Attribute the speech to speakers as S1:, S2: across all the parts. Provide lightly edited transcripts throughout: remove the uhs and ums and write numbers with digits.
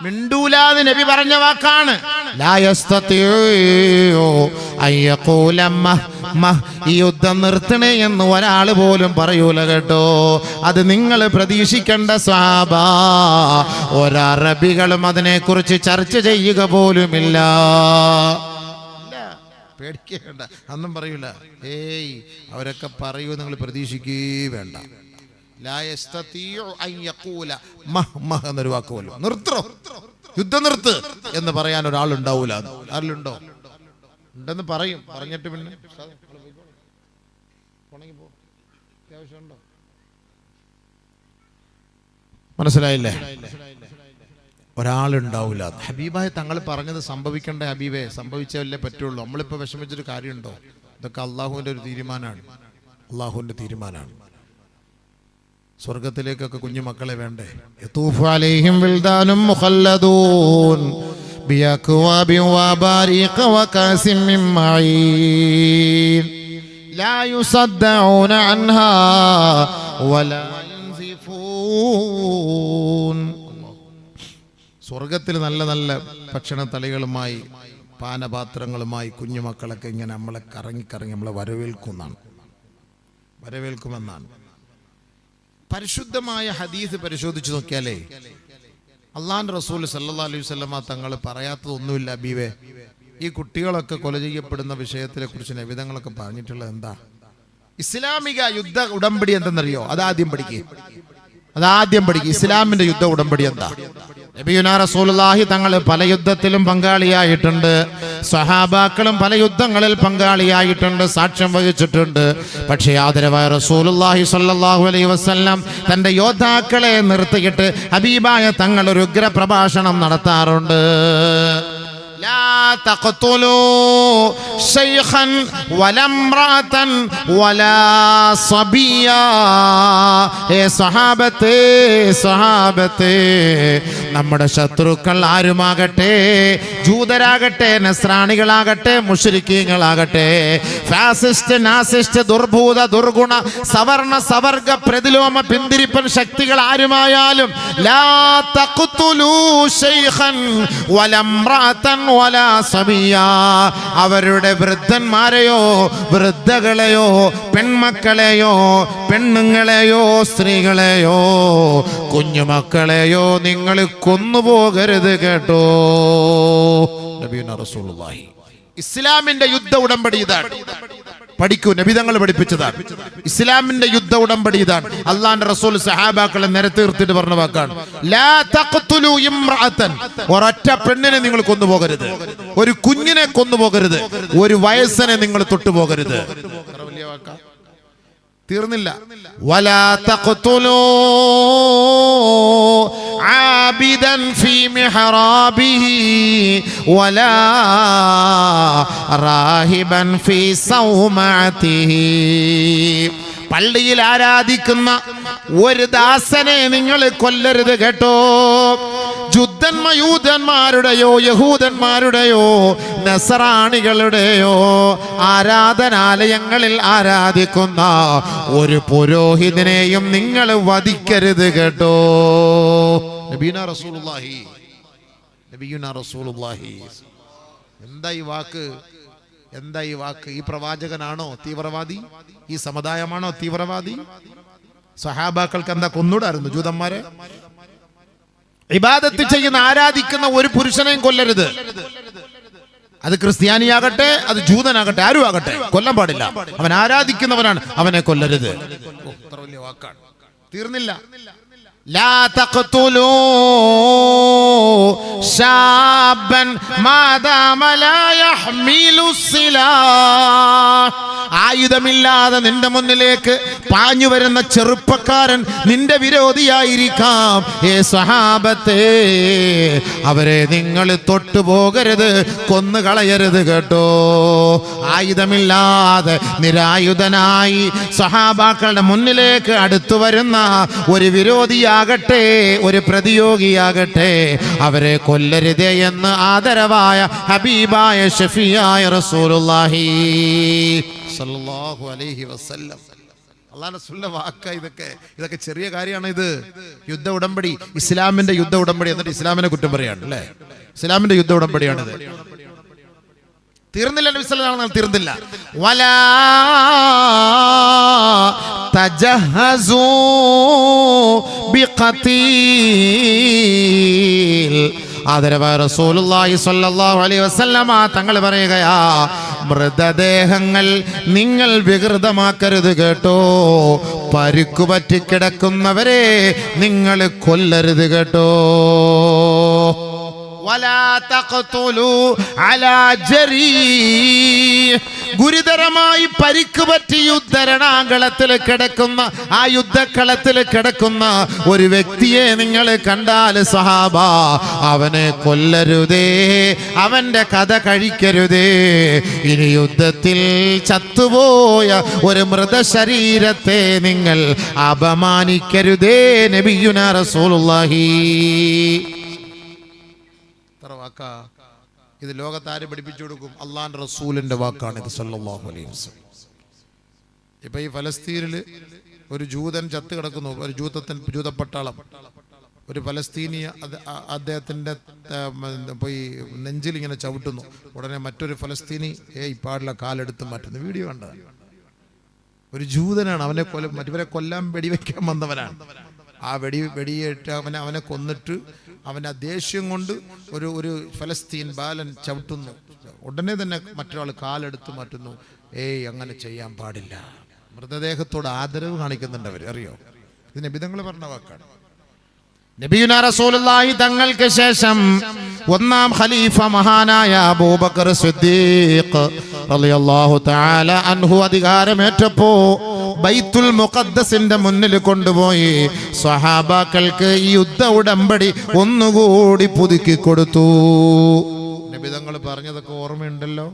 S1: മിണ്ടൂലാന്ന് നബി പറഞ്ഞ വാക്കാണ്. ഈ യുദ്ധം നിർത്തണേ എന്ന് ഒരാൾ പോലും പറയൂല കേട്ടോ. അത് നിങ്ങൾ പ്രതീക്ഷിക്കേണ്ട സ്വഹാബ. ഒരറബികളും അതിനെക്കുറിച്ച് ചർച്ച ചെയ്യുക പോലുമില്ല. പേടിക്കേണ്ട, അന്നും പറയൂല. ഏയ് അവരൊക്കെ പറയൂ, നിങ്ങൾ പ്രതീക്ഷിക്കേ വേണ്ട. എന്നൊരു വാക്കുമല്ലോ, നിർത്തോ യുദ്ധം നിർത്ത് എന്ന് പറയാൻ ഒരാളുണ്ടാവൂല. ആരിലുണ്ടോ? ഉണ്ടെന്ന് പറയും. പറഞ്ഞിട്ട് പിന്നെ മനസ്സിലായില്ലേ? ഒരാളുണ്ടാവൂല. ഹബീബായ തങ്ങൾ പറഞ്ഞത് സംഭവിക്കണ്ടേ ഹബീബെ? സംഭവിച്ചല്ലേ പറ്റുള്ളൂ. നമ്മളിപ്പോ വിഷമിച്ചൊരു കാര്യമുണ്ടോ? ഇതൊക്കെ അള്ളാഹുവിന്റെ ഒരു തീരുമാനമാണ്. അള്ളാഹുവിന്റെ തീരുമാനമാണ്. സ്വർഗത്തിലേക്കൊക്കെ കുഞ്ഞു മക്കളെ വേണ്ടേ? യതൂഫു അലൈഹിം വിൽദാനും മുഖല്ലദൂൻ ബിഅക്വാബിൻ വബാരിഖ വകാസിം മിൻ മഈൻ ലാ യുസദ്ദഊന അൻഹാ വലാ യുൻസിഫൂൻ. സ്വർഗത്തിൽ നല്ല നല്ല ഭക്ഷണ തളികളുമായി പാനപാത്രങ്ങളുമായി കുഞ്ഞുമക്കളൊക്കെ ഇങ്ങനെ നമ്മളെ കറങ്ങി നമ്മളെ വരവേൽക്കുമെന്നാണ്. പരിശുദ്ധമായ ഹദീസ് പരിശോധിച്ചു നോക്കിയാലേ അള്ളാഹുവിന്റെ റസൂൽ സല്ലല്ലാഹു അലൈഹി വസല്ലമ തങ്ങൾ പറയാത്തതൊന്നുമില്ല. ഹബീബേ, ഈ കുട്ടികളൊക്കെ കൊല ചെയ്യപ്പെടുന്ന വിഷയത്തിനെ കുറിച്ച് നബിതങ്ങളൊക്കെ പറഞ്ഞിട്ടുള്ളത് എന്താ? ഇസ്ലാമിക യുദ്ധ ഉടമ്പടി എന്തെന്നറിയോ? അതാദ്യം പഠിക്കുക. ഇസ്ലാമിന്റെ യുദ്ധ ഉടമ്പടി എന്താ? നബിയുനാ റസൂലുള്ളാഹി തങ്ങൾ പല യുദ്ധത്തിലും പങ്കാളിയായിട്ടുണ്ട്. സഹാബാക്കളും പല യുദ്ധങ്ങളിൽ പങ്കാളിയായിട്ടുണ്ട്, സാക്ഷ്യം വഹിച്ചിട്ടുണ്ട്. പക്ഷേ ആദരവായ റസൂലുള്ളാഹി സ്വല്ലല്ലാഹു അലൈഹി വസല്ലം തന്റെ യോദ്ധാക്കളെ നിർത്തിയിട്ട് ഹബീബായ തങ്ങൾ ഒരു ഉഗ്ര പ്രഭാഷണം നടത്താറുണ്ട്. ലാ തഖ്തുലൂ ശൈഖൻ വലാ ഇംറഅതൻ വലാ സബിയാ. സ്വഹാബത്തെ നമ്മുടെ ശത്രുക്കൾ ആരുമാകട്ടെ, ജൂതരാകട്ടെ, നസ്രാണികളാകട്ടെ, മുശ്രിക്കീങ്ങളാകട്ടെ, ഫാസിസ്റ്റ്, നാസിസ്റ്റ്, ദുർഭൂത, ദുർഗുണ, സവർണ, സവർഗ, പ്രതിലോമ, പിന്തിരിപ്പൻ ശക്തികൾ ആരുമായാലും ലാ തഖ്തുലൂ ശൈഖൻ വലാ ഇംറഅതൻ വലാ സബിയാ. അവരുടെ വൃദ്ധന്മാരെയോ വൃദ്ധകളെയോ പെൺമക്കളെയോ പെണ്ണുങ്ങളെയോ സ്ത്രീകളെയോ കുഞ്ഞുമക്കളെയോ നിങ്ങൾ കൊന്നുപോകരുത് കേട്ടോ. നബിയുനാ റസൂലുള്ളാഹി. ഇസ്ലാമിന്റെ യുദ്ധ ഉടമ്പടി ഇതാണ്. പഠിക്കൂ, നബിതങ്ങൾ പഠിപ്പിച്ചതാണ്. ഇസ്ലാമിന്റെ യുദ്ധ ഉടമ്പടി ഇതാണ്. അള്ളാന്റെ റസൂൽ സഹാബാക്കളെ നിരത്തി നിർത്തിയിട്ട് പറഞ്ഞ വാക്കാണ്, ലാ തഖ്തുലൂ ഇംറഅതൻ. ഒരൊറ്റ പെണ്ണിനെ നിങ്ങൾ കൊന്നുപോകരുത്, ഒരു കുഞ്ഞിനെ കൊന്നുപോകരുത്, ഒരു വയസ്സനെ നിങ്ങൾ തൊട്ടുപോകരുത്. വലിയ വാക്കാ, തീർന്നില്ല. വലാ തഖ്തുലൂ ആബിദൻ ഫീ മിഹ്റാബിഹി വലാ റാഹിബൻ ഫീ സൗമഅതിഹി. പള്ളിയിൽ ആരാധിക്കുന്ന ഒരു ദാസനെ നിങ്ങൾ കൊല്ലരുത് കേട്ടോ. യൂദന്മാരുടെയോ യഹൂദന്മാരുടെയോ നസറാണികളുടെയോ ആരാധനാലയങ്ങളിൽ ആരാധിക്കുന്ന ഒരു പുരോഹിതനെയും നിങ്ങൾ വധിക്കരുത് കേട്ടോ. നബിയുനാ റസൂലുള്ളാഹി. എന്താ ഈ വാക്ക്? ഈ പ്രവാചകനാണോ തീവ്രവാദി? ഈ സമുദായമാണോ തീവ്രവാദി? സഹാബാക്കൾക്ക് എന്താ കൊന്നൂടായിരുന്നു ജൂതന്മാരെ? ഇബാദത്ത് ചെയ്യുന്ന ആരാധിക്കുന്ന ഒരു പുരുഷനെയും കൊല്ലരുത്. അത് ക്രിസ്ത്യാനിയാകട്ടെ, അത് ജൂതനാകട്ടെ, ആരും ആകട്ടെ, കൊല്ലാൻ പാടില്ല. അവൻ ആരാധിക്കുന്നവനാണ്, അവനെ കൊല്ലരുത്. വലിയ വാക്കാണ്, തീർന്നില്ല. ലാ തഖ്തുലൂ ശാബൻ മാദാമ ലാ യഹ്മിലു സിലാഹ്. ആയുധമില്ലാതെ നിന്റെ മുന്നിലേക്ക് പാഞ്ഞു വരുന്ന ചെറുപ്പക്കാരൻ നിന്റെ വിരോധിയായിരിക്കാം. സ്വഹാബത്തെ, അവരെ നിങ്ങൾ തൊട്ടുപോകരുത്, കൊന്നുകളയരുത് കേട്ടോ. ആയുധമില്ലാതെ നിരായുധനായി സഹാബാക്കളുടെ മുന്നിലേക്ക് അടുത്തു വരുന്ന ഒരു വിരോധിയാകട്ടെ, ഒരു പ്രതിയോഗിയാകട്ടെ, അവരെ കൊല്ലരുതേ എന്ന് ആദരവായ ഹബീബായ ഷഫീയായ റസൂലുള്ളാഹി സല്ലല്ലാഹു അലൈഹി വസല്ലം അള്ളാഹുവിന്റെ റസൂലിന്റെ വാക്ക. ഇതൊക്കെ ചെറിയ കാര്യമാണ്. ഇത് യുദ്ധ ഉടമ്പടി, ഇസ്ലാമിന്റെ യുദ്ധ ഉടമ്പടി. എന്നിട്ട് ഇസ്ലാമിനെ കുറ്റം പറയാണ് അല്ലേ? ഇസ്ലാമിന്റെ യുദ്ധ ഉടമ്പടിയാണിത്. തീർന്നില്ല നബി സല്ലല്ലാഹു അലൈഹി വസല്ലം, തീർന്നില്ല. വലാ തജഹസൂ ബിഖതീൽ. ആദരവായ റസൂലുള്ളാഹി സ്വല്ലല്ലാഹു അലൈഹി വസല്ലമ തങ്ങൾ പറയുകയാ, മൃതദേഹങ്ങൾ നിങ്ങൾ വികൃതമാക്കരുത് കേട്ടോ. പരിക്കുപറ്റി കിടക്കുന്നവരെ നിങ്ങൾ കൊല്ലരുത് കേട്ടോ. ഗുരുതരമായി പരിക്ക് പറ്റി യുദ്ധരണാകളത്തിൽ കിടക്കുന്ന, ആ യുദ്ധക്കളത്തിൽ കിടക്കുന്ന ഒരു വ്യക്തിയെ നിങ്ങൾ കണ്ടാൽ സഹാബ, അവനെ കൊല്ലരുതേ, അവന്റെ കഥ കഴിക്കരുതേ. ഇനി യുദ്ധത്തിൽ ചത്തുപോയ ഒരു മൃതശരീരത്തെ നിങ്ങൾ അപമാനിക്കരുതേ. നബിയുനാ റസൂലുള്ളാഹി. ഇത് ലോകത്താര് പഠിപ്പിച്ചു കൊടുക്കും? അള്ളാന്റെ റസൂലിന്റെ വാക്കാണ് ഇത് സല്ലല്ലാഹു അലൈഹി വസല്ലം. ഇപ്പൊ ഈ ഫലസ്തീനില് ഒരു ജൂതൻ ചത്ത് കിടക്കുന്നു, ഒരു ജൂതപ്പട്ടാളം, ഒരു ഫലസ്തീനി അദ്ദേഹത്തിന്റെ പോയി നെഞ്ചിൽ ഇങ്ങനെ ചവിട്ടുന്നു. ഉടനെ മറ്റൊരു ഫലസ്തീനി പാടില്ല, കാലെടുത്ത് മാറ്റുന്നു. വീഡിയോ കണ്ടതാണ്. ഒരു ജൂതനാണ്, മറ്റവരെ കൊല്ലാൻ വെടിവെക്കാൻ വന്നവനാണ്. ആ വെടിയേറ്റ് അവനെ കൊന്നിട്ട് അവൻ്റെ ദേഷ്യം കൊണ്ട് ഒരു ഫലസ്തീൻ ബാലൻ ചവിട്ടുന്നു. ഉടനെ തന്നെ മറ്റൊരാൾ കാലെടുത്ത് മാറ്റുന്നു. അങ്ങനെ ചെയ്യാൻ പാടില്ല. മൃതദേഹത്തോട് ആദരവ് കാണിക്കുന്നുണ്ട് അവർ, അറിയോ? ഇത് നബി തങ്ങൾ പറഞ്ഞ വാക്കാണ്. നബിയുനാ റസൂലുള്ളാഹി തങ്ങൾക്ക് ശേഷം ഒന്നാം ഖലീഫ മഹാനായ അബൂബക്കർ സിദ്ദീഖ് റളിയല്ലാഹു തആല അൻഹു അധികാരമേറ്റപ്പോ ബൈത്തുൽ മുഖദ്ദസിന്റെ മുന്നിൽ കൊണ്ടുപോയി സ്വഹാബാക്കൾക്ക് ഈ യുദ്ധ ഉടമ്പടി ഒന്നുകൂടി പുതുക്കി കൊടുത്തു. നബി തങ്ങൾ പറഞ്ഞതൊക്കെ ഓർമ്മയുണ്ടല്ലോ.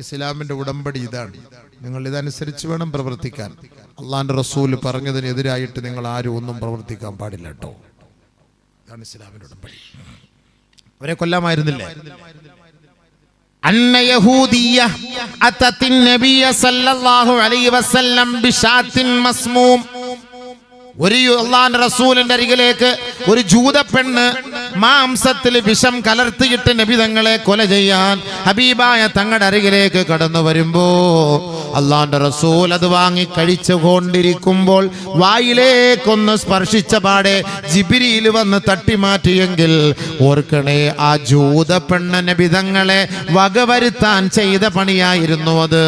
S1: ഇസ്ലാമിന്റെ ഉടമ്പടി ഇതാണ്, നിങ്ങൾ ഇതനുസരിച്ച് വേണം പ്രവർത്തിക്കാൻ. അള്ളാന്റെ റസൂൽ പറഞ്ഞതിനെതിരായിട്ട് നിങ്ങൾ ആരും ഒന്നും പ്രവർത്തിക്കാൻ പാടില്ല കേട്ടോ. ഇതാണ് ഇസ്ലാമിന്റെ ഉടമ്പടി. അവരെ കൊല്ലാമായിരുന്നില്ലേ? അന്ന യഹൂദിയ അതത്തിൻ നബിയ സല്ലല്ലാഹു അലൈഹി വസല്ലം ബിശാത്തിൻ മസ്മൂം. ഒരു അല്ലാഹുവിന്റെ റസൂലിന്റെ അരികിലേക്ക് ഒരു ജൂത പെണ്ണ് മാംസത്തിൽ വിഷം കലർത്തിയിട്ട് നബി തങ്ങളെ കൊല ചെയ്യാൻ ഹബീബായ തങ്ങളുടെ അരികിലേക്ക് കടന്നു വരുമ്പോ അല്ലാഹുവിന്റെ റസൂൽ അത് വാങ്ങി കഴിച്ചു കൊണ്ടിരിക്കുമ്പോൾ വായിലേക്കൊന്ന് സ്പർശിച്ച പാടെ ജിബ്രീൽ വന്ന് തട്ടിമാറ്റിയെങ്കിൽ ഓർക്കണേ, ആ ജൂത പെണ്ണ് നബി തങ്ങളെ വകവരുത്താൻ ചെയ്ത പണിയായിരുന്നു അത്.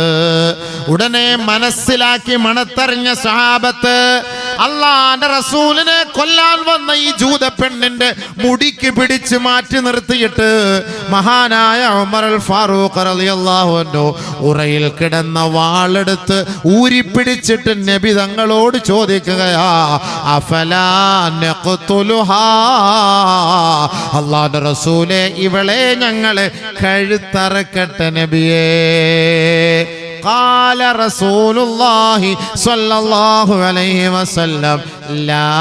S1: ഉടനെ മനസ്സിലാക്കി മണത്തറിഞ്ഞ സ്വഹാബത്ത് അല്ലാഹുവിന്റെ റസൂലിനെ കൊല്ലാൻ വന്ന ഈ ജൂത പെണ്ണിന്റെ മുടിക്ക് പിടിച്ച് മാറ്റി നിർത്തിയിട്ട് മഹാനായ ഉമർ അൽ ഫാറൂഖ് റളിയല്ലാഹു അൻഹു ഉറയിൽ കിടന്ന വാളെടുത്ത് ഊരിപ്പിടിച്ചിട്ട് നബി തങ്ങളോട് ചോദിക്കുകയാ, അഫലാ നഖ്തുലുഹാ, അല്ലാഹുവിന്റെ റസൂലേ, ഇവളെ ഞങ്ങളെ കഴുത്തറക്കട്ടെ നബിയേ. قال رسول الله صلى الله عليه وسلم لا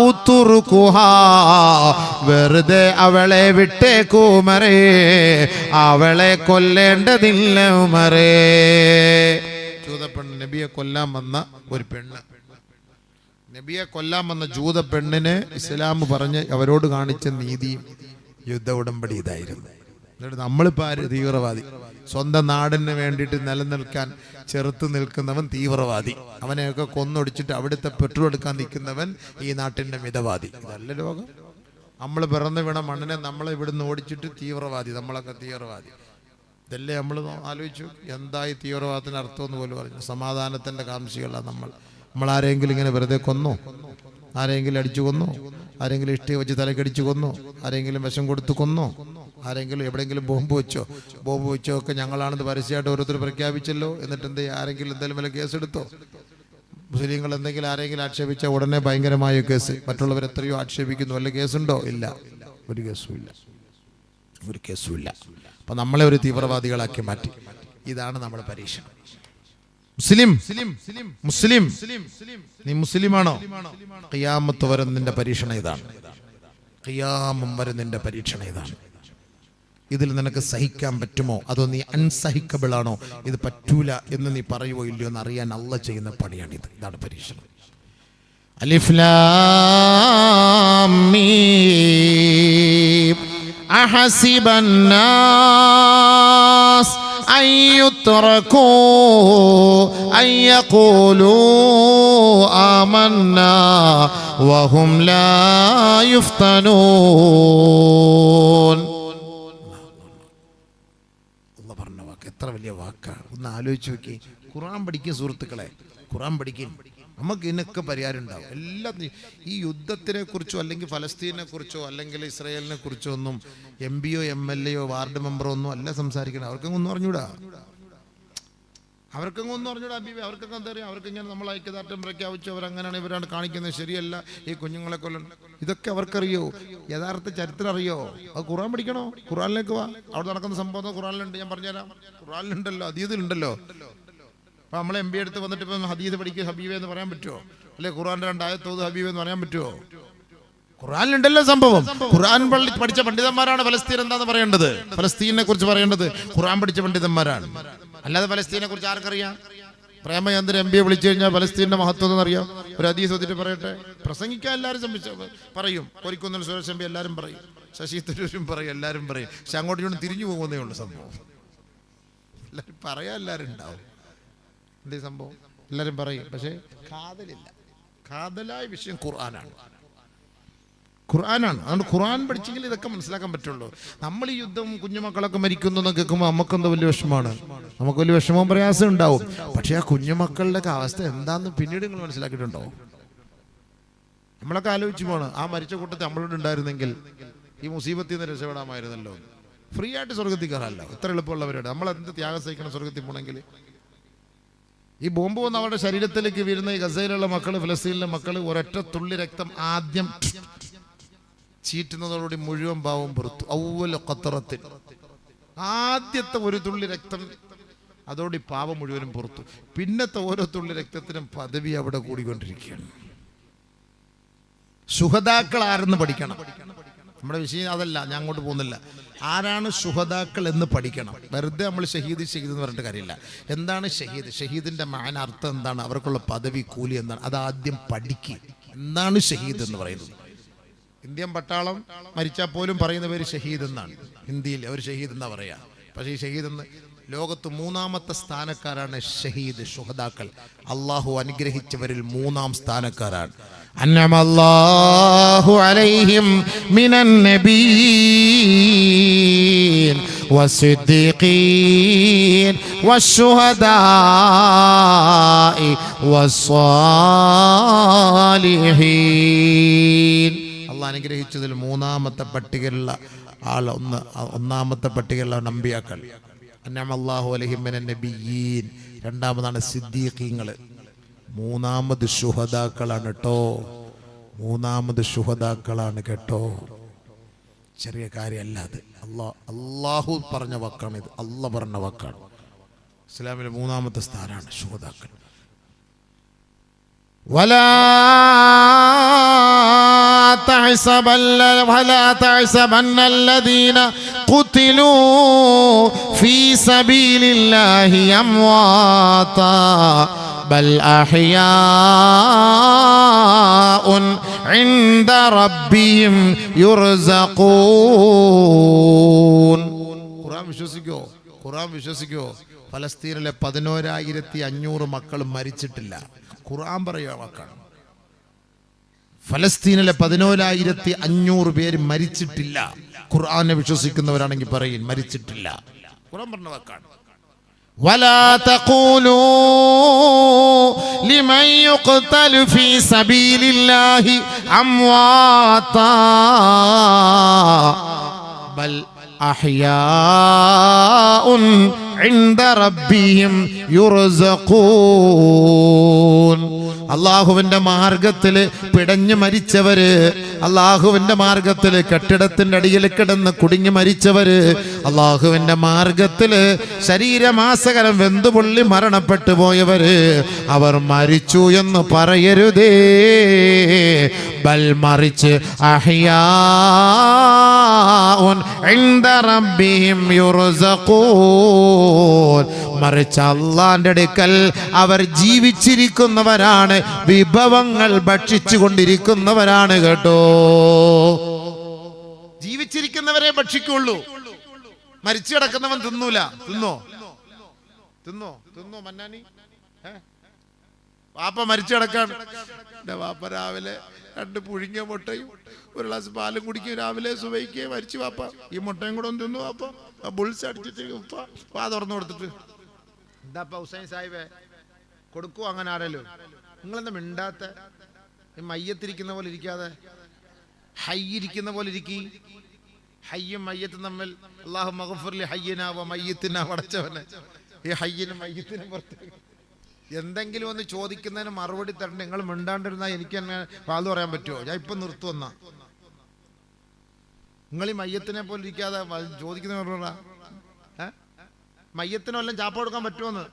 S1: ഉതുർകുഹാ, വെറുതെ അവളെ വിട്ടേക്കൂ ഉമറേ, അവളെ കൊല്ലേണ്ടതില്ല ഉമറേ. ജൂതപ്പെണ്ണ് നബിയെ കൊല്ലാൻ വന്ന ഒരു പെണ്ണ്, നബിയെ കൊല്ലാൻ വന്ന ജൂത പെണ്ണിനെ ഇസ്ലാം പറഞ്ഞ് അവരോട് കാണിച്ച നീതിയും യുദ്ധ ഉടമ്പടി ഇതായിരുന്നു. എന്നിട്ട് നമ്മളിപ്പോൾ ആര്? തീവ്രവാദി. സ്വന്തം നാടിന് വേണ്ടിയിട്ട് നിലനിൽക്കാൻ ചെറുത്ത് നിൽക്കുന്നവൻ തീവ്രവാദി. അവനെയൊക്കെ കൊന്നൊടിച്ചിട്ട് അവിടുത്തെ പെട്രോൾ എടുക്കാൻ നിൽക്കുന്നവൻ ഈ നാട്ടിൻ്റെ മിതവാദി. ഇതല്ല ലോകം. നമ്മൾ പിറന്നു വീണ മണ്ണിനെ നമ്മളെ ഇവിടുന്ന് ഓടിച്ചിട്ട് തീവ്രവാദി, നമ്മളൊക്കെ തീവ്രവാദി. ഇതല്ലേ നമ്മൾ ആലോചിച്ചു എന്തായി തീവ്രവാദത്തിന് അർത്ഥമെന്ന് പോലും പറഞ്ഞു. സമാധാനത്തിൻ്റെ കാംക്ഷികളാണ് നമ്മളാരെങ്കിലും ഇങ്ങനെ വെറുതെ കൊന്നോ? ആരെങ്കിലും അടിച്ചു കൊന്നോ? ആരെങ്കിലും ഇഷ്ടിക വെച്ച് തലക്കടിച്ചു കൊന്നോ? ആരെങ്കിലും വിഷം കൊടുത്ത് കൊന്നോ? ആരെങ്കിലും എവിടെയെങ്കിലും ബോംബ് വെച്ചോ ഒക്കെ ഞങ്ങളാണെന്ന് പരസ്യമായിട്ട് ഓരോരുത്തർ പ്രഖ്യാപിച്ചല്ലോ. എന്നിട്ട് എന്ത്, ആരെങ്കിലും എന്തെങ്കിലും വല്ല കേസെടുത്തോ? മുസ്ലിങ്ങൾ എന്തെങ്കിലും ആരെങ്കിലും ആക്ഷേപിച്ചാൽ ഉടനെ ഭയങ്കരമായ കേസ്. മറ്റുള്ളവർ എത്രയോ ആക്ഷേപിക്കുന്നു, വല്ല കേസുണ്ടോ? ഇല്ല, ഒരു കേസുമില്ല. അപ്പൊ നമ്മളെ ഒരു തീവ്രവാദികളാക്കി മാറ്റി. ഇതാണ് നമ്മുടെ പരീക്ഷ. മുസ്ലിം നീ മുസ്ലിമാണോ? ഖിയാമത്ത് വരെ നിന്റെ പരീക്ഷണം ഇതാണ്. ഖിയാമം വരെ നിന്റെ പരീക്ഷണം ഇതാണ്. ഇതിൽ നിനക്ക് സഹിക്കാൻ പറ്റുമോ, അതോ നീ അൺസഹിക്കബിൾ ആണോ, ഇത് പറ്റൂല എന്ന് നീ പറയുവോ ഇല്ലയോ എന്ന് അറിയാൻ അള്ളാഹ് ചെയ്യുന്ന പണിയാണിത്. ഇതാണ് പരീക്ഷണം. അലിഫ് ലാം മീം അഹസിബൻ നാസ് أن يتركوا أن يقولوا آمنا وهم لا يفتنون. അല്ലാഹു പറഞ്ഞ വാക്ക് എത്ര വലിയ വാക്കാണ്. ഒന്ന് ആലോചിച്ച് നോക്കി. ഖുർആൻ പഠിക്കുക സുഹൃത്തുക്കളെ, ഖുർആൻ പഠിക്കും. നമുക്ക് ഇതിനൊക്കെ പരിഹാരം ഉണ്ടാവും. എല്ലാത്തിനും ഈ യുദ്ധത്തിനെ കുറിച്ചോ അല്ലെങ്കിൽ ഫലസ്തീനെ കുറിച്ചോ അല്ലെങ്കിൽ ഇസ്രായേലിനെ കുറിച്ചോ ഒന്നും MP-യോ MLA യോ വാർഡ് മെമ്പറോ ഒന്നും അല്ല സംസാരിക്കണം. അവർക്കൊന്നും ഒന്നും അറിഞ്ഞൂടാ. അവർക്കൊന്നും അറിഞ്ഞൂടാ. അവർക്കൊക്കെ എന്താ പറയുക, അവർക്ക് ഇങ്ങനെ നമ്മൾ ഐക്യദാർഢ്യം പ്രഖ്യാപിച്ചു അവരങ്ങനെയാണ് ഇവരാണ് കാണിക്കുന്നത്, ശരിയല്ല, ഈ കുഞ്ഞുങ്ങളെ കൊല്ലണം, ഇതൊക്കെ അവർക്കറിയോ? യഥാർത്ഥ ചരിത്രം അറിയോ? അത് ഖുർആൻ പഠിക്കണോ? ഖുർആനിലേക്ക് വാ. അവിടെ നടക്കുന്ന സംഭവം ഖുർആനിലുണ്ട്, ഞാൻ പറഞ്ഞുതരാം. ഖുർആനിലുണ്ടല്ലോ, ഹദീസിലുണ്ടല്ലോ. അപ്പോൾ നമ്മൾ MP എടുത്ത് വന്നിട്ട് ഇപ്പം ഹദീസ് പഠിക്കുക ഹബീബ് എന്ന് പറയാൻ പറ്റുമോ? അല്ലെ ഖുർആൻ്റെ 2 ആയത്തോത് ഹബീബ് എന്ന് പറയാൻ പറ്റുമോ? ഖുർആനിലുണ്ടല്ലോ സംഭവം. ഖുർആൻ പഠിച്ച പണ്ഡിതന്മാരാണ് ഫലസ്തീൻ എന്താന്ന് പറയേണ്ടത്, ഫലസ്തീനെ കുറിച്ച് പറയേണ്ടത് ഖുർആൻ പഠിച്ച പണ്ഡിതന്മാരാണ്. അല്ലാതെ ഫലസ്തീനെ കുറിച്ച് ആർക്കറിയാം? പ്രേമചന്ദ്രൻ MP വിളിച്ചു കഴിഞ്ഞാൽ ഫലസ്തീൻ്റെ മഹത്വം എന്നറിയാം. ഒരു ഹദീസ് വന്നിട്ട് പറയട്ടെ, പ്രസംഗിക്കാൻ എല്ലാവരും പറയും. കോരിക്കുന്നിൽ സുരേഷ് MP എല്ലാവരും പറയും, ശശി തരൂരും പറയും, എല്ലാവരും പറയും. പക്ഷെ അങ്ങോട്ടും ഇങ്ങോട്ടും തിരിഞ്ഞു പോകുന്നേ ഉള്ളൂ സംഭവം. എല്ലാവരും പറയാൻ എല്ലാവരും ഉണ്ടാവും. എന്തേ സംഭവം എല്ലാവരും പറയും, പക്ഷേ കാതലില്ല. കാതലായ വിഷയം ഖുർആനാണ്. അതുകൊണ്ട് ഖുർആൻ പഠിച്ചെങ്കിൽ ഇതൊക്കെ മനസ്സിലാക്കാൻ പറ്റുള്ളൂ. നമ്മൾ ഈ യുദ്ധം കുഞ്ഞുമക്കളൊക്കെ മരിക്കുന്നു എന്ന് കേൾക്കുമ്പോൾ നമുക്കെന്താ വലിയ വിഷമമാണ്, നമുക്ക് വലിയ വിഷമവും പ്രയാസം ഉണ്ടാവും. പക്ഷേ ആ കുഞ്ഞുമക്കളുടെ അവസ്ഥ എന്താണെന്ന് പിന്നീട് നിങ്ങൾ മനസ്സിലാക്കിയിട്ടുണ്ടോ? നമ്മളൊക്കെ ആലോചിച്ച് പോകണം, ആ മരിച്ച കൂട്ടത്തിൽ നമ്മളോട് ഉണ്ടായിരുന്നെങ്കിൽ ഈ മുസീബത്തിൽ നിന്ന് രക്ഷപ്പെടാമായിരുന്നല്ലോ. ഫ്രീ ആയിട്ട് സ്വർഗത്തിൽ കയറാമല്ലോ, ഇത്ര എളുപ്പമുള്ളവരോട് നമ്മൾ എന്ത് ത്യാഗം സഹിക്കണം സ്വർഗത്തിൽ പോകണമെങ്കിൽ. ഈ ബോംബ് വന്ന് അവരുടെ ശരീരത്തിലേക്ക് വീഴുന്ന ഈ ഗസയിലുള്ള മക്കള്, ഫലസ്തീനിലെ മക്കള് ഒരൊറ്റ തുള്ളി രക്തം ആദ്യം ചീറ്റുന്നതോടുകൂടി മുഴുവൻ പാവം പുറത്തു. ഔവ്വല ഖത്തറത്തിൽ ആദ്യത്തെ ഒരു തുള്ളി രക്തം, അതോടെ പാവം മുഴുവനും പുറത്തു. പിന്നത്തെ ഓരോ തുള്ളി രക്തത്തിനും പദവി അവിടെ കൂടിക്കൊണ്ടിരിക്കുകയാണ്. ശുഹദാക്കൾ ആരെന്ന് പഠിക്കണം. നമ്മുടെ വിഷയം അതല്ല, ഞാൻ അങ്ങോട്ട് പോകുന്നില്ല. ആരാണ് ശുഹദാക്കൾ എന്ന് പഠിക്കണം. വെറുതെ നമ്മൾ ഷഹീദ് എന്ന് പറഞ്ഞിട്ട് കാര്യമില്ല. എന്താണ് ഷഹീദ്? ഷഹീദിന്റെ മാന അർത്ഥം എന്താണ്? അവർക്കുള്ള പദവി, കൂലി എന്താണ്? അതാദ്യം പഠിക്കുക. എന്താണ് ഷഹീദ് എന്ന് പറയുന്നത്? ഇന്ത്യൻ പട്ടാളം മരിച്ചാൽ പോലും പറയുന്ന പേര് ഷഹീദ് എന്നാണ്. ഹിന്ദിയിൽ അവർ ഷഹീദ് എന്നാ പറയാ. പക്ഷേ ഈ ഷഹീദ് എന്ന് ലോകത്ത് 3ാമത്തെ സ്ഥാനക്കാരാണ് ഷഹീദ്, ശുഹദാക്കൾ. അള്ളാഹു അനുഗ്രഹിച്ചവരിൽ 3ാം സ്ഥാനക്കാരാണ്. അന്നമല്ലാഹു അലൈഹിം മിനൻ നബിയ്യീൻ വസ്സിദ്ദീഖീൻ വശുഹദാഇ വസ്സാലിഹീൻ. അള്ളാഹു അനുഗ്രഹിച്ചതിൽ 3ാമത്തെ പട്ടികയിലുള്ള ആൾ, ഒന്നാമത്തെ പട്ടികയിലുള്ള നബിയാക്കൾ. അന്നമല്ലാഹു അലൈഹിം മിനൻ നബിയ്യീൻ. 2ാമതാണ് സിദ്ദീഖീങ്ങൾ. 3ാമത് ശുഹദാക്കളാണ് കേട്ടോ. 3ാമത് ശുഹദാക്കളാണ് കേട്ടോ. ചെറിയ കാര്യമല്ല അത്. അള്ളാഹു പറഞ്ഞ വാക്കാണ് ഇത്. അള്ളാഹ് പറഞ്ഞ വാക്കാണ്. ഇസ്ലാമിലെ 3ാമത്തെ സ്ഥാനമാണ് ശുഹദാക്കൾ. ولا تحسبن الذين قتلوا في سبيل الله أمواتا بل أحياء عند ربهم يرزقون. ഖുർആൻ വിശ്വസിക്കോ? ഫലസ്തീനിലെ 11,500 മക്കൾ മരിച്ചിട്ടില്ല. ഖുർആൻ പറയുക വാക്കാണ്. ഫലസ്തീനിലെ 11,500 പേര് മരിച്ചിട്ടില്ല. ഖുർആനെ വിശ്വസിക്കുന്നവരാണെങ്കിൽ പറയും മരിച്ചിട്ടില്ല. ഖുർആൻ പറഞ്ഞ വാക്കാണ്. ولا تقولوا لمن يقتل في سبيل الله أمواتا بل أحياء عند ربهم يرزقون. അള്ളാഹുവിന്റെ മാർഗത്തില് പിടഞ്ഞു മരിച്ചവര്, അള്ളാഹുവിന്റെ മാർഗത്തില് കെട്ടിടത്തിന്റെ അടിയിൽ കിടന്ന് കുടുങ്ങി മരിച്ചവര്, അള്ളാഹുവിന്റെ മാർഗത്തില് ശരീരമാസകലം വെന്തുപൊള്ളി മരണപ്പെട്ടു പോയവര്, അവർ മരിച്ചു എന്ന് പറയരുതേ. ബൽ മറിച്ച് അഹ്യാഉൻ ഇൻദ റബ്ബിഹിം യുർസഖൂൻ. മറിച്ച് അല്ലാഹുവിന്റെ അടുക്കൽ അവർ ജീവിച്ചിരിക്കുന്നവരാണ്, വിഭവങ്ങൾ ഭക്ഷിച്ചു കൊണ്ടിരിക്കുന്നവരാണ് കേട്ടോ. ജീവിച്ചിരിക്കുന്നവരെ ഭക്ഷിക്കുള്ളൂ, മരിച്ചു കിടക്കുന്നവൻ തിന്നൂല. തിന്നോ മന്നാനി? വാപ്പ മരിച്ചു കിടക്കാണ്. എന്റെ വാപ്പ രാവിലെ 2 പുഴുങ്ങിയ മുട്ടയും 1 ഗ്ലാസ് പാലും കുടിക്കും, രാവിലെ സുബഹിക്ക് മരിച്ചു വാപ്പ. ഈ മുട്ടയും കൂടെ ഒന്ന് തിന്നു വാപ്പ. ബുൾസ് അടിച്ചിട്ട് ഉപ്പ വാ തുറന്നു കൊടുത്തിട്ട്, എന്താപ്പ ഹുസൈൻ സാഹിബേ കൊടുക്കൂ അങ്ങനെ ആരല്ലോ? നിങ്ങളെന്താ മിണ്ടാത്ത? മയ്യത്തിരിക്കുന്ന പോലെ ഇരിക്കാതെ ഹയ്യിരിക്കുന്ന പോലെ ഇരിക്കി. ഹയ്യും മയ്യത്തും തമ്മിൽ അല്ലാഹു മഗ്ഫിർലി ഹയ്യിനാ വ മയ്യിത്തിനാ. പടച്ചവനെ, ഈ ഹയ്യിനും മയ്യത്തിനും പുറത്ത് എന്തെങ്കിലും ഒന്ന് ചോദിക്കുന്നതിന് മറുപടി തരണ്ട. നിങ്ങൾ മിണ്ടാണ്ടിരുന്നാൽ എനിക്ക് തന്നെ വാല് പറയാൻ പറ്റുമോ? ഞാൻ ഇപ്പൊ നിർത്തുവന്ന. നിങ്ങൾ ഈ മയ്യത്തിനെ പോലെ ഇരിക്കാതെ ചോദിക്കുന്ന മയ്യത്തിനും എല്ലാം ചാപ്പ കൊടുക്കാൻ പറ്റുമോന്ന്?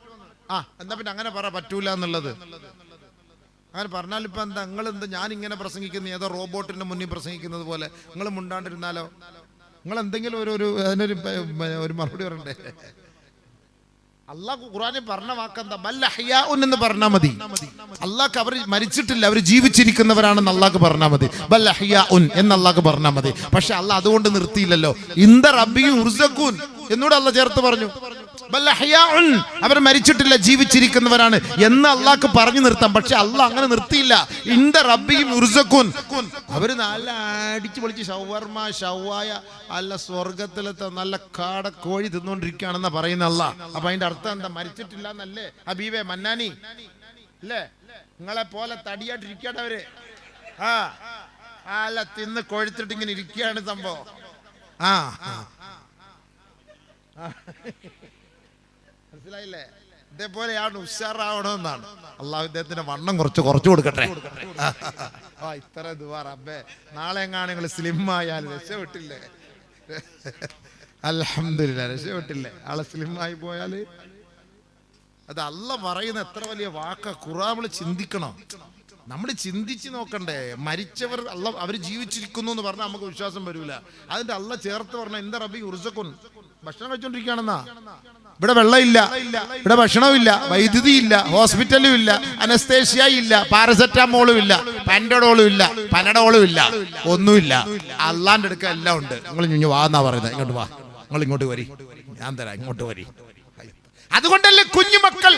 S1: എന്താ പിന്നെ അങ്ങനെ പറ, പറ്റൂല എന്നുള്ളത്. അങ്ങനെ പറഞ്ഞാൽ ഇപ്പൊ എന്താ? നിങ്ങളെന്താ ഞാൻ ഇങ്ങനെ പ്രസംഗിക്കുന്ന ഏതോ റോബോട്ടിന്റെ മുന്നിൽ പ്രസംഗിക്കുന്നത് പോലെ നിങ്ങൾ മിണ്ടാണ്ടിരുന്നാലോ? നിങ്ങൾ എന്തെങ്കിലും അതിനൊരു മറുപടി പറയണ്ടേ? അള്ളാഹ് ഖുർആനിൽ പറഞ്ഞ വാക്കെന്താ? ബൽ അഹ്യാഉൻ എന്ന് പറഞ്ഞാൽ മതി. അള്ളാഹ് അവർ മരിച്ചിട്ടില്ല, അവർ ജീവിച്ചിരിക്കുന്നവരാണെന്ന് അള്ളാഹ് പറഞ്ഞാൽ മതി. ബൽ അഹ്യാഉൻ എന്ന് അള്ളാഹ് പറഞ്ഞാൽ മതി. പക്ഷെ അള്ളാഹ് അതുകൊണ്ട് നിർത്തിയില്ലല്ലോ. ഇൻദ റബ്ബിഹിം യുർസഖൂൻ എന്നൂടെ അള്ളാഹ് ചേർത്ത് പറഞ്ഞു. ബൽ അഹ്യാഉൻ, അവർ മരിച്ചിട്ടില്ല, ജീവിച്ചിരിക്കുന്നവരാണ് എന്ന് അള്ളാഹ് പറഞ്ഞു നിർത്താം. പക്ഷെ അള്ളാഹ് അങ്ങനെ നിർത്തിയില്ല. ഇൻദ റബ്ബിഹിം യുർസഖൂൻ, അവര് നല്ല അടിച്ചു പൊളിച്ച് ഷവർമ ഷവായ അല്ല സ്വർഗത്തിലത്തെ നല്ല കാട കോഴി തിന്നുകൊണ്ടിരിക്കുകയാണെന്നാ പറയുന്ന അള്ളാഹ്. അപ്പൊ അതിന്റെ അർത്ഥം എന്താ? മരിച്ചിട്ടില്ല എന്നല്ലേ ഹബീബേ മന്നാനി? അല്ലേ? നിങ്ങളെ പോലെ തടിയായിട്ടിരിക്കട്ടെ അവര്. അല്ല തിന്ന് കൊഴുത്തിട്ട് ഇങ്ങനെ ഇരിക്കുകയാണ് സംഭവം. മനസ്സിലായില്ലേ? ഇതേപോലെയാണ് ഉഷാറാവണമെന്നാണ്. അള്ളാഹു ഇദ്ദേഹത്തിന്റെ വണ്ണം കുറച്ചു കൊടുക്കട്ടെ. ഇത്ര ദുആ റബ്ബേ. നാളെ എങ്ങാണ് നിങ്ങൾ സ്ലിം ആയാൽ രക്ഷപ്പെട്ടില്ലേ? അൽഹംദുലില്ലാ, രക്ഷപ്പെട്ടില്ലേ? ആളെ സ്ലിം ആയി പോയാല് അത് അള്ളാഹ് പറയുന്ന എത്ര വലിയ വാക്ക. ഖുർആൻ നമ്മൾ ചിന്തിക്കണം, നമ്മൾ ചിന്തിച്ച് നോക്കണ്ടേ? മരിച്ചവർ അള്ളാഹ് അവർ ജീവിച്ചിരിക്കുന്നു എന്ന് പറഞ്ഞാൽ നമുക്ക് വിശ്വാസം വരൂല. അതിന്റെ അള്ളാഹ് ചേർത്ത് പറഞ്ഞ എന്താ റബ്ബി യുർസഖൂൻ, ഭക്ഷണം കഴിച്ചോണ്ടിരിക്കുകയാണെന്നാ. ഇവിടെ വെള്ളമില്ല, ഇവിടെ ഭക്ഷണമില്ല, വൈദ്യുതി ഇല്ല, ഹോസ്പിറ്റലും ഇല്ല, അനസ്തേഷ്യ ഇല്ല, പാരസെറ്റാമോളും ഇല്ല, പാൻഡോളും ഇല്ല, പനഡോളും ഇല്ല, ഒന്നുമില്ല. അള്ളാന്റെ അടുക്ക എല്ലാം ഉണ്ട്. നിങ്ങൾ ഇഞ്ഞു വാന്നാ പറയുന്നത്. ഇങ്ങോട്ട് വാ, നിങ്ങൾ ഇങ്ങോട്ട് വരി, ഞാൻ തരാം, ഇങ്ങോട്ട് വരി. അതുകൊണ്ടല്ലേ കുഞ്ഞുമക്കൾ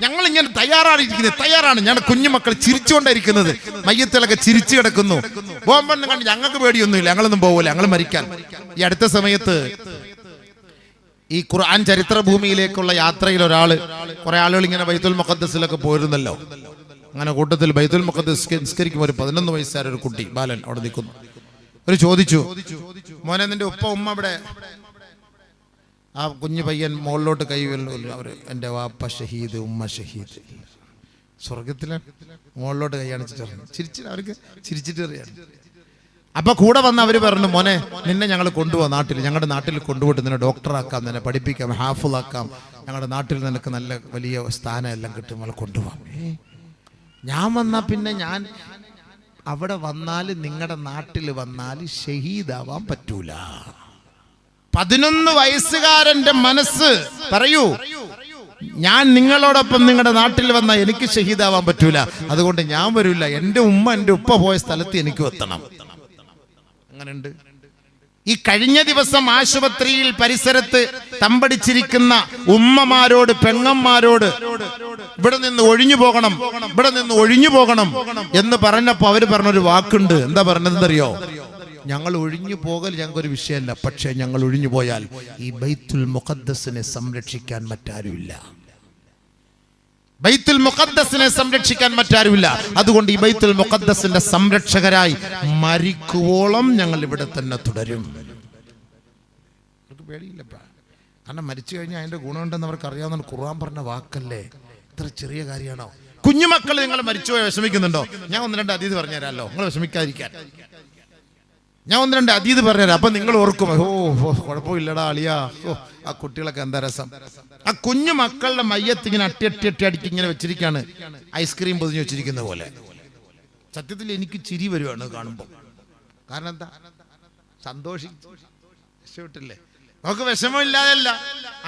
S1: ഞങ്ങൾ ഇങ്ങനെ തയ്യാറാണ്. ഞങ്ങളുടെ കുഞ്ഞുമക്കൾ ചിരിച്ചുകൊണ്ടിരിക്കുന്നത്. മയ്യത്തിലൊക്കെ ചിരിച്ചു കിടക്കുന്നു. ബോംബെന്ന് കണ്ട് ഞങ്ങൾക്ക് പേടിയൊന്നുമില്ല, ഞങ്ങളൊന്നും പോകില്ല, ഞങ്ങൾ മരിക്കാൻ. ഈ അടുത്ത സമയത്ത് ഈ ഖുർആൻ ചരിത്ര ഭൂമിയിലേക്കുള്ള യാത്രയിൽ കുറെ ആളുകൾ ഇങ്ങനെ ബൈത്തുൽ മുഖദ്ദസിലൊക്കെ പോയിരുന്നല്ലോ. അങ്ങനെ കൂട്ടത്തിൽ ബൈത്തുൽ മുഖദ്ദസ് നിസ്കരിക്കുമ്പോൾ ഒരു 11 വയസ്സുകാര ഒരു കുട്ടി ബാലൻ അവിടെ നിൽക്കുന്നു. ഒരു ചോദിച്ചു, മോനെ നിന്റെ ഉപ്പ ഉമ്മ അവിടെ? ആ കുഞ്ഞു പയ്യൻ മുകളിലോട്ട് കൈ വീഴുന്നു. അവര് എൻ്റെ വാപ്പ ഷഹീദ്, ഉമ്മ ഷഹീദ്. സ്വർഗത്തിലെ മുകളിലോട്ട് കൈ കാണിച്ചിട്ട് അവർക്ക് ചിരിച്ചിട്ട് അറിയാണ്. അപ്പൊ കൂടെ വന്ന് അവര് പറഞ്ഞു, മോനെ നിന്നെ ഞങ്ങൾ കൊണ്ടുപോകാം നാട്ടിൽ, ഞങ്ങളുടെ നാട്ടിൽ കൊണ്ടുപോയിട്ട് നിന്നെ ഡോക്ടറാക്കാം, നിന്നെ പഠിപ്പിക്കാം, ഹാഫിളാക്കാം, ഞങ്ങളുടെ നാട്ടിൽ നിനക്ക് നല്ല വലിയ സ്ഥാനം എല്ലാം കിട്ടും, നമ്മളെ കൊണ്ടുപോകാം. ഞാൻ വന്നാ പിന്നെ ഞാൻ അവിടെ വന്നാൽ നിങ്ങളുടെ നാട്ടിൽ വന്നാൽ ഷഹീദാവാൻ പറ്റൂല. 11 വയസ്സുകാരന്റെ മനസ്സ് പറയൂ, ഞാൻ നിങ്ങളോടൊപ്പം നിങ്ങളുടെ നാട്ടിൽ വന്നാൽ എനിക്ക് ഷഹീദാവാൻ പറ്റൂല, അതുകൊണ്ട് ഞാൻ വരില്ല. എൻ്റെ ഉമ്മ എൻ്റെ ഉപ്പ പോയ സ്ഥലത്ത് എനിക്ക് എത്തണം. അങ്ങനെയുണ്ട്. ഈ കഴിഞ്ഞ ദിവസം ആശുപത്രിയിൽ പരിസരത്ത് തമ്പടിച്ചിരിക്കുന്ന ഉമ്മമാരോട്, പെങ്ങന്മാരോട് ഇവിടെ നിന്ന് ഒഴിഞ്ഞു പോകണം, ഇവിടെ നിന്ന് ഒഴിഞ്ഞു പോകണം എന്ന് പറഞ്ഞപ്പോ അവര് പറഞ്ഞൊരു വാക്കുണ്ട്. എന്താ പറഞ്ഞതെന്നറിയോ? ഞങ്ങൾ ഒഴിഞ്ഞു പോകൽ ഞങ്ങൾക്കൊരു വിഷയമല്ല, പക്ഷെ ഞങ്ങൾ ഒഴിഞ്ഞു പോയാൽ ഈ ബൈത്തുൽ മുഖദ്ദസിനെ സംരക്ഷിക്കാൻ മറ്റാരുമില്ല. ബൈത്തുൽ മുഖദ്ദസിനെ സംരക്ഷിക്കാൻ മറ്റാരുമില്ല. അതുകൊണ്ട് ഈ ബൈത്തുൽ മുഖദ്ദസിന്റെ സംരക്ഷകരായി മരിക്കുവോളം ഞങ്ങൾ ഇവിടെ തന്നെ തുടരും. അവർക്ക് പേടിയില്ലപ്പ, കാരണം മരിച്ചു കഴിഞ്ഞാൽ അതിന്റെ ഗുണമുണ്ടെന്ന് അവർക്ക് അറിയാവുന്ന ഖുർആൻ പറഞ്ഞ വാക്കല്ലേ. ഇത്ര ചെറിയ കാര്യമാണോ? കുഞ്ഞുമക്കൾ നിങ്ങൾ മരിച്ചുപോയി വിഷമിക്കുന്നുണ്ടോ? ഞാൻ 1-2 അതീത് പറഞ്ഞുതരാമല്ലോ, നിങ്ങൾ വിഷമിക്കാതിരിക്കാൻ. ഞാൻ 1-2 അതീത് പറഞ്ഞുതരാം. അപ്പൊ നിങ്ങൾ ഓർക്കും, കുഴപ്പമില്ലടാ അളിയാ, ആ കുട്ടികളൊക്കെ എന്താ രസം. ആ കുഞ്ഞു മക്കളുടെ മയ്യത്ത് ഇങ്ങനെ അട്ടി അടിക്ക് ഇങ്ങനെ വെച്ചിരിക്കുകയാണ്, ഐസ്ക്രീം പൊതിഞ്ഞ് വെച്ചിരിക്കുന്ന പോലെ. സത്യത്തിൽ എനിക്ക് ചിരി വരുവാണ് കാണുമ്പോൾ. കാരണം എന്താ? രക്ഷപ്പെട്ടില്ലേ? നമുക്ക് വിഷമമില്ലാതല്ല,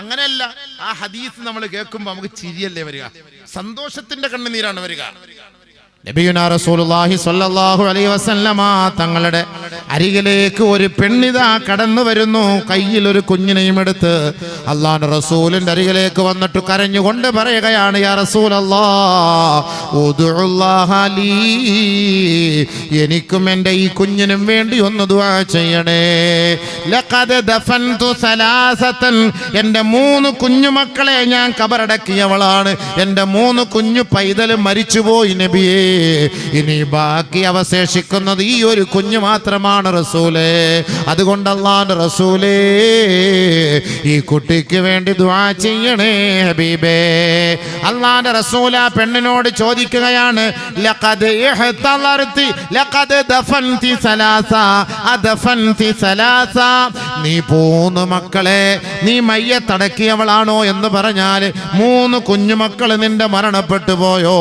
S1: അങ്ങനെയല്ല. ആ ഹദീസ് നമ്മൾ കേൾക്കുമ്പോൾ നമുക്ക് ചിരിയല്ലേ വരിക, സന്തോഷത്തിന്റെ കണ്ണുനീരാണ് വരിക. നബിയുനാ റസൂലുള്ളാഹി സ്വല്ലല്ലാഹു അലൈഹി വസല്ലമ തങ്ങളുടെ അരികിലേക്ക് ഒരു പെണ്ണിതാ കടന്നു വരുന്നു, കയ്യിൽ ഒരു കുഞ്ഞിനെയും എടുത്ത്. അല്ലാഹുവിന്റെ റസൂലിന്റെ അരികിലേക്ക് വന്നിട്ട് കരഞ്ഞുകൊണ്ട് പറയുകയാണ്, യാ റസൂലല്ലാഹ് ഉദ്ഉല്ലാഹ ലീ, എനിക്കും എൻ്റെ ഈ കുഞ്ഞിനും വേണ്ടി ഒന്ന് ദുആ ചെയ്യണേ. ലഖദ് ദഫൻതു സലാസതൻ, എൻ്റെ 3 കുഞ്ഞുമക്കളെ ഞാൻ കബറടക്കിയവളാണ്, എൻ്റെ 3 കുഞ്ഞു പൈതൽ മരിച്ചുപോയി നബിയേ, ഇനി ബാക്കി അവശേഷിക്കുന്നത് ഈ ഒരു കുഞ്ഞു മാത്രമാണ് റസൂലേ. അതുകൊണ്ട് അല്ലാഹുവിന്റെ റസൂലേ ഈ കുട്ടിക്ക് വേണ്ടി ദുആ ചെയ്യണേ ഹബീബേ. അല്ലാഹുവിന്റെ റസൂൽ ആ പെണ്ണിനോട് ചോദിക്കുകയാണ്, ലഖദ് ഇഹ്തളർതി ലഖദ് ദഫൻതി സലാസ അദഫൻതി സലാസ, നീ 3 മക്കളെ നീ മയ്യത്തടക്കിയവളാണോ എന്ന് പറഞ്ഞാൽ 3 കുഞ്ഞുമക്കൾ നിന്റെ മരണപ്പെട്ടു പോയോ?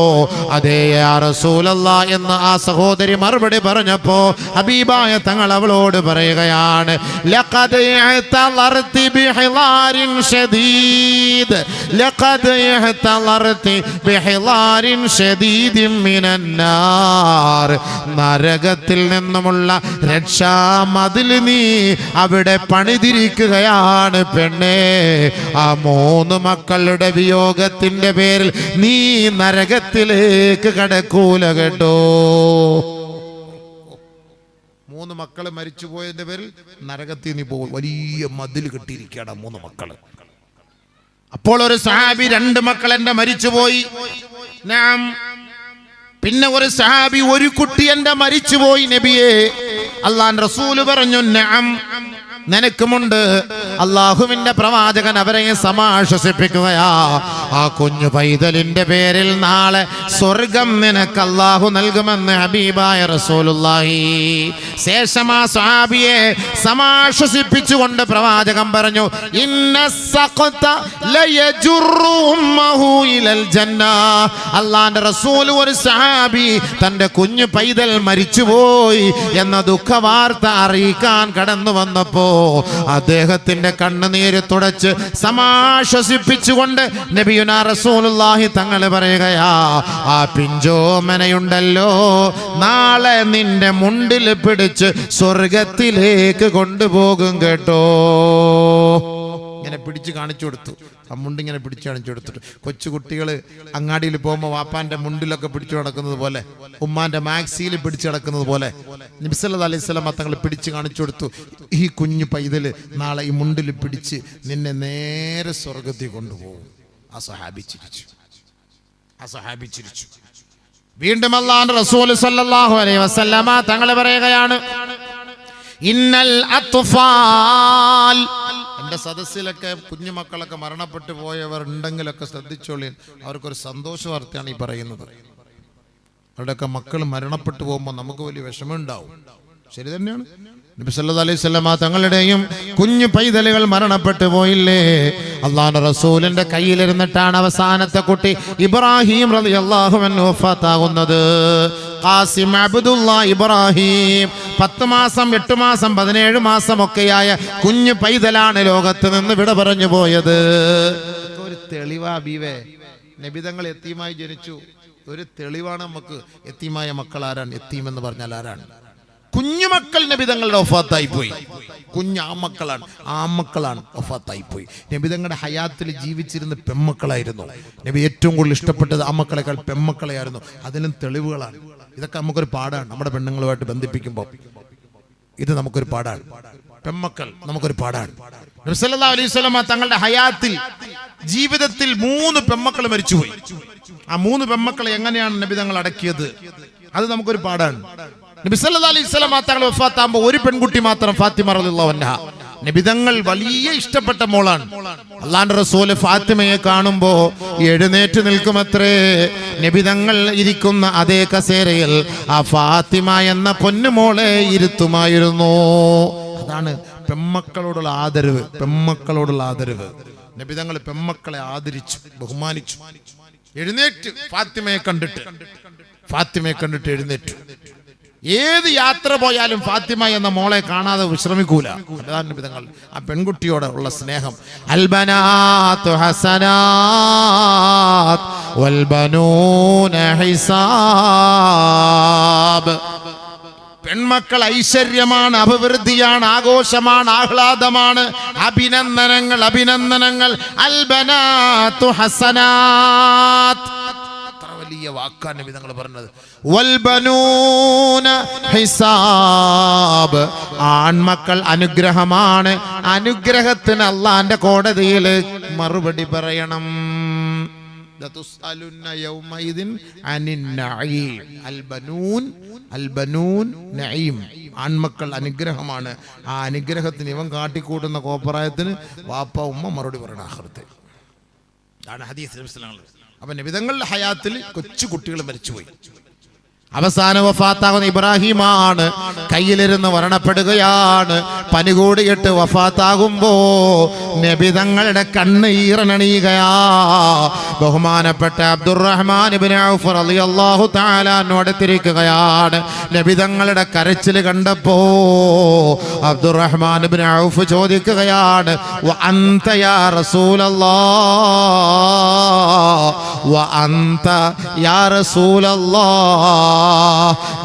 S1: അതേ യാ റസൂലല്ലാഹ് എന്ന് ആ സഹോദരി മറുപടി പറഞ്ഞപ്പോ ഹബീബായ തങ്ങൾ അവളോട് പറയുകയാണ്, ലഖദ് ഇഹ്തളർതി ബിഹിലാരിൻ ശദീദ് ലഖദ് ഇഹ്തളർതി ബിഹിലാരിൻ ശദീദിൻ മിനന്നാർ, നരകത്തിൽ നിന്നുമുള്ള രക്ഷാമതിൽ നീ അവിടെ പണിതിരിക്കുകയാണ് പെണ്ണേ. ആ 3 മക്കളുടെ വിയോഗത്തിന്റെ പേരിൽ നീ നരകത്തിലേക്ക് കടക്കൂല കേട്ടോ. 3 മക്കള് മരിച്ചുപോയതിന്റെ പേരിൽ നരകത്തിൽ നീ പോകും. വലിയ മതിൽ കെട്ടിയിരിക്കുകയാണ് 3 മക്കള്. അപ്പോൾ ഒരു സഹാബി 2 മക്കൾ എന്റെ മരിച്ചുപോയി. പിന്നെ ഒരു സഹാബി ഒരു കുട്ടി എന്റെ മരിച്ചുപോയി നബിയേ. അല്ലാഹുവിന്റെ റസൂല് പറഞ്ഞു, നഅം നിനക്കുമുണ്ട്. അള്ളാഹുവിന്റെ പ്രവാചകൻ അവരെ സമാശ്വസിപ്പിക്കുകയാ, ആ കുഞ്ഞു പൈതലിന്റെ പേരിൽ നാളെ സ്വർഗം നിനക്ക് അള്ളാഹു നൽകുമെന്ന് ഹബീബായ റസൂലുള്ളാഹി. ശേഷം ആ സ്വഹാബിയെ സമാശ്വസിപ്പിച്ചുകൊണ്ട് പ്രവാചകൻ പറഞ്ഞു, ഇന്ന സഖത ലയജുറു ഉമ്മഹു ഇലൽ ജന്ന. അല്ലാഹുവിന്റെ റസൂൽ ഒരു സ്വഹാബി തന്റെ കുഞ്ഞു പൈതൽ മരിച്ചുപോയി എന്ന ദുഃഖവാർത്ത അറിയിക്കാൻ കടന്നു വന്നപ്പോ അദ്ദേഹത്തിന്റെ കണ്ണുനീര് തുടച്ച് സമാശ്വസിപ്പിച്ചുകൊണ്ട് നബിയുനാ റസൂലുള്ളാഹി തങ്ങൾ പറയുകയാ, ആ പിഞ്ചോമനയുണ്ടല്ലോ നാളെ നിന്റെ മുണ്ടിൽ പിടിച്ച് സ്വർഗത്തിലേക്ക് കൊണ്ടുപോകും കേട്ടോ. ഇങ്ങനെ പിടിച്ച് കാണിച്ചു കൊടുത്തു, ആ മുണ്ടിങ്ങനെ പിടിച്ച് കാണിച്ചു കൊടുത്തിട്ട് കൊച്ചുകുട്ടികൾ അങ്ങാടിയിൽ പോകുമ്പോൾ വാപ്പാന്റെ മുണ്ടിലൊക്കെ പിടിച്ചു നടക്കുന്നത് പോലെ, ഉമ്മാന്റെ മാക്സിയിൽ പിടിച്ചു നടക്കുന്നത് പോലെ നബി സല്ലല്ലാഹു അലൈഹി വസല്ലം തങ്ങൾ പിടിച്ച് കാണിച്ചു കൊടുത്തു, ഈ കുഞ്ഞു പൈതല് നാളെ ഈ മുണ്ടിൽ പിടിച്ച് നിന്നെ നേരെ സ്വർഗത്തിൽ കൊണ്ടുപോകും. ആ സഹാബി ചിരിച്ചു. വീണ്ടും അല്ലാഹുവിന്റെ റസൂൽ സല്ലല്ലാഹു അലൈഹി വസല്ലം തങ്ങൾ പറയുകയാണ്, ഇന്നൽ അത്ഫാൽ, എൻ്റെ സദസ്സിലൊക്കെ കുഞ്ഞുമക്കളൊക്കെ മരണപ്പെട്ടു പോയവർ ഉണ്ടെങ്കിലൊക്കെ ശ്രദ്ധിച്ചോളി, അവർക്കൊരു സന്തോഷ വാർത്തയാണ് ഈ പറയുന്നത്. അവരുടെയൊക്കെ മക്കൾ മരണപ്പെട്ടു പോകുമ്പോൾ നമുക്ക് വലിയ വിഷമമുണ്ടാവും. ശരി തന്നെയാണ്. നബി സല്ലല്ലാഹു അലൈഹി വസല്ലം തങ്ങളുടെയും കുഞ്ഞു പൈതലുകൾ മരണപ്പെട്ടു പോയില്ലേ? അല്ലാഹുവിന്റെ റസൂലിന്റെ കയ്യിലിരുന്നിട്ടാണ് അവസാനത്തെ കുട്ടി ഇബ്രാഹിം റളിയല്ലാഹു അൻഹു വഫാത്താകുന്നത്. ഖാസിം അബ്ദുല്ലാ ഇബ്രാഹിം 10 മാസം 8 മാസം 17 മാസം ഒക്കെയായ കുഞ്ഞു പൈതലാണ് ലോകത്ത് നിന്ന് വിട പറഞ്ഞു പോയത്. ഒരു തെളിവാ ബീവേ, നബിതങ്ങൾ യതീമായി ജനിച്ചു. ഒരു തെളിവാണ് നമുക്ക്. യതീമായ മക്കൾ ആരാണ്? യതീം എന്ന് പറഞ്ഞാൽ ആരാണ്? കുഞ്ഞുമക്കൾ നബിതങ്ങളുടെ വഫാത്തായി പോയി. ആമക്കളാണ് വഫാത്തായി പോയി. നബിതങ്ങളുടെ ഹയാത്തിൽ ജീവിച്ചിരുന്ന പെമ്മക്കളായിരുന്നു. നബി ഏറ്റവും കൂടുതൽ ഇഷ്ടപ്പെട്ടത് ആമക്കളെക്കാൾ പെമ്മക്കളെയായിരുന്നു. അതിലും തെളിവുകളാണ്. ഇതൊക്കെ നമുക്കൊരു പാടാണ്. നമ്മുടെ പെണ്ണുങ്ങളുമായിട്ട് ബന്ധിപ്പിക്കുമ്പോൾ ഇത് നമുക്കൊരു പാടാണ്. പെമ്മക്കൾ നമുക്കൊരു പാടാണ്. നബി സല്ലല്ലാഹു അലൈഹി വസല്ലം തങ്ങളുടെ ഹയാത്തിൽ ജീവിതത്തിൽ 3 പെമ്മക്കൾ മരിച്ചുപോയി. ആ 3 പെമ്മക്കളെ എങ്ങനെയാണ് നബിതങ്ങൾ അടക്കിയത്? അത് നമുക്കൊരു പാടാണ്. നബി സല്ലല്ലാഹു അലൈഹി വസല്ലം തങ്ങൾ വഫാത്താകുമ്പോൾ ഒരു പെൺകുട്ടി മാത്രം, ഫാത്തിമ റളിയല്ലാഹു അൻഹ. നബിതങ്ങൾ വലിയ ഇഷ്ടപ്പെട്ട മോളാണ്. അല്ലാഹുവിന്റെ റസൂൽ ഫാത്തിമയെ കാണുമ്പോ എഴുന്നേറ്റ് നിൽക്കുമത്രേ. നബിതങ്ങൾ ഇരിക്കുന്ന അതേ കസേരയിൽ ആ ഫാത്തിമ എന്ന പൊന്നുമോളെ ഇരുത്തുമായിരുന്നു. അതാണ് പെമ്മക്കളോടുള്ള ആദരവ്. നബിതങ്ങൾ പെമ്മക്കളെ ആദരിച്ചു, ബഹുമാനിച്ചു. എഴുന്നേറ്റ് ഫാത്തിമയെ കണ്ടിട്ട് എഴുന്നേറ്റു. ഏത് യാത്ര പോയാലും ഫാത്തിമ എന്ന മോളെ കാണാതെ വിശ്രമിക്കൂല. അതാണ് നബിതങ്ങൾ ആ പെൺകുട്ടിയോട് ഉള്ള സ്നേഹം. അൽബനാതു ഹസനാത് വൽബനൂന ഹിസാബ്. പെൺമക്കൾ ഐശ്വര്യമാണ്, അഭിവൃദ്ധിയാണ്, ആഘോഷമാണ്, ആഹ്ലാദമാണ്, അഭിനന്ദനങ്ങൾ അഭിനന്ദനങ്ങൾ. അൽബനാതു ഹസനാത്, വലിയ വാക്കാണ് നബി തങ്ങൾ പറഞ്ഞത്. വൽബനൂന ഹിസാബ്, ആൺമക്കൾ അനുഗ്രഹമാണ്, അനുഗ്രഹത്തിന് അള്ളാന്റെ കോടതിയിൽ മറുപടി പറയണം. ആൺമക്കൾ അനുഗ്രഹമാണ്, ആ അനുഗ്രഹത്തിന് ഇവൻ കാട്ടിക്കൂട്ടുന്ന കോപ്രായത്തിന് വാപ്പ ഉമ്മ മറുപടി പറയണം ആഖിറത്തിൽ. അതാണ് ഹദീസ്. അപ്പൊ നബിതങ്ങളുടെ ഹയാത്തിൽ കൊച്ചു കുട്ടികൾ മരിച്ചുപോയി. അവസാന വഫാത്താകുന്ന ഇബ്രാഹിമാണ്, കയ്യിലിരുന്ന് മരണപ്പെടുകയാണ്. പനി കൂടിയിട്ട് വഫാത്താകുമ്പോ നബിതങ്ങളുടെ കണ്ണ് ഈറനണിയുകയാ. ബഹുമാനപ്പെട്ട അബ്ദുറഹ്മാൻ ഇബ്നു ഔഫ് റളിയല്ലാഹു തആല അടുത്തിരിക്കുകയാണ്. നബിതങ്ങളുടെ കരച്ചിൽ കണ്ടപ്പോ അബ്ദുറഹ്മാൻ ഇബ്നു ഔഫ് ചോദിക്കുകയാണ്, വ അൻത യാ റസൂലല്ലാഹ്, വ അൻത യാ റസൂലല്ലാഹ്,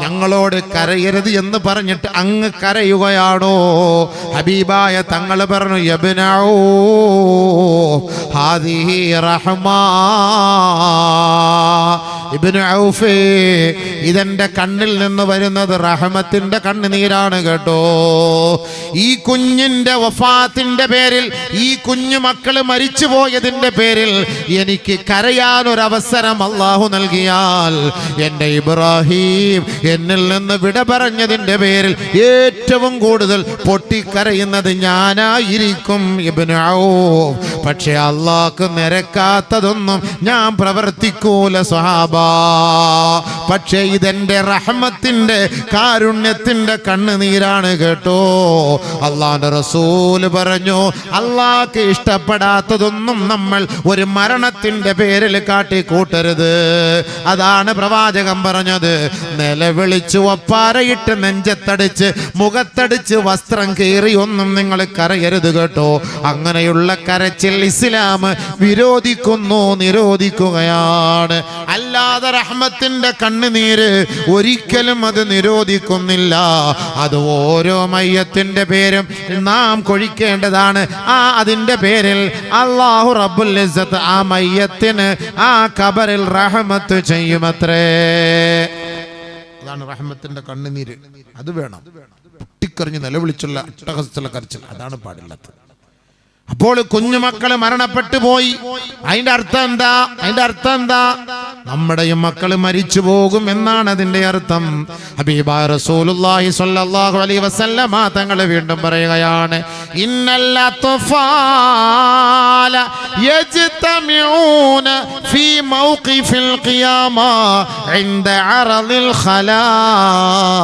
S1: ഞങ്ങളോട് കരയരുത് എന്ന് പറഞ്ഞിട്ട് അങ്ങ് കരയുകയാണോ? ഹബീബായ തങ്ങൾ പറഞ്ഞു, യബ്നഊ ഹാദിഹി റഹ്മാ. ഇബ്നു ഔഫ്, ഇതെന്റെ കണ്ണിൽ നിന്ന് വരുന്നത് റഹ്മത്തിന്റെ കണ്ണുനീരാണ് കേട്ടോ. ഈ കുഞ്ഞിന്റെ വഫാത്തിന്റെ പേരിൽ, ഈ കുഞ്ഞു മക്കള് മരിച്ചുപോയതിന്റെ പേരിൽ എനിക്ക് കരയാനൊരവസരം അല്ലാഹു നൽകിയാൽ, എന്റെ ഇബ്രാഹിം എന്നിൽ നിന്ന് വിട പറഞ്ഞതിന്റെ പേരിൽ ഏറ്റവും കൂടുതൽ പൊട്ടിക്കരയുന്നത് ഞാനായിരിക്കും ഇബ്നു ഔഫ്. പക്ഷെ അല്ലാഹ്ക്ക് നിരക്കാത്തതൊന്നും ഞാൻ പ്രവർത്തിക്കൂല സ്വഹാബ. പക്ഷേ ഇതെന്റെ റഹ്മത്തിന്റെ കാരുണ്യത്തിന്റെ കണ്ണുനീരാണ് കേട്ടോ. അള്ളാഹുവിന്റെ റസൂല് പറഞ്ഞു, അള്ളാഹ്ക്ക് ഇഷ്ടപ്പെടാത്തതൊന്നും നമ്മൾ ഒരു മരണത്തിന്റെ പേരിൽ കാട്ടിക്കൂട്ടരുത്. അതാണ് പ്രവാചകൻ പറഞ്ഞത്, നിലവിളിച്ച് ഒപ്പാരയിട്ട് നെഞ്ചത്തടിച്ച് മുഖത്തടിച്ച് വസ്ത്രം കീറി ഒന്നും നിങ്ങൾ കരയരുത് കേട്ടോ. അങ്ങനെയുള്ള കരച്ചിൽ ഇസ്ലാം വിരോധിക്കുന്നു, നിരോധിക്കുകയാണ്. അല്ലാതെ റഹ്മത്തിന്റെ കണ്ണുനീര് ഒരിക്കലും അത് നിരോധിക്കുന്നില്ല. അത് ഓരോ മയ്യത്തിന്റെ പേരും നാം കൊഴിക്കേണ്ടതാണ്. അതിന്റെ പേരിൽ അല്ലാഹു റബ്ബുൽ ഇസ്സത്ത് ആ മയ്യത്തിന് ആ ഖബറിൽ റഹ്മത്ത് ചെയ്യുമത്രേ. അതാണ് റഹ്മത്തിന്റെ കണ്ണുനീര്. അത് വേണം. പൊട്ടിക്കറിഞ്ഞ് നിലവിളിച്ചുള്ള അട്ടഹസിച്ചുള്ള കരച്ചിൽ അതാണ് പാടില്ലാത്തത്. അപ്പോൾ കുഞ്ഞുമക്കള് മരണപ്പെട്ടു പോയി. അതിന്റെ അർത്ഥം എന്താ? അതിന്റെ അർത്ഥം എന്താ? നമ്മുടെയും മക്കള് മരിച്ചു പോകും എന്നാണ് അതിന്റെ അർത്ഥം. ഹബീബായ റസൂലുള്ളാഹി സ്വല്ലല്ലാഹു അലൈഹി വസല്ലമ തങ്ങൾ വീണ്ടും പറയുകയാണ്, ഇന്നൽ അത്ഫാല യജ്തമിഊന ഫീ മൗഖിഫിൽ ഖിയാമ ഇൻദ അറളിൽ ഖലായിഖ്.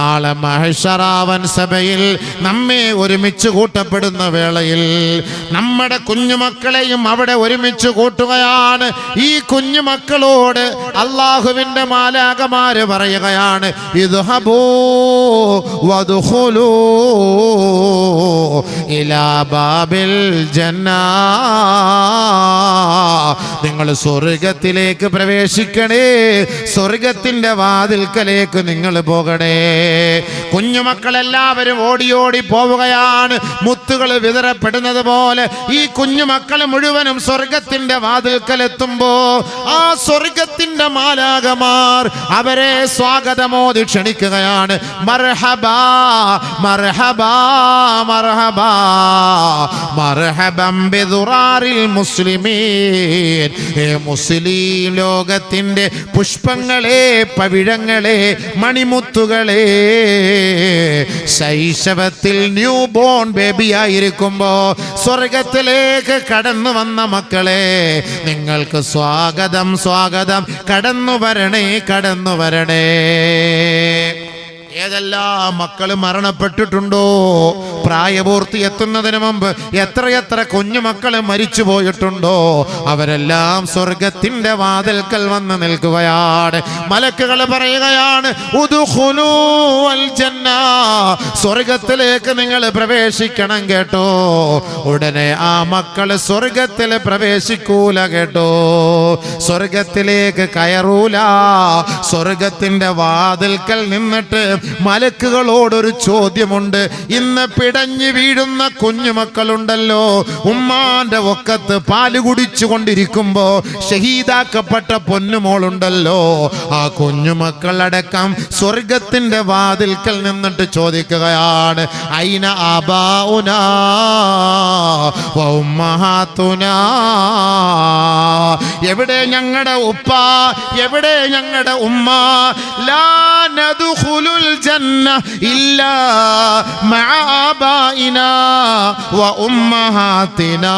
S1: നാളെ മഹ്ശറാവൻ സഭയിൽ നമ്മെ ഒരുമിച്ച് കൂട്ടപ്പെടുന്ന വേളയിൽ നമ്മുടെ കുഞ്ഞുമക്കളെയും അവിടെ ഒരുമിച്ച് കൂട്ടുകയാണ്. ഈ കുഞ്ഞുമക്കളോട് അല്ലാഹുവിന്റെ മാലാഖമാര് പറയുകയാണ്, ഇദ്ഹബൂ വദ്ഖുലൂ ഇലാ ബാബിൽ ജന്നാ. നിങ്ങൾ സ്വർഗത്തിലേക്ക് പ്രവേശിക്കണേ, സ്വർഗത്തിന്റെ വാതിൽക്കലേക്ക് നിങ്ങൾ പോകണേ. കുഞ്ഞുമക്കളെല്ലാവരും ഓടി ഓടി പോവുകയാണ്. മുത്തുകൾ വിതറപ്പെടുന്നത് പോലെ ഈ കുഞ്ഞുമക്കൾ മുഴുവനും സ്വർഗത്തിന്റെ വാതിൽക്കലെത്തുമ്പോ ആ സ്വർഗത്തിന്റെ മാലാഖമാർ അവരെ സ്വാഗതമോദി ക്ഷണിക്കുകയാണ്. മർഹബാ മർഹബാ മർഹബാ മർഹബം ബിദുറാറിൽ മുസ്ലിമീൻ. മുസ്ലിം ലോകത്തിന്റെ പുഷ്പങ്ങളെ, പവിഴങ്ങളെ, മണിമുത്തുകളെ, ശൈശവത്തിൽ ന്യൂ ബോൺ ബേബിയായിരിക്കുമ്പോ സ്വർഗത്തിലേക്ക് കടന്നു വന്ന മക്കളെ, നിങ്ങൾക്ക് സ്വാഗതം സ്വാഗതം, കടന്നു വരണേ കടന്നു വരണേ. ഏതെല്ലാം മക്കൾ മരണപ്പെട്ടിട്ടുണ്ടോ, പ്രായപൂർത്തി എത്തുന്നതിന് മുമ്പ് എത്രയെത്ര കുഞ്ഞുമക്കൾ മരിച്ചു പോയിട്ടുണ്ടോ, അവരെല്ലാം സ്വർഗത്തിന്റെ വാതിൽക്കൽ വന്ന് നിൽക്കുകയാണ്. മലക്കുകൾ പറയുകയാണ്, ഉദ്ഖുലൂ അൽ ജന്ന, സ്വർഗത്തിലേക്ക് നിങ്ങൾ പ്രവേശിക്കണം കേട്ടോ. ഉടനെ ആ മക്കൾ സ്വർഗത്തിൽ പ്രവേശിക്കൂല കേട്ടോ, സ്വർഗത്തിലേക്ക് കയറൂല. സ്വർഗത്തിന്റെ വാതിൽക്കൽ നിന്നിട്ട് മലക്കുകളോടൊരു ചോദ്യമുണ്ട്. ഇന്ന് പിടഞ്ഞു വീഴുന്ന കുഞ്ഞുമക്കളുണ്ടല്ലോ, ഉമ്മാന്റെ ഒക്കത്ത് പാല് കുടിച്ചു കൊണ്ടിരിക്കുമ്പോ ഷഹീദാക്കപ്പെട്ട പൊന്നുമോളുണ്ടല്ലോ, ആ കുഞ്ഞുമക്കളടക്കം സ്വർഗത്തിന്റെ വാതിൽക്കൽ നിന്നിട്ട് ചോദിക്കുകയാണ്, ഐന ആബാഉനാ വ ഉമ്മഹാതുനാ, എവിടെ ഞങ്ങളുടെ ഉപ്പ, എവിടെ ഞങ്ങളുടെ ഉമ്മ? ലാ നദ്ഖുലുൽ ജന്ന ഇല്ലാ മഅ ആബാഇനാ വ ഉമ്മഹാതിനാ.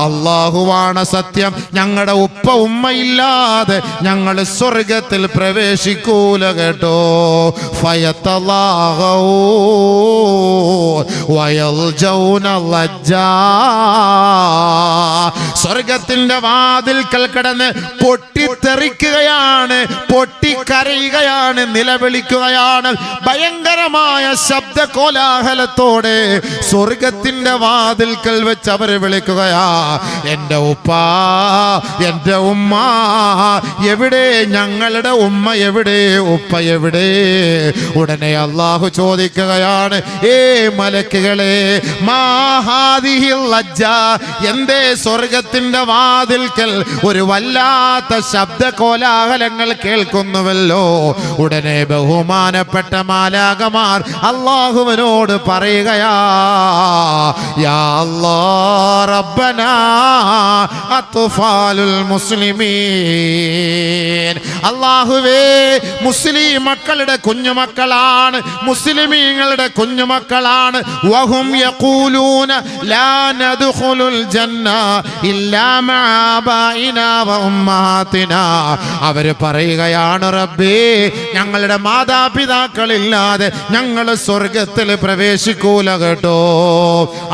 S1: അല്ലാഹുവാണ് സത്യം, ഞങ്ങളുടെ ഉപ്പ ഉമ്മയില്ലാതെ ഞങ്ങൾ സ്വർഗത്തിൽ പ്രവേശിക്കൂല കേട്ടോ. ഫയതലാഗൂ വയൽജൗന ലജ്ജാ, സ്വർഗത്തിന്റെ വാതിൽക്കൽ കടന്ന് പൊട്ടിത്തെറിക്കുകയാണ്, പൊട്ടിക്കരയുകയാണ്, നിലവിളിക്കുകയാണ്. ഭയങ്കരമായ ശബ്ദ കോലാഹലത്തോടെ സ്വർഗത്തിന്റെ വാതിൽക്കൽ വെച്ച് അവർ വിളിക്കുകയാ, എന്റെ ഉപ്പ, എന്റെ ഉമ്മ എവിടെ? ഞങ്ങളുടെ ഉമ്മ എവിടെ? ഉപ്പ എവിടെ? ഉടനെ അല്ലാഹു ചോദിക്കുകയാണ്, ഏ മലക്കുകളെ, മാ ഹാദിഹിൽ ലജ്ജ, എന്തേ സ്വർഗത്തിന്റെ വാതിൽക്കൽ ഒരു വല്ലാത്ത ശബ്ദ കോലാഹലങ്ങൾ കേൾക്കുന്നുവല്ലോ? ഉടനെ ബഹുമാനപ്പെട്ട മാലാകമാർ അല്ലാഹുവിനോട് പറയുകയാ, യാ അല്ലാഹ് റബ്ബനാ അത്ഫാലുൽ മുസ്ലിമീൻ, അല്ലാഹുവേ മുസ്ലിം മക്കളുടെ കുഞ്ഞുമക്കളാണ്, മുസ്ലിമീങ്ങളുടെ കുഞ്ഞുമക്കളാണ്. വഹും യഖൂലൂന ലാ നദ്ഖുലുൽ ജന്ന ഇല്ലാ മഅ ആബാഇനാ വ ഉമ്മഹാതിനാ, അവർ പറയുകയാണ്, റബ്ബേ ഞങ്ങളുടെ മാതാപിതാക്കളില്ലാതെ ഞങ്ങൾ സ്വർഗത്തിൽ പ്രവേശിക്കൂല കേട്ടോ.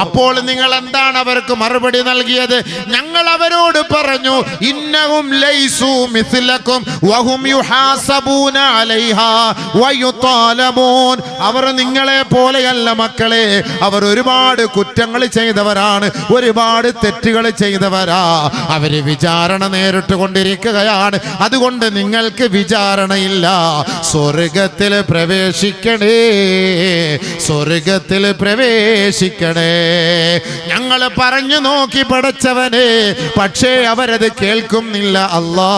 S1: അപ്പോൾ നിങ്ങൾ എന്താണ് അവർക്ക് മറുപടി നൽകിയത്? ഞങ്ങൾ അവരോട് പറഞ്ഞു, ഇന്നഹും ലൈസു മിസ്ലകും വഹും യുഹാസബൂന അലൈഹാ വയുതാലബൂൻ, അവർ നിങ്ങളെ പോലെയല്ല മക്കളെ, അവർ ഒരുപാട് കുറ്റങ്ങൾ ചെയ്തവരാണ്, ഒരുപാട് തെറ്റുകൾ ചെയ്തവരാ, അവര് വിചാരണ നേരിട്ട് കൊണ്ടിരിക്കുകയാണ്. അതുകൊണ്ട് നിങ്ങൾക്ക് വിചാരണയില്ല, സ്വർഗത്തിൽ പ്രവേശിക്കണേ, സ്വർഗത്തിൽ പ്രവേശിക്കണേ. ഞങ്ങൾ പറഞ്ഞു നോക്കി പടച്ചവനെ, പക്ഷേ അവരത് കേൾക്കുന്നില്ല. അല്ലാ,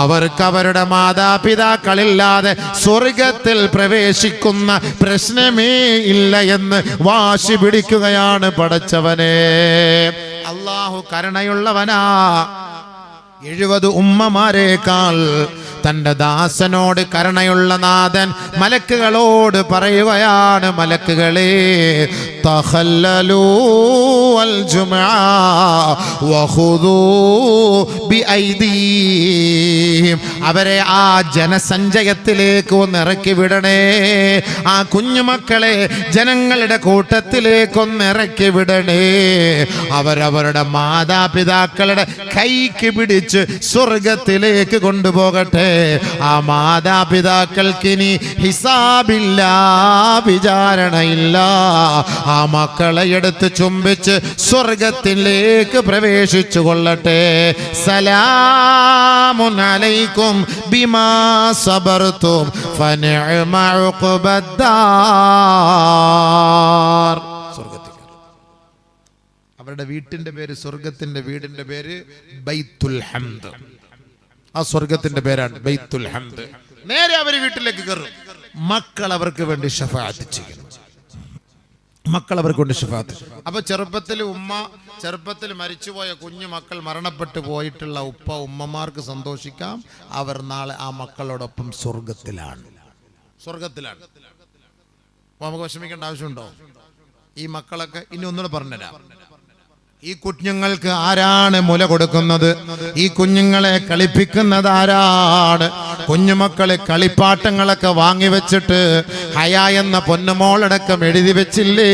S1: അവർക്ക് അവരുടെ മാതാപിതാക്കളില്ലാതെ സ്വർഗത്തിൽ പ്രവേശിക്കുന്ന പ്രശ്നമേ ഇല്ല എന്ന് വാശി പിടിക്കുകയാണ് പടച്ചവനെ. അല്ലാഹു കരുണയുള്ളവനാ. 70 ഉമ്മമാരേക്കാൾ തന്റെ ദാസനോട് കരുണയുള്ള നാഥൻ മലക്കുകളോട് പറയുകയാണ്, മലക്കുകളെ, തഖല്ലലൂ അൽ ജുമുഅ വഖുദൂ ബിഐദീഹിം, അവരെ ആ ജനസഞ്ചയത്തിലേക്ക് ഒന്ന് ഇറക്കി വിടണേ, ആ കുഞ്ഞുമക്കളെ ജനങ്ങളുടെ കൂട്ടത്തിലേക്ക് ഒന്ന് ഇറക്കി വിടണേ. അവരവരുടെ മാതാപിതാക്കളുടെ കൈക്ക് പിടിച്ച് സ്വർഗത്തിലേക്ക് കൊണ്ടുപോകട്ടെ. ആ മാതാപിതാക്കൾക്കിനി ഹിസാബില്ല, വിചാരണയില്ല. ആ മക്കളെ എടുത്ത് ചുംബിച്ച് സ്വർഗത്തിലേക്ക് പ്രവേശിച്ചു കൊള്ളട്ടെ. സലാമുൻ അലൈക്കും ബിമാ സബർതും ഫനിഅമ ഉഖ്ബദ്ദാർ. അവരുടെ വീട്ടിന്റെ പേര്, സ്വർഗത്തിന്റെ വീടിന്റെ പേര് ബൈത്തുൽ ഹംദ്. ആ സ്വർഗത്തിന്റെ പേരാണ് ബൈത്തുൽ ഹംദ്. നേരെ അവർ വീട്ടിലേക്ക് കയറും. മക്കൾ അവർക്ക് വേണ്ടി ശഫാഅത്ത് ചെയ്യും. മക്കൾ അവർക്ക് വേണ്ടി ശഫാഅത്ത്. അപ്പൊ ചെറുപ്പത്തിൽ മരിച്ചുപോയ കുഞ്ഞു മക്കൾ മരണപ്പെട്ടു പോയിട്ടുള്ള ഉപ്പ ഉമ്മമാർക്ക് സന്തോഷിക്കാം, അവർ നാളെ ആ മക്കളോടൊപ്പം സ്വർഗത്തിലാണ്. അപ്പൊ നമുക്ക് വിഷമിക്കേണ്ട ആവശ്യമുണ്ടോ? ഈ മക്കളൊക്കെ ഇനി ഒന്നുകൂടെ പറഞ്ഞുതരാം. ഈ കുഞ്ഞുങ്ങൾക്ക് ആരാണ് മുല കൊടുക്കുന്നത്? ഈ കുഞ്ഞുങ്ങളെ കളിപ്പിക്കുന്നത് ആരാണ്? കുഞ്ഞുമക്കള് കളിപ്പാട്ടങ്ങളൊക്കെ വാങ്ങിവെച്ചിട്ട് ഹയ എന്ന പൊന്നുമോളടക്കം എഴുതി വെച്ചില്ലേ,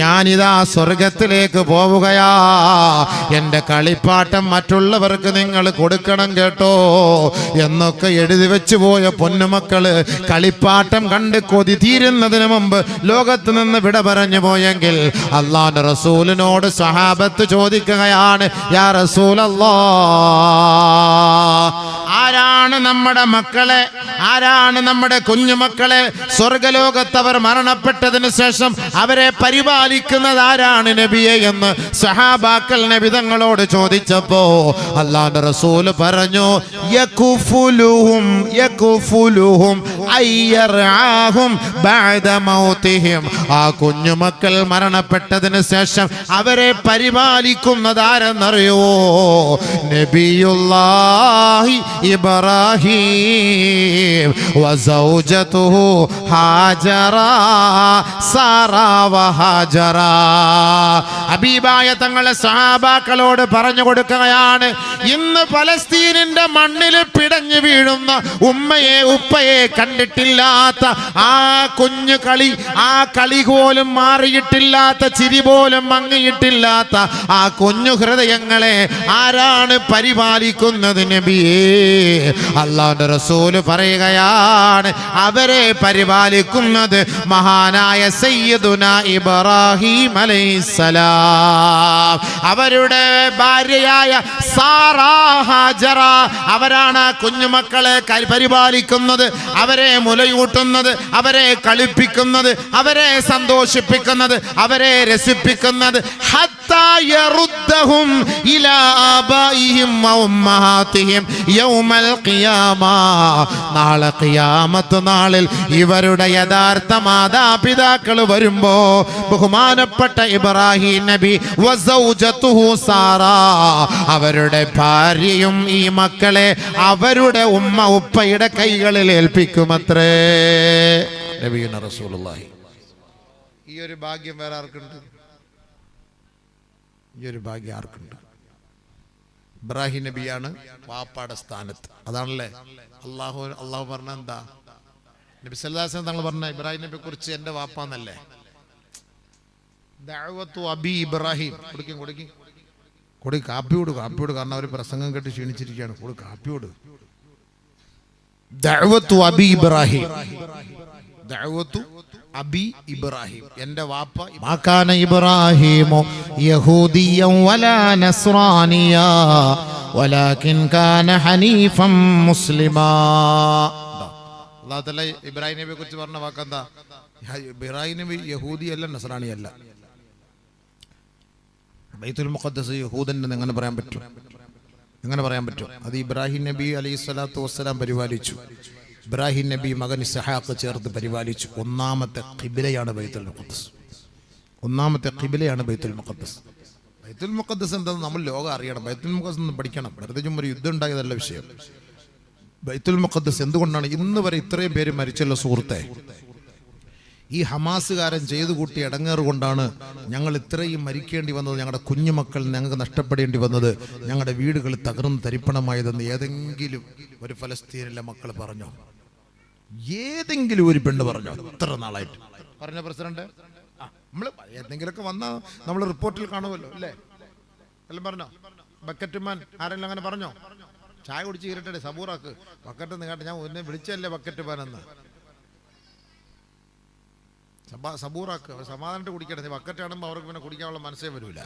S1: ഞാനിതാ സ്വർഗത്തിലേക്ക് പോവുകയാ, എന്റെ കളിപ്പാട്ടം മറ്റുള്ളവർക്ക് നിങ്ങൾ കൊടുക്കണം കേട്ടോ എന്നൊക്കെ എഴുതി വെച്ചു പോയ പൊന്നുമക്കള് കളിപ്പാട്ടം കണ്ട് കൊതി തീരുന്നതിന് മുമ്പ് ലോകത്ത് നിന്ന് വിട പറഞ്ഞു പോയെങ്കിൽ അല്ലാഹുവിന്റെ റസൂലിനോട് സഹാബത്ത് ചോദിക്കുകയാണ്, യാ റസൂലല്ലാഹ്, ആരാണ് നമ്മുടെ മക്കളെ, ആരാണ് നമ്മുടെ കുഞ്ഞുമക്കളെ സ്വർഗലോകത്ത് അവർ മരണപ്പെട്ടതിന് ശേഷം അവരെ പരിപാലിക്കുന്നത് ആരാണ് നബിയെ എന്ന് സഹാബാക്കൾ നബി തങ്ങളോട് ചോദിച്ചപ്പോ അല്ലാഹുവിന്റെ റസൂല് പറഞ്ഞു, യകുഫുലുഹും അയ്യർആഹും ബഅദ മൗതിഹിം, ആ കുഞ്ഞുമക്കൾ മരണപ്പെട്ടതിന് ശേഷം അവരെ പരിപാലിക്കുന്നത് ആരെന്നറിയോ, നബിയുല്ലാഹി ഇബ്രാഹിം വസൗജതുഹു ഹാജറ സാറാ വഹാജറ. ഹബീബായ തങ്ങളെ സഹാബാക്കളോട് പറഞ്ഞു കൊടുക്കുകയാണ്, ഇന്ന് ഫലസ്തീനിന്റെ മണ്ണിൽ പിടഞ്ഞു വീഴുന്ന ഉമ്മയെ ഉപ്പയെ കണ്ടിട്ടില്ലാത്ത ആ കുഞ്ഞു കളി, ആ കളി പോലും മാറിയിട്ടില്ലാത്ത, ചിരി പോലും മങ്ങിയിട്ടില്ലാത്ത ആ കുഞ്ഞു ഹൃദയങ്ങളെ ആരാണ് പരിപാലിക്കുന്നത് നബിയേ? അല്ലാഹുവിന്റെ റസൂല് പറയുകയാണ്, അവരെ പരിപാലിക്കുന്നത് മഹാനായ സയ്യിദുനാ ഇബ്രാഹിം അലൈഹിസ്സലാം, അവരുടെ ഭാര്യയായ സാറാ ഹാജറ, അവരാണ് ആ കുഞ്ഞുമക്കളെ പരിപാലിക്കുന്നത്, അവരെ മുലയൂട്ടുന്നത്, അവരെ കളിപ്പിക്കുന്നത്, അവരെ സന്തോഷിപ്പിക്കുന്നത്, അവരെ രസിപ്പിക്കുന്നത്. ഹത്താ യറുദ്ദഹും ഇലാ ആബായിഹിം വ ഉമ്മഹാതിഹിം യൗമൽ ഖിയാമ, നാളെ ഖിയാമത്ത് നാളിൽ ഇവരുടെ യഥാർത്ഥ മാതാപിതാക്കൾ വരുമ്പോ ബഹുമാനപ്പെട്ട ഇബ്രാഹിം നബി വസൗജതുഹു സാറാ, അവരുടെ ഭാര്യയും ഈ മക്കളെ അവരുടെ ഉമ്മ ഉപ്പയുടെ കൈകളിൽ ഏൽപ്പിക്കുമത്രേ. നബിയുനാ റസൂലുള്ളാഹി. ഈ ഒരു ഭാഗ്യം വേറെ ആർക്കുണ്ട്? ഈ ഒരു ഭാഗ്യം ആർക്കുണ്ട്? ഇബ്രാഹിം നബിയാണ് വാപ്പാടെ സ്ഥാനത്ത്. അതാണല്ലേ അള്ളാഹു പറഞ്ഞ എന്താ, നബി സല്ലല്ലാഹു അലൈഹി വസല്ലം തങ്ങൾ പറഞ്ഞ ഇബ്രാഹിം നബിയെ കുറിച്ച് എന്റെ വാപ്പാന്നല്ലേ. ദഅവത്തു അബി ഇബ്രാഹിം. കൊടുക്കി കാപ്പിയോട് കാരണം അവർ പ്രസംഗം കേട്ട് ക്ഷീണിച്ചിരിക്കുകയാണ്. കാപ്പിയോട്. ദഅവത്തു അബി ഇബ്രാഹിം, ദഅവത്തു അബി ഇബ്രാഹിം, എന്റെ വാപ്പ. മാകാന ഇബ്രാഹിമു യഹൂദിയൻ വലാ നസ്രാനിയാ വലാകിൻ കാന ഹനീഫൻ മുസ്ലിമാ. അല്ലാഹു തആല ഇബ്രാഹിം നബിയെ കുറിച്ച് പറഞ്ഞ വാക്കെന്താ? ഇബ്രാഹിം നബി യഹൂദിയല്ല നസ്രാനിയല്ല. ബൈത്തുൽ മുഖദ്ദസ് യഹൂദന്റെ എങ്ങനെ പറയാൻ പറ്റും? എങ്ങനെ പറയാൻ പറ്റും? അത് ഇബ്രാഹിം നബി അലൈഹിസ്സലാത്തു വസ്സലാം പരിപാലിച്ചു. ഇബ്രാഹിം നബി മകൻ ഇസ്ഹാഖ് ചേർത്ത് പരിപാലിച്ചു. ഒന്നാമത്തെ ഖിബ്ലയാണ് ബൈത്തുൽ മുഖദ്ദസ്. ഒന്നാമത്തെ ഖിബ്ലയാണ് ബൈത്തുൽ മുഖദ്ദസ്. ബൈത്തുൽ മുഖദ്ദസ് എന്താണെന്ന് നമ്മൾ ലോകം അറിയണം. ബൈത്തുൽ മുഖദ്ദസ് ഒന്ന് പഠിക്കണം. വെറുതെ ചുമ്മാ ഒരു യുദ്ധം ഉണ്ടായതല്ല വിഷയം. ബൈത്തുൽ മുഖദ്ദസ് എന്തുകൊണ്ടാണ് ഇന്ന് വരെ ഇത്രയും പേര് മരിച്ചല്ലോ സുഹൃത്തെ? ഈ ഹമാസുകാരൻ ചെയ്തു കൂട്ടിയ ഇടങ്ങേറ് കൊണ്ടാണ് ഞങ്ങൾ ഇത്രയും മരിക്കേണ്ടി വന്നത്, ഞങ്ങളുടെ കുഞ്ഞുമക്കൾ ഞങ്ങൾക്ക് നഷ്ടപ്പെടേണ്ടി വന്നത്, ഞങ്ങളുടെ വീടുകൾ തകർന്ന് തരിപ്പണമായതെന്ന് ഏതെങ്കിലും ഒരു ഫലസ്തീനിലെ മക്കൾ പറഞ്ഞോ? ഏതെങ്കിലും ഒരു പെണ്ണ് പറഞ്ഞോ? ഇത്ര നാളായിട്ട് പറഞ്ഞ പ്രസിഡന്റ് നമ്മൾ ഏതെങ്കിലുമൊക്കെ വന്നാൽ നമ്മൾ റിപ്പോർട്ടിൽ കാണുമല്ലോ അല്ലേ? എല്ലാം പറഞ്ഞോ? ബക്കറ്റുമാൻ ആരെങ്കിലും അങ്ങനെ പറഞ്ഞോ? ചായ കുടിച്ച് കയറിട്ടെ സബൂറാക്ക് ബക്കറ്റ് കേട്ടെ, ഞാൻ ഒന്നെ വിളിച്ചല്ലേ ബക്കറ്റ് പാനെന്ന്. സബൂറാക്ക് സമാധാനമായിട്ട് കുടിക്കട്ടെ. ബക്കറ്റ് ആണെമ്പോൾ അവർക്ക് പിന്നെ കുടിക്കാനുള്ള മനസ്സേ വരൂല.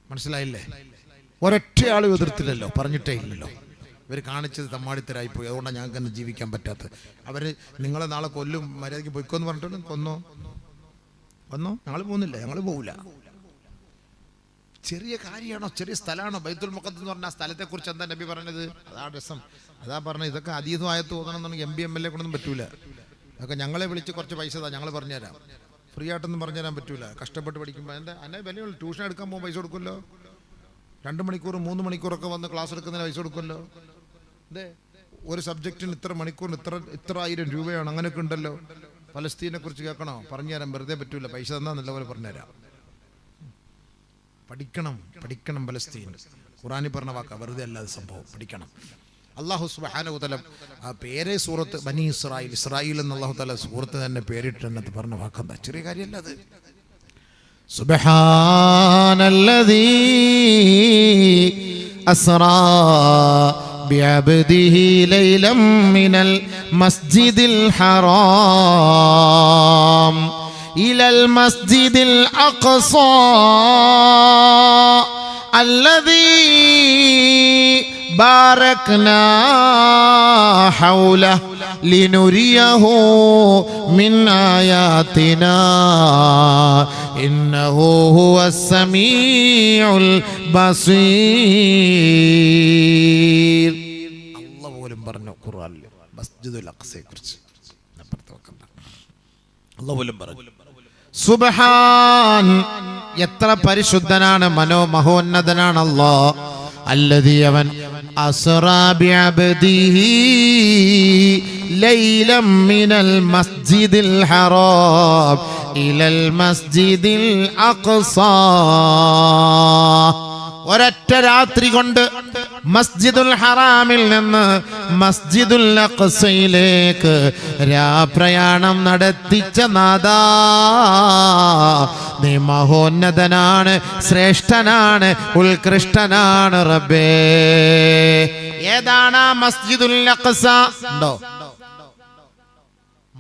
S1: മനസ്സിലായില്ലേ? ഒരൊറ്റ ആളും എതിർത്തില്ലല്ലോ, പറഞ്ഞിട്ടേ ഇല്ലല്ലോ. ഇവർ കാണിച്ചത് തമ്മാടിത്തരായിപ്പോയി, അതുകൊണ്ടാണ് ഞങ്ങൾക്ക് തന്നെ ജീവിക്കാൻ പറ്റാത്തത്. അവർ നിങ്ങളെ നാളെ കൊല്ലും, മര്യാദയ്ക്ക് പൊയ്ക്കോന്ന് പറഞ്ഞിട്ട് കൊന്നോ? ഞങ്ങൾ പോകുന്നില്ല, ഞങ്ങൾ പോകില്ല. ചെറിയ കാര്യമാണോ? ചെറിയ സ്ഥലമാണോ ബൈത്തുൽ മുഖദ്ദസ് എന്ന് പറഞ്ഞ ആ സ്ഥലത്തെ കുറിച്ച് എന്താ നബി പറഞ്ഞത്? അതാ രസം. അതാ പറഞ്ഞത് ഇതൊക്കെ അതീതമായത് തോന്നണമെന്നുണ്ടെങ്കിൽ MP MLA കൊണ്ടൊന്നും പറ്റൂല. അതൊക്കെ ഞങ്ങളെ വിളിച്ച് കുറച്ച് പൈസ ഞങ്ങൾ പറഞ്ഞുതരാം. ഫ്രീ ആയിട്ടൊന്നും പറഞ്ഞുതരാൻ പറ്റൂല. കഷ്ടപ്പെട്ട് പഠിക്കുമ്പോൾ എൻ്റെ അന്നെ വിലയുള്ളൂ. ട്യൂഷൻ എടുക്കാൻ പോകുമ്പോൾ പൈസ കൊടുക്കുമല്ലോ. 2 മണിക്കൂർ 3 മണിക്കൂറൊക്കെ വന്ന് ക്ലാസ് എടുക്കുന്നതിന് പൈസ കൊടുക്കുമല്ലോ. അതെ, ഒരു സബ്ജക്റ്റിന് ഇത്ര മണിക്കൂറിന് ഇത്ര 1000 രൂപയാണ്. അങ്ങനെയൊക്കെ ഉണ്ടല്ലോ. ഫലസ്തീനെ കുറിച്ച് കേൾക്കണോ? പറഞ്ഞുതരാൻ വെറുതെ പറ്റൂല. പൈസ തന്നാൽ നല്ലപോലെ പറഞ്ഞുതരാം. പഠിക്കണം ഫലസ്തീൻ. ഖുർആനിൽ പറഞ്ഞ വാക്ക, വെറുതെ അല്ലാതെ സംഭവം പഠിക്കണം. അല്ലാഹു സുബ്ഹാനഹു വ തആല ആ പേരെ സൂറത്ത് ബനി ഇസ്രായേൽ, ഇസ്രായേൽ എന്ന് അല്ലാഹു തആല സൂറത്ത് തന്നെ പേരിട്ടെന്നത് പറഞ്ഞ വാക്കെന്താ, ചെറിയ കാര്യമല്ല അത്. സുബ്ഹാനല്ലദീ അസ്റാ ബിഅബ്ദിഹി ലൈലം മിനൽ മസ്ജിദിൽ ഹറാം ഇലൽ മസ്ജിദിൽ അഖ്സാ الذي باركنا حوله لنريه من آياتنا إنه هو السميع البصير. الله പോലും പറഞ്ഞു ഖുർആനിൽ മസ്ജിദുൽ അഖ്സയെ കുറിച്ച്. അല്ലാഹു പോലും പറഞ്ഞു സുബ്ഹാൻ, എത്ര പരിശുദ്ധനാണ്, മഹോന്നതനാണ് അല്ലാഹ്. അല്ലദീ, അവൻ അസ്റാ ബിഅബ്ദിഹി ലൈലം മിനൽ മസ്ജിദിൽ ഹറാം ഇലൽ മസ്ജിദിൽ അഖ്സാ. ഒരൊറ്റ രാത്രി കൊണ്ട് മസ്ജിദുൽ ഹറാമിൽ നിന്ന് മസ്ജിദുൽ അഖ്സയിലേക്ക് രാപ്രയാണം നടത്തിച്ച നാദാ, നീ മഹോന്നതനാണ്, ശ്രേഷ്ഠനാണ്, ഉത്കൃഷ്ടനാണ് റബ്ബേ. ഏതാണ് മസ്ജിദുൽ അഖ്സ? ഉണ്ടോ?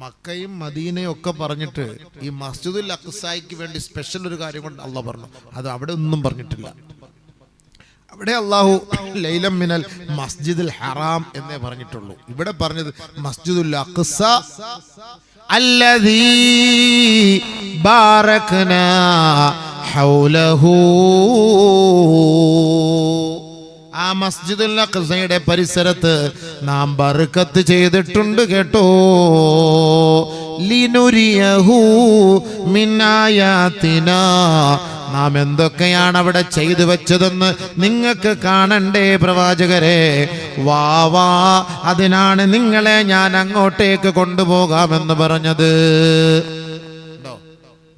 S1: മക്കയും മദീനയും ഒക്കെ പറഞ്ഞിട്ട് ഈ മസ്ജിദുൽ അഖ്സയ്ക്ക് വേണ്ടി സ്പെഷ്യൽ ഒരു കാര്യം കൊണ്ട് അള്ളാഹ് പറഞ്ഞു. അത് അവിടെ ഒന്നും പറഞ്ഞിട്ടില്ല. അവിടെ അള്ളാഹു ലൈലം മിനൽ മസ്ജിദുൽ ഹറാം എന്നേ പറഞ്ഞിട്ടുള്ളൂ. ഇവിടെ പറഞ്ഞത് മസ്ജിദുൽ അഖ്സ അല്ലദീ ബാറക്നാ ഹൗലഹു. ആ മസ്ജിദുൽ അഖ്സയുടെ പരിസരത്ത് നാം ബർക്കത്ത് ചെയ്തിട്ടുണ്ട് കേട്ടോ. ലിനുരിയഹു മിൻ ആയാതിനാ, നാം എന്തൊക്കെയാണ് അവിടെ ചെയ്തു വെച്ചതെന്ന് നിങ്ങൾക്ക് കാണണ്ടേ പ്രവാചകരെ. വാ, അതിനാണ് നിങ്ങളെ ഞാൻ അങ്ങോട്ടേക്ക് കൊണ്ടുപോകാമെന്ന് പറഞ്ഞത്.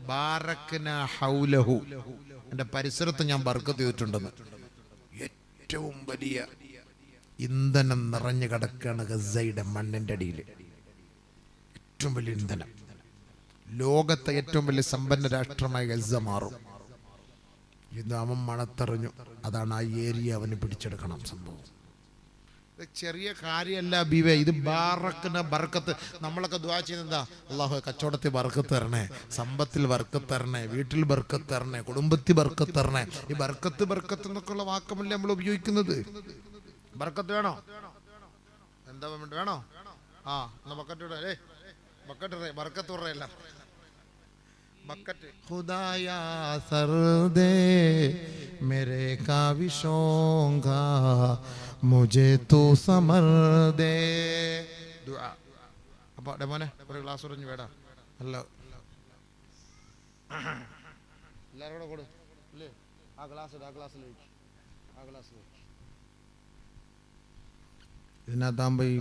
S1: ബാറക്നാ ഹൗലഹു, എന്റെ പരിസരത്ത് ഞാൻ ബർക്കത്ത് ചെയ്തിട്ടുണ്ടെന്ന്. ഏറ്റവും വലിയ ഇന്ധനം നിറഞ്ഞു കിടക്കുകയാണ് ഗസയുടെ മണ്ണിന്റെ അടിയിൽ. ഏറ്റവും വലിയ ഇന്ധനം. ലോകത്തെ ഏറ്റവും വലിയ സമ്പന്ന രാഷ്ട്രമായി ഗസ മാറും. ഇത് അവൻ മണത്തെറിഞ്ഞു. അതാണ് ആ ഏരിയ അവന് പിടിച്ചെടുക്കണം. സംഭവം ചെറിയ കാര്യമല്ല ബീവേ. ഇത് ബാറക്കിന് ബർക്കത്ത്. നമ്മളൊക്കെ ദുആ ചെയ്യുന്നതാ, അല്ലാഹു കച്ചവടത്തിൽ ബർക്കത്ത് തരണേ, സമ്പത്തിൽ ബർക്കത്ത് തരണേ, വീട്ടിൽ ബർക്കത്ത് തരണേ, കുടുംബത്തിൽ ബർക്കത്ത് തരണേ. ഈ ബർക്കത്ത് ബർക്കത്ത് എന്നൊക്കെയുള്ള വാക്കമല്ലേ നമ്മൾ ഉപയോഗിക്കുന്നത്. ബർക്കത്ത് വേണോ? എന്താ വേണോ? ആ, എന്നാ ബക്കറ്റ് ഇടേ, ബക്കറ്റ് ഇടേ, ബർക്കത്ത് പറയല്ല ബക്കറ്റ്. ഖുദായാ സർദേ മേരെ കാവിശോംഗാ മുझे तू समर दे ദുആ. അപ്പോൾ മോനെ ഒരു ഗ്ലാസ് ഉറഞ്ഞു വേടാ. അല്ല എല്ലാവരും കൂടെ കൊടു അല്ലേ. ആ ഗ്ലാസ്സിലേക്ക് ഇതിനകത്താകുമ്പോൾ ഈ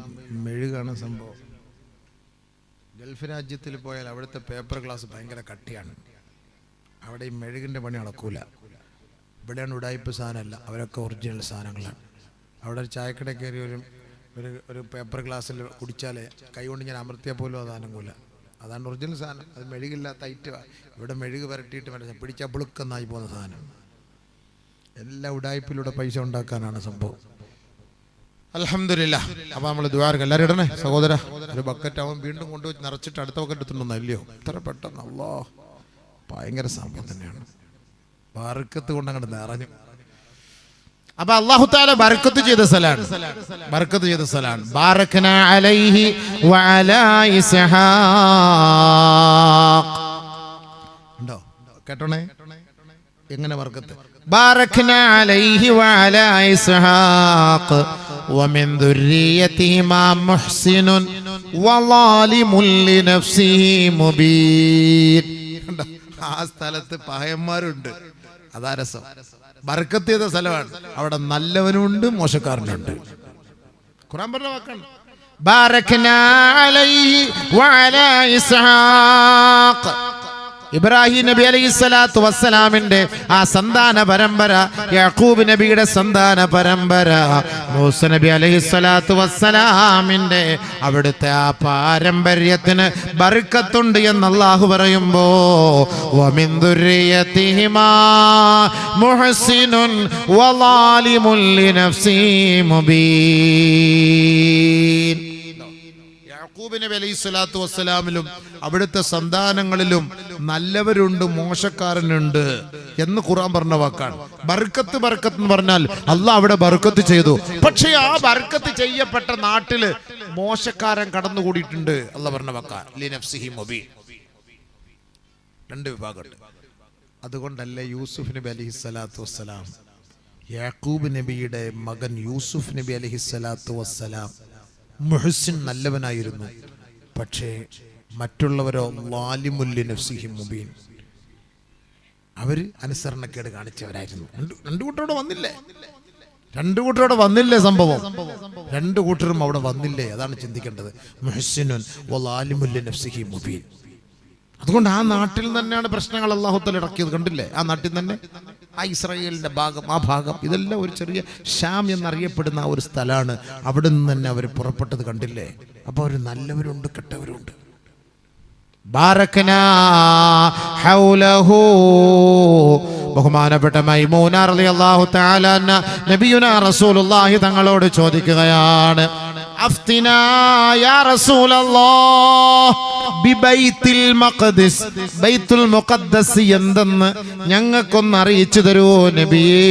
S1: മെഴുകാണ് സംഭവം. ഗൾഫ് രാജ്യത്തിൽ പോയാൽ അവിടുത്തെ പേപ്പർ ഗ്ലാസ് ഭയങ്കര കട്ടിയാണ്. അവിടെ ഈ മെഴുകിൻ്റെ പണി നടക്കൂല. ഇവിടെയാണ് ഉടായ്പ സാധനമല്ല, അവരൊക്കെ ഒറിജിനൽ സാധനങ്ങളാണ്. അവിടെ ഒരു ചായക്കട കയറി ഒരു പേപ്പർ ഗ്ലാസ്സിൽ കുടിച്ചാലേ കൈ കൊണ്ട് ഞാൻ അമർത്തിയാൽ പോലും അത് അനങ്ങൂല. അതാണ് ഒറിജിനൽ സാധനം. അത് മെഴുകില്ലാത്ത ഐറ്റം. ഇവിടെ മെഴുക് വരട്ടിയിട്ട് പിടിച്ചാൽ പുളുക്കെന്നായി പോകുന്ന സാധനം. എല്ലാ ഉടായ്പിലൂടെ പൈസ ഉണ്ടാക്കാനാണ് സംഭവം. അൽഹംദുലില്ലാഹ്. അപ്പോൾ നമ്മൾ ദുആർക്ക് എല്ലാവരും ഇടണേ സഹോദര. ഒരു ബക്കറ്റ് അവൻ വീണ്ടും കൊണ്ടുപോയി നിറച്ചിട്ട് അടുത്ത ബക്കറ്റ് എത്തുന്നൊന്നല്ലയോ ഇത്ര പെട്ടെന്ന്. അല്ലാഹ്, ഭയങ്കര സംഭവം തന്നെയാണ്. ബർക്കത്ത് കൊണ്ട് അങ്ങോട്ട് നിറഞ്ഞു. അപ്പൊ അല്ലാഹു തആല ബർക്കത്ത് ചെയ്ത സ്ഥലമാണ്. ബാറക്നാ അലൈഹി വഅലാ ഇസ്ഹാഖ്. ഉണ്ടോ? കേട്ടോണേ എങ്ങനെ ബർക്കത്ത്. ബാറക്നാ അലൈഹി വഅലാ ഇസ്ഹാഖ് വമിൻ ദുർരിയതിഹിമാ മുഹ്സിനുൻ വളാലിമുൻ ലിനഫ്സിഹി മുബീൻ. ആ സ്ഥലത്ത് പഹയന്മാരുണ്ട്. അതാ രസം. ബർക്കത്ത് ചെയ്ത സ്ഥലമാണ്. അവിടെ നല്ലവനുണ്ട്, മോശക്കാരനുണ്ട്. ഖുർആൻ പറഞ്ഞ വാക്കാണ്. ബാറക്നാ അലൈഹി വഅലാ ഇസ്ഹാഖ് ഇബ്രാഹിം നബി അലൈഹിസ്സലാത്തു വസ്സലാമിന്റെ ആ സന്താന പരമ്പര, യാക്കൂബ് നബിയുടെ സന്താന പരമ്പര, മൂസ നബി അലൈഹിസ്സലാത്തു വസ്സലാമിന്റെ അവിടുത്തെ ആ പാരമ്പര്യത്തിന് ബർക്കത്തുണ്ട് എന്ന് അല്ലാഹു പറയുമ്പോ വമിൻ ദുർരിയതിഹിമാ മുഹ്സിനുൻ വളാലിമുൻ ലിനഫ്സി മുബീൻ. യാക്കൂബ് നബി അലൈഹിസ്സലാത്തു വസ്സലാമിലും അവിടുത്തെ സന്താനങ്ങളിലും നല്ലവരുണ്ട്, മോശക്കാരനുണ്ട് എന്ന് ഖുർആൻ പറഞ്ഞ വാക്കാണ്. ബർക്കത്ത് ബർക്കത്ത് എന്ന് പറഞ്ഞാൽ അല്ലാഹ് അവിടെ ബർക്കത്ത് ചെയ്തു. പക്ഷേ ആ ബർക്കത്ത് ചെയ്യപ്പെട്ട നാട്ടില് മോശക്കാരൻ കടന്നുകൂടിയിട്ടുണ്ട്. അല്ലാഹ് പറഞ്ഞ വാക്കാണ് ലിനഫ്സിഹി മുബീൻ. രണ്ട് വിഭാഗമുണ്ട്. അതുകൊണ്ടല്ലേ യൂസുഫ് നബി അലൈഹിസ്സലാത്തു വസ്സലാം, യാക്കൂബ് നബിയുടെ മകൻ യൂസുഫ് നബി അലൈഹിസ്സലാത്തു വസ്സലാം മുഹ്സിൻ നല്ലവനായിരുന്നു. പക്ഷേ മറ്റുള്ളവരോ ളാലിമുൽ ലിനഫ്സിഹി മുബീൻ, അവര് അനുസരണക്കേട് കാണിച്ചവരായിരുന്നു. രണ്ടു കൂട്ടരോടെ വന്നില്ലേ? രണ്ടു കൂട്ടരോടെ വന്നില്ലേ? സംഭവം രണ്ടു കൂട്ടരും അവിടെ വന്നില്ലേ? അതാണ് ചിന്തിക്കേണ്ടത്. മുഹ്സിനുൻ വളാലിമുൽ ലിനഫ്സിഹി മുബീൻ. അതുകൊണ്ട് ആ നാട്ടിൽ തന്നെയാണ് പ്രശ്നങ്ങൾ അല്ലാഹു തആല ഇറക്കിയത്. കണ്ടില്ലേ? ആ നാട്ടിൽ തന്നെ ആ ഇസ്രായേലിന്റെ ഭാഗം, ആ ഭാഗം, ഇതെല്ലാം ഒരു ചെറിയ ഷാം എന്നറിയപ്പെടുന്ന ആ ഒരു സ്ഥലമാണ്. അവിടെ നിന്ന് തന്നെ അവർ പുറപ്പെട്ടത് കണ്ടില്ലേ? അപ്പൊ അവർ നല്ലവരുണ്ട്, കെട്ടവരുണ്ട്. ബാറക്നാ ഹൗലഹു. ബഹുമാനപ്പെട്ട മൈമൂന റളിയല്ലാഹു തആല അൻഹ നബിയുനാ റസൂലുള്ളാഹി തങ്ങളോട് ചോദിക്കുകയാണ്, അഫ്തിനാ യാ റസൂലല്ലാഹ് ബിബൈത്തിൽ മഖ്ദിസ്, ബൈത്തുൽ മുഖദ്ദസ് എന്തെന്ന് ഞങ്ങൾക്കൊന്ന് അറിയിച്ചു തരൂ നബിയേ.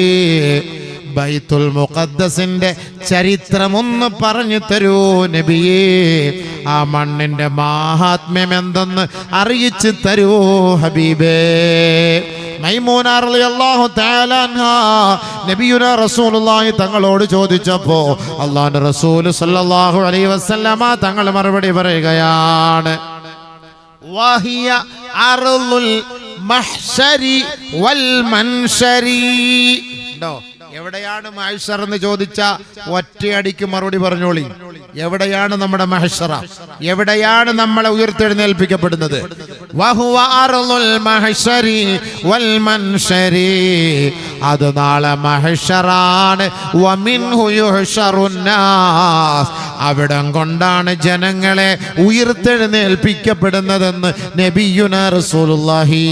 S1: ബൈത്തുൽ മുഖദ്ദസിന്റെ ചരിത്രമൊന്ന് പറഞ്ഞു തരൂ നബിയേ. ആ മണ്ണിന്റെ മാഹാത്മ്യം എന്തെന്ന് അറിയിച്ചു തരൂ ഹബീബേ. മൈമൂന റളിയല്ലാഹു തആല അൻഹാ നബിയുനാ റസൂലുള്ളാഹി തങ്ങളോട് ചോദിച്ചപ്പോ അല്ലാഹുവിന്റെ റസൂൽ സല്ലല്ലാഹു അലൈഹി വസല്ലമ തങ്ങൾ മറുപടി പറയുകയാണ്, വഹിയ അർളുൽ മഹ്ശരി വൽ മൻശരി. എവിടെയാണ് മഹ്ശർ എന്ന് ചോദിച്ച ഒറ്റയടിക്ക് മറുപടി പറഞ്ഞോളി. എവിടെയാണ് നമ്മുടെ മഹ്ശറ? എവിടെയാണ് നമ്മളെ ഉയർത്തെഴുന്നേൽപ്പിക്കപ്പെടുന്നത്? വഹുവ അർളുൽ മഹ്ശരി വൽ മൻശരി. അത് നാളെ മഹ്ശറാണ്. വമിൻഹു യുഹ്ശറുൻ നാസ്. അവിടം കൊണ്ടാണ് ജനങ്ങളെ ഉയർത്തെഴുന്നേൽപ്പിക്കപ്പെടുന്നതെന്ന് നബിയുനാ റസൂലുള്ളാഹി.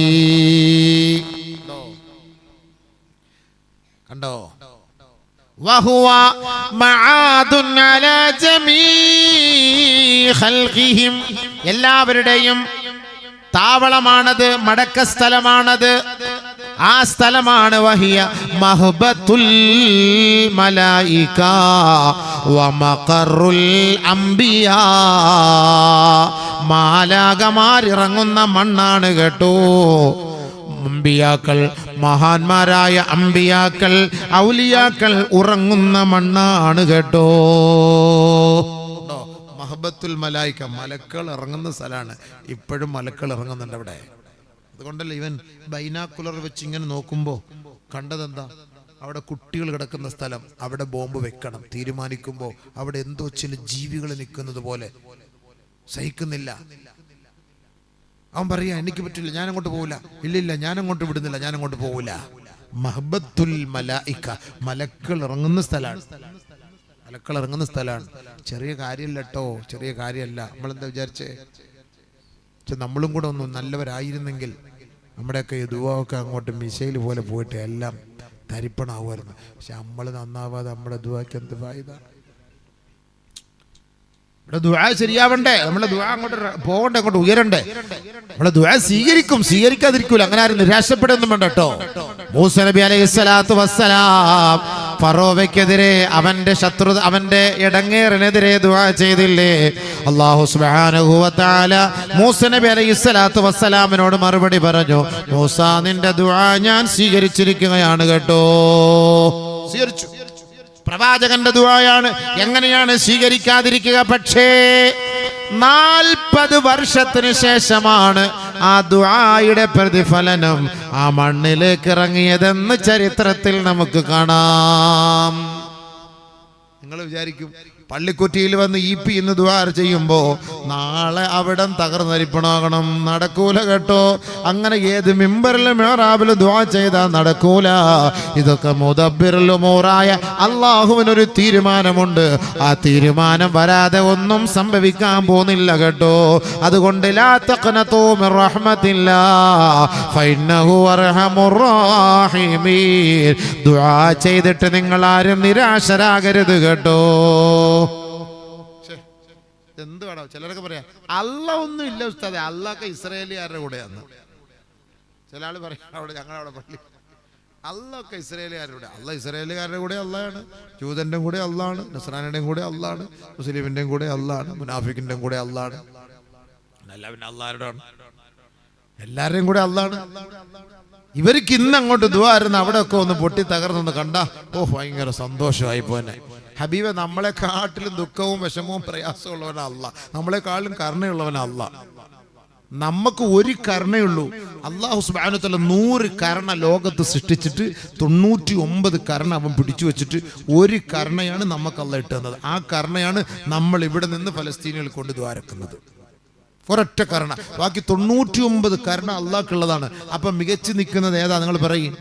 S1: കണ്ടോ? വഹുവ മആദുൻ അലാ ജമീഇ ഖൽഖിഹിം. എല്ലാവരുടെയും താവളമാണത്, മടക്ക സ്ഥലമാണത്. ആ സ്ഥലമാണ് വഹിയ മഹ്ബത്തുൽ മലായിക വ മഖറുൽ അംബിയാ. മാലാകമാർ ഇറങ്ങുന്ന മണ്ണാണ് കേട്ടോ. അമ്പിയാക്കൾ, മഹാന്മാരായ അമ്പിയാക്കൾ, ഔലിയാക്കൾ ഉറങ്ങുന്ന മണ്ണാണ് കേട്ടോ. മഹബത്തുൽ മലായിക, മലക്കൾ ഇറങ്ങുന്ന സ്ഥലമാണ്. ഇപ്പോഴും മലക്കൾ ഇറങ്ങുന്നുണ്ട് അവിടെ. അതുകൊണ്ടല്ലേ ഇവൻ ബൈനാക്കുലർ വെച്ച് ഇങ്ങനെ നോക്കുമ്പോ കണ്ടതെന്താ? അവിടെ കുട്ടികൾ കിടക്കുന്ന സ്ഥലം, അവിടെ ബോംബ് വെക്കണം തീരുമാനിക്കുമ്പോ അവിടെ എന്തോ ചില ജീവികൾ നിൽക്കുന്നത് പോലെ സഹിക്കുന്നില്ല. അവൻ പറയാ, എനിക്ക് പറ്റില്ല, ഞാൻ അങ്ങോട്ട് പോവില്ല. ഇല്ലില്ല, ഞാൻ അങ്ങോട്ട് വിടുന്നില്ല, ഞാൻ അങ്ങോട്ട് പോവില്ല. മഹബത്തുൽ മലായിക, മലക്കൾ ഇറങ്ങുന്ന സ്ഥലമാണ്. മലക്കൾ ഇറങ്ങുന്ന സ്ഥലമാണ്. ചെറിയ കാര്യമല്ല കേട്ടോ, ചെറിയ കാര്യമല്ല. നമ്മളെന്താ വിചാരിച്ചേ? നമ്മളും കൂടെ ഒന്ന് നല്ലവരായിരുന്നെങ്കിൽ നമ്മുടെയൊക്കെ ദുആ ഒക്കെ അങ്ങോട്ട് മിസൈൽ പോലെ പോയിട്ട് എല്ലാം തരിപ്പണാവുമായിരുന്നു. പക്ഷെ നമ്മൾ നന്നാവാതെ നമ്മുടെ ദുആക്ക് എന്ത് ഫായിദ? നമ്മുടെ ദുആ ശരിയാവണ്ടേ? നമ്മുടെ ദുആ അങ്ങോട്ട് പോകണ്ടേ, അങ്ങോട്ട് ഉയരണ്ടേ? നമ്മുടെ ദുആ സ്വീകരിക്കാതിരിക്കൂല. അങ്ങനെ ആരും നിരാശപ്പെടുന്നും വേണ്ട കേട്ടോ. മൂസ നബി അലൈഹിസ്സലാത്തു വസ്സലാം ഫറോവയ്ക്കെതിരെ, അവന്റെ ശത്രു, അവന്റെ ഇടങ്ങേറിനെതിരെ ദുആ ചെയ്തില്ലേ? അല്ലാഹു സുബ്ഹാനഹു വ തആല മൂസ നബി അലൈഹിസ്സലാത്തു വസ്സലാമിനോട് മറുപടി പറഞ്ഞു, മൂസ നിന്റെ ദുആ ഞാൻ സ്വീകരിച്ചിരിക്കുകയാണ് കേട്ടോ. സ്വീകരിച്ചു. പ്രവാചകന്റെ ദുആയാണ്, എങ്ങനെയാണ് സ്വീകരിക്കാതിരിക്കുക? പക്ഷേ 40 വർഷത്തിന് ശേഷമാണ് ആ ദുആയുടെ പ്രതിഫലനം ആ മണ്ണിലേക്ക് ഇറങ്ങിയതെന്ന് ചരിത്രത്തിൽ നമുക്ക് കാണാം. നിങ്ങൾ വിചാരിക്കും പള്ളിക്കുറ്റിയിൽ വന്ന് EP ഇന്ന് ദുആ ചെയ്യുമ്പോൾ നാളെ അവിടം തകർന്നരിപ്പണാകണം, നടക്കൂല കേട്ടോ. അങ്ങനെ ഏത് മിമ്പറിലും മിഹ്റാബിലും ദുആ ചെയ്താൽ നടക്കൂല. ഇതൊക്കെ മുദബ്ബിറുൽ ഉമൂറായ അല്ലാഹുവിനൊരു തീരുമാനമുണ്ട്. ആ തീരുമാനം വരാതെ ഒന്നും സംഭവിക്കാൻ പോകുന്നില്ല കേട്ടോ. അതുകൊണ്ട് ലാ തഖ്നതു മിർ റഹ്മത്തില്ലാഹ് ഫഇന്നഹു അർഹമുർ റഹീമീൻ. ദുആ ചെയ്തിട്ട് നിങ്ങൾ ആരും നിരാശരാകരുത് കേട്ടോ. എന്ത് വേണം ചിലരൊക്കെ പറയാം അല്ലാഹ് ഒന്നും ഇല്ല ഉസ്താദേ, അല്ലാഹ് ഇസ്രായേലിയാരുടെ കൂടെയാണ്. ചില ആള് പറയാം അവിടെ ഞങ്ങളവിടെ പള്ളി അല്ലാഹ് ഇസ്രായേലിയാരുടെ കൂടെ. അല്ലാഹ് ഇസ്രായേലുകാരുടെ കൂടെ അല്ലാഹാണ്, ജൂതന്റെ കൂടെ അല്ലാഹാണ്, നസ്രാനിയുടെയും കൂടെ അല്ലാഹാണ്, മുസ്ലിമിന്റെയും കൂടെ അല്ലാഹാണ്, മുനാഫിക്കിന്റെയും കൂടെ അല്ലാഹാണ്. അല്ല പിന്നെ അല്ലാഹുടെയാണ്, എല്ലാവരുടെയും കൂടെ അല്ലാഹാണ്. ഇവർക്ക് ഇന്ന് അങ്ങോട്ട് ദുആ ആയിരുന്നു, അവിടെ ഒക്കെ ഒന്ന് പൊട്ടി തകർന്നൊന്ന് കണ്ടാ ഭയങ്കര സന്തോഷമായി പോന്നെ. ഹബീബെ, നമ്മളെക്കാട്ടിലും ദുഃഖവും വിഷമവും പ്രയാസവും ഉള്ളവനാ അല്ലാഹ്, നമ്മളെക്കാളും കരുണയുള്ളവനാ അല്ലാഹ്. നമുക്ക് ഒരു കരുണയുള്ളൂ. അല്ലാഹു സുബ്ഹാനഹു വ തആല 100 കരുണ ലോകത്ത് സൃഷ്ടിച്ചിട്ട് 99 കരുണ അവൻ പിടിച്ചു വെച്ചിട്ട് ഒരു കരുണയാണ് നമുക്ക് അല്ലാഹ് ഇട്ടുന്നത്. ആ കരുണയാണ് നമ്മൾ ഇവിടെ നിന്ന് ഫലസ്തീനികൾ കൊണ്ട് ദ്വാരക്കുന്നത്. ഒരൊറ്റ കരുണ, ബാക്കി 99 കരുണ അള്ളാഹ്ക്കുള്ളതാണ്. അപ്പം മികച്ചു നിൽക്കുന്നത് ഏതാ? നിങ്ങൾ പറയും,